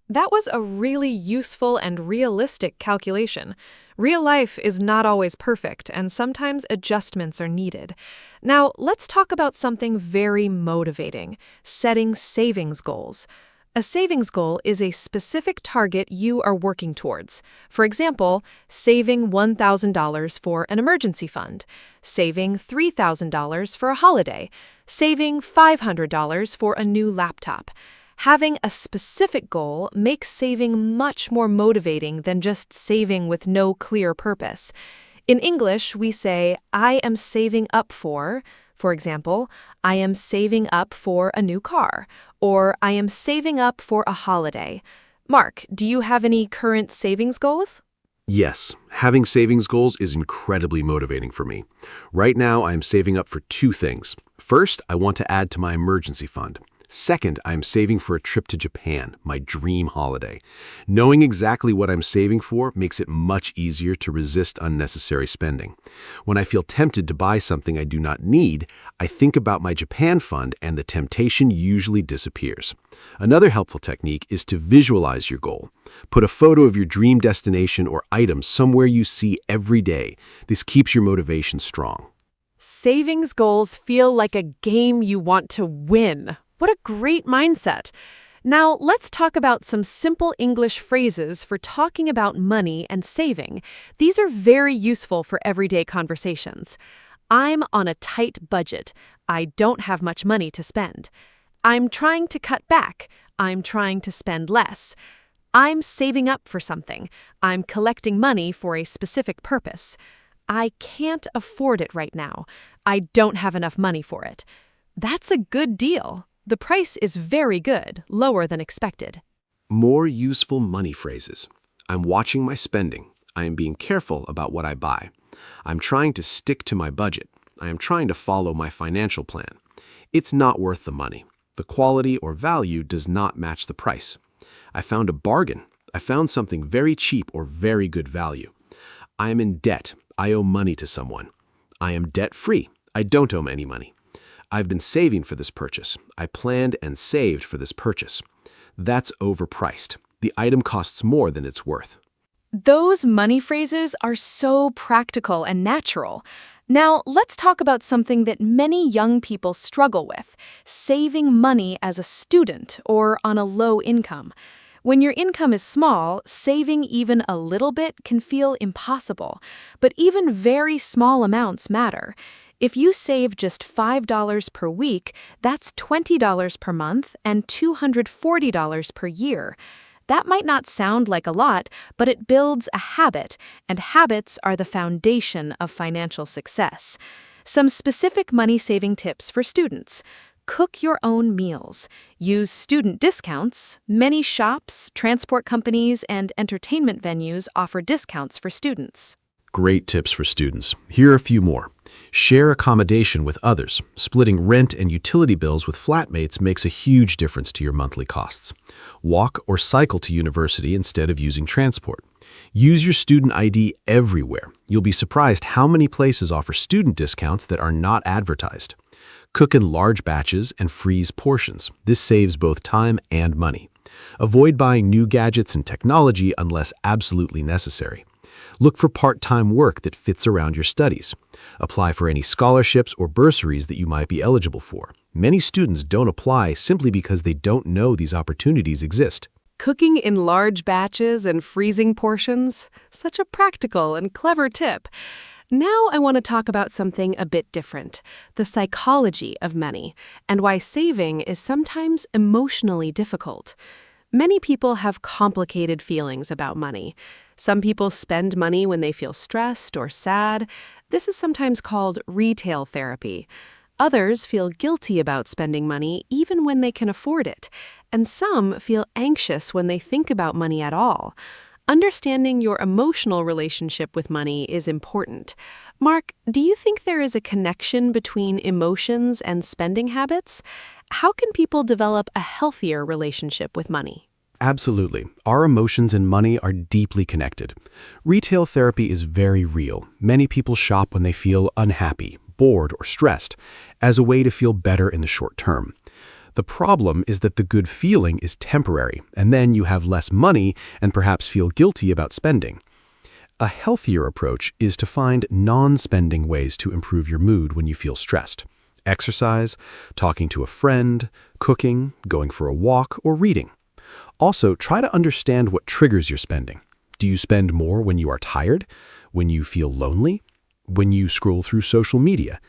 That was a really useful and realistic calculation. Real life is not always perfect, and sometimes adjustments are needed. Now, let's talk about something very motivating: setting savings goals. A savings goal is a specific target you are working towards. For example, saving $1,000 for an emergency fund, saving $3,000 for a holiday, saving $500 for a new laptop. Having a specific goal makes saving much more motivating than just saving with no clear purpose. In English, we say, I am saving up for example, I am saving up for a new car, or I am saving up for a holiday. Mark, do you have any current savings goals? Yes, having savings goals is incredibly motivating for me. Right now, I am saving up for two things. First, I want to add to my emergency fund. Second, I am saving for a trip to Japan, my dream holiday. Knowing exactly what I'm saving for makes it much easier to resist unnecessary spending. When I feel tempted to buy something I do not need, I think about my Japan fund and the temptation usually disappears. Another helpful technique is to visualize your goal. Put a photo of your dream destination or item somewhere you see every day. This keeps your motivation strong. Savings goals feel like a game you want to win. What a great mindset. Now, let's talk about some simple English phrases for talking about money and saving. These are very useful for everyday conversations. I'm on a tight budget. I don't have much money to spend. I'm trying to cut back. I'm trying to spend less. I'm saving up for something. I'm collecting money for a specific purpose. I can't afford it right now. I don't have enough money for it. That's a good deal. The price is very good, lower than expected. More useful money phrases. I'm watching my spending. I am being careful about what I buy. I'm trying to stick to my budget. I am trying to follow my financial plan. It's not worth the money. The quality or value does not match the price. I found a bargain. I found something very cheap or very good value. I am in debt. I owe money to someone. I am debt-free. I don't owe any money. I've been saving for this purchase. I planned and saved for this purchase. That's overpriced. The item costs more than it's worth. Those money phrases are so practical and natural. Now, let's talk about something that many young people struggle with: saving money as a student or on a low income. When your income is small, saving even a little bit can feel impossible, but even very small amounts matter. If you save just $5 per week, that's $20 per month and $240 per year. That might not sound like a lot, but it builds a habit, and habits are the foundation of financial success. Some specific money-saving tips for students. Cook your own meals. Use student discounts. Many shops, transport companies, and entertainment venues offer discounts for students. Great tips for students. Here are a few more. Share accommodation with others. Splitting rent and utility bills with flatmates makes a huge difference to your monthly costs. Walk or cycle to university instead of using transport. Use your student ID everywhere. You'll be surprised how many places offer student discounts that are not advertised. Cook in large batches and freeze portions. This saves both time and money. Avoid buying new gadgets and technology unless absolutely necessary. Look for part-time work that fits around your studies. Apply for any scholarships or bursaries that you might be eligible for. Many students don't apply simply because they don't know these opportunities exist. Cooking in large batches and freezing portions, such a practical and clever tip. Now I want to talk about something a bit different: the psychology of money, and why saving is sometimes emotionally difficult. Many people have complicated feelings about money. Some people spend money when they feel stressed or sad. This is sometimes called retail therapy. Others feel guilty about spending money even when they can afford it. And some feel anxious when they think about money at all. Understanding your emotional relationship with money is important. Mark, do you think there is a connection between emotions and spending habits? How can people develop a healthier relationship with money? Absolutely. Our emotions and money are deeply connected. Retail therapy is very real. Many people shop when they feel unhappy, bored, or stressed, as a way to feel better in the short term. The problem is that the good feeling is temporary, and then you have less money and perhaps feel guilty about spending. A healthier approach is to find non-spending ways to improve your mood when you feel stressed. Exercise, talking to a friend, cooking, going for a walk, or reading. Also, try to understand what triggers your spending. Do you spend more when you are tired? When you feel lonely? When you scroll through social media?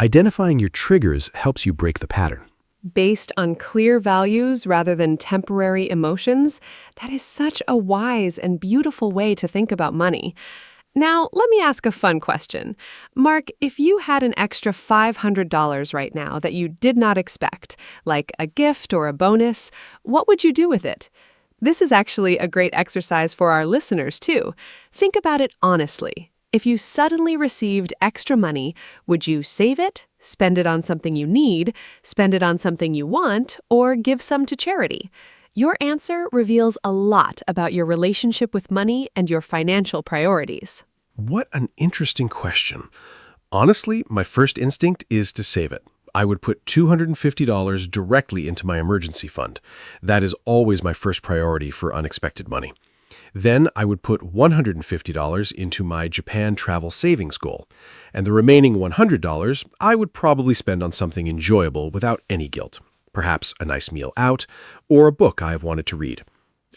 Identifying your triggers helps you break the pattern. Based on clear values rather than temporary emotions, that is such a wise and beautiful way to think about money. Now, let me ask a fun question. Mark, if you had an extra $500 right now that you did not expect, like a gift or a bonus, what would you do with it? This is actually a great exercise for our listeners, too. Think about it honestly. If you suddenly received extra money, would you save it, spend it on something you need, spend it on something you want, or give some to charity? Your answer reveals a lot about your relationship with money and your financial priorities. What an interesting question. Honestly, my first instinct is to save it. I would put $250 directly into my emergency fund. That is always my first priority for unexpected money. Then I would put $150 into my Japan travel savings goal. And the remaining $100 I would probably spend on something enjoyable without any guilt. perhaps a nice meal out, or a book I have wanted to read.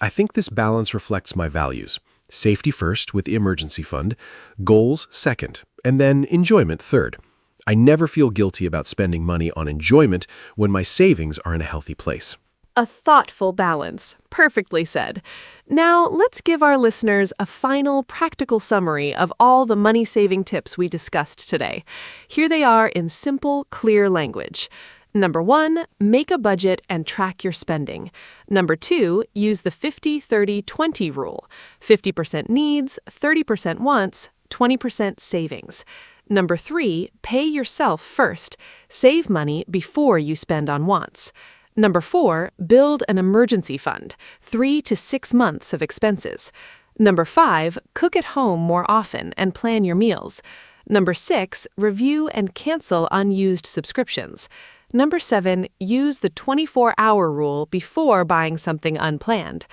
I think this balance reflects my values. Safety first with the emergency fund, goals second, and then enjoyment third. I never feel guilty about spending money on enjoyment when my savings are in a healthy place. A thoughtful balance. Perfectly said. Now, let's give our listeners a final practical summary of all the money-saving tips we discussed today. Here they are in simple, clear language. Number 1, make a budget and track your spending. Number 2, use the 50-30-20 rule. 50% needs, 30% wants, 20% savings. Number 3, pay yourself first. Save money before you spend on wants. Number 4, build an emergency fund, 3 to 6 months of expenses. Number 5, cook at home more often and plan your meals. Number 6, review and cancel unused subscriptions. Number 7, use the 24-hour rule before buying something unplanned.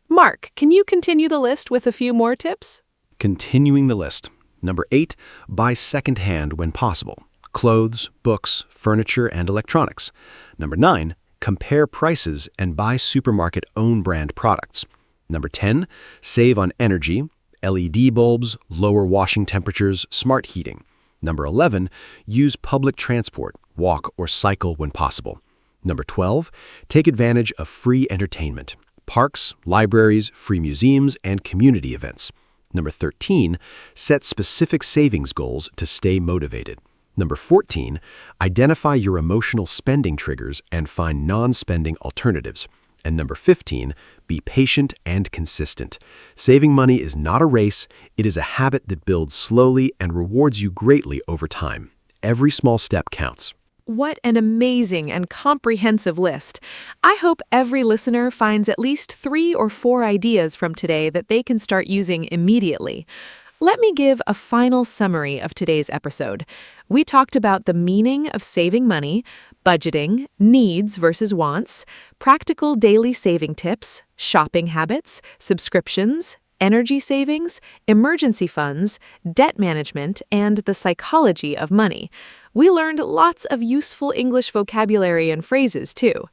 Mark, can you continue the list with a few more tips? Continuing the list. Number 8, buy secondhand when possible. Clothes, books, furniture, and electronics. Number 9, compare prices and buy supermarket own-brand products. Number 10, save on energy, LED bulbs, lower washing temperatures, smart heating. Number 11, use public transport, walk or cycle when possible. Number 12, take advantage of free entertainment, parks, libraries, free museums, and community events. Number 13, set specific savings goals to stay motivated. Number 14, identify your emotional spending triggers and find non-spending alternatives. And number 15, be patient and consistent. Saving money is not a race, it is a habit that builds slowly and rewards you greatly over time. Every small step counts. What an amazing and comprehensive list. I hope every listener finds at least 3 or 4 ideas from today that they can start using immediately. Let me give a final summary of today's episode. We talked about the meaning of saving money, budgeting, needs versus wants, practical daily saving tips, shopping habits, subscriptions, energy savings, emergency funds, debt management, and the psychology of money. We learned lots of useful English vocabulary and phrases, too.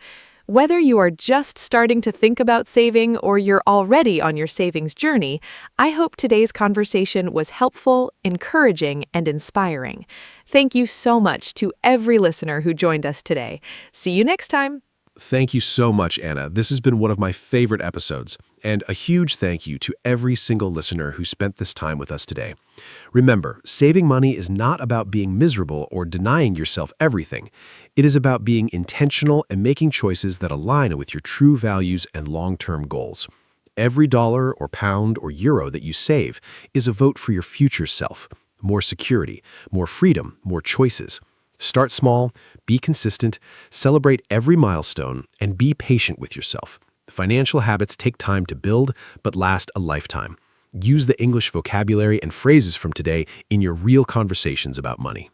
Whether you are just starting to think about saving or you're already on your savings journey, I hope today's conversation was helpful, encouraging, and inspiring. Thank you so much to every listener who joined us today. See you next time. Thank you so much, Anna. This has been one of my favorite episodes. And a huge thank you to every single listener who spent this time with us today. Remember, saving money is not about being miserable or denying yourself everything. It is about being intentional and making choices that align with your true values and long-term goals. Every dollar or pound or euro that you save is a vote for your future self. More security, more freedom, more choices. Start small, be consistent, celebrate every milestone, and be patient with yourself. Financial habits take time to build, but last a lifetime. Use the English vocabulary and phrases from today in your real conversations about money.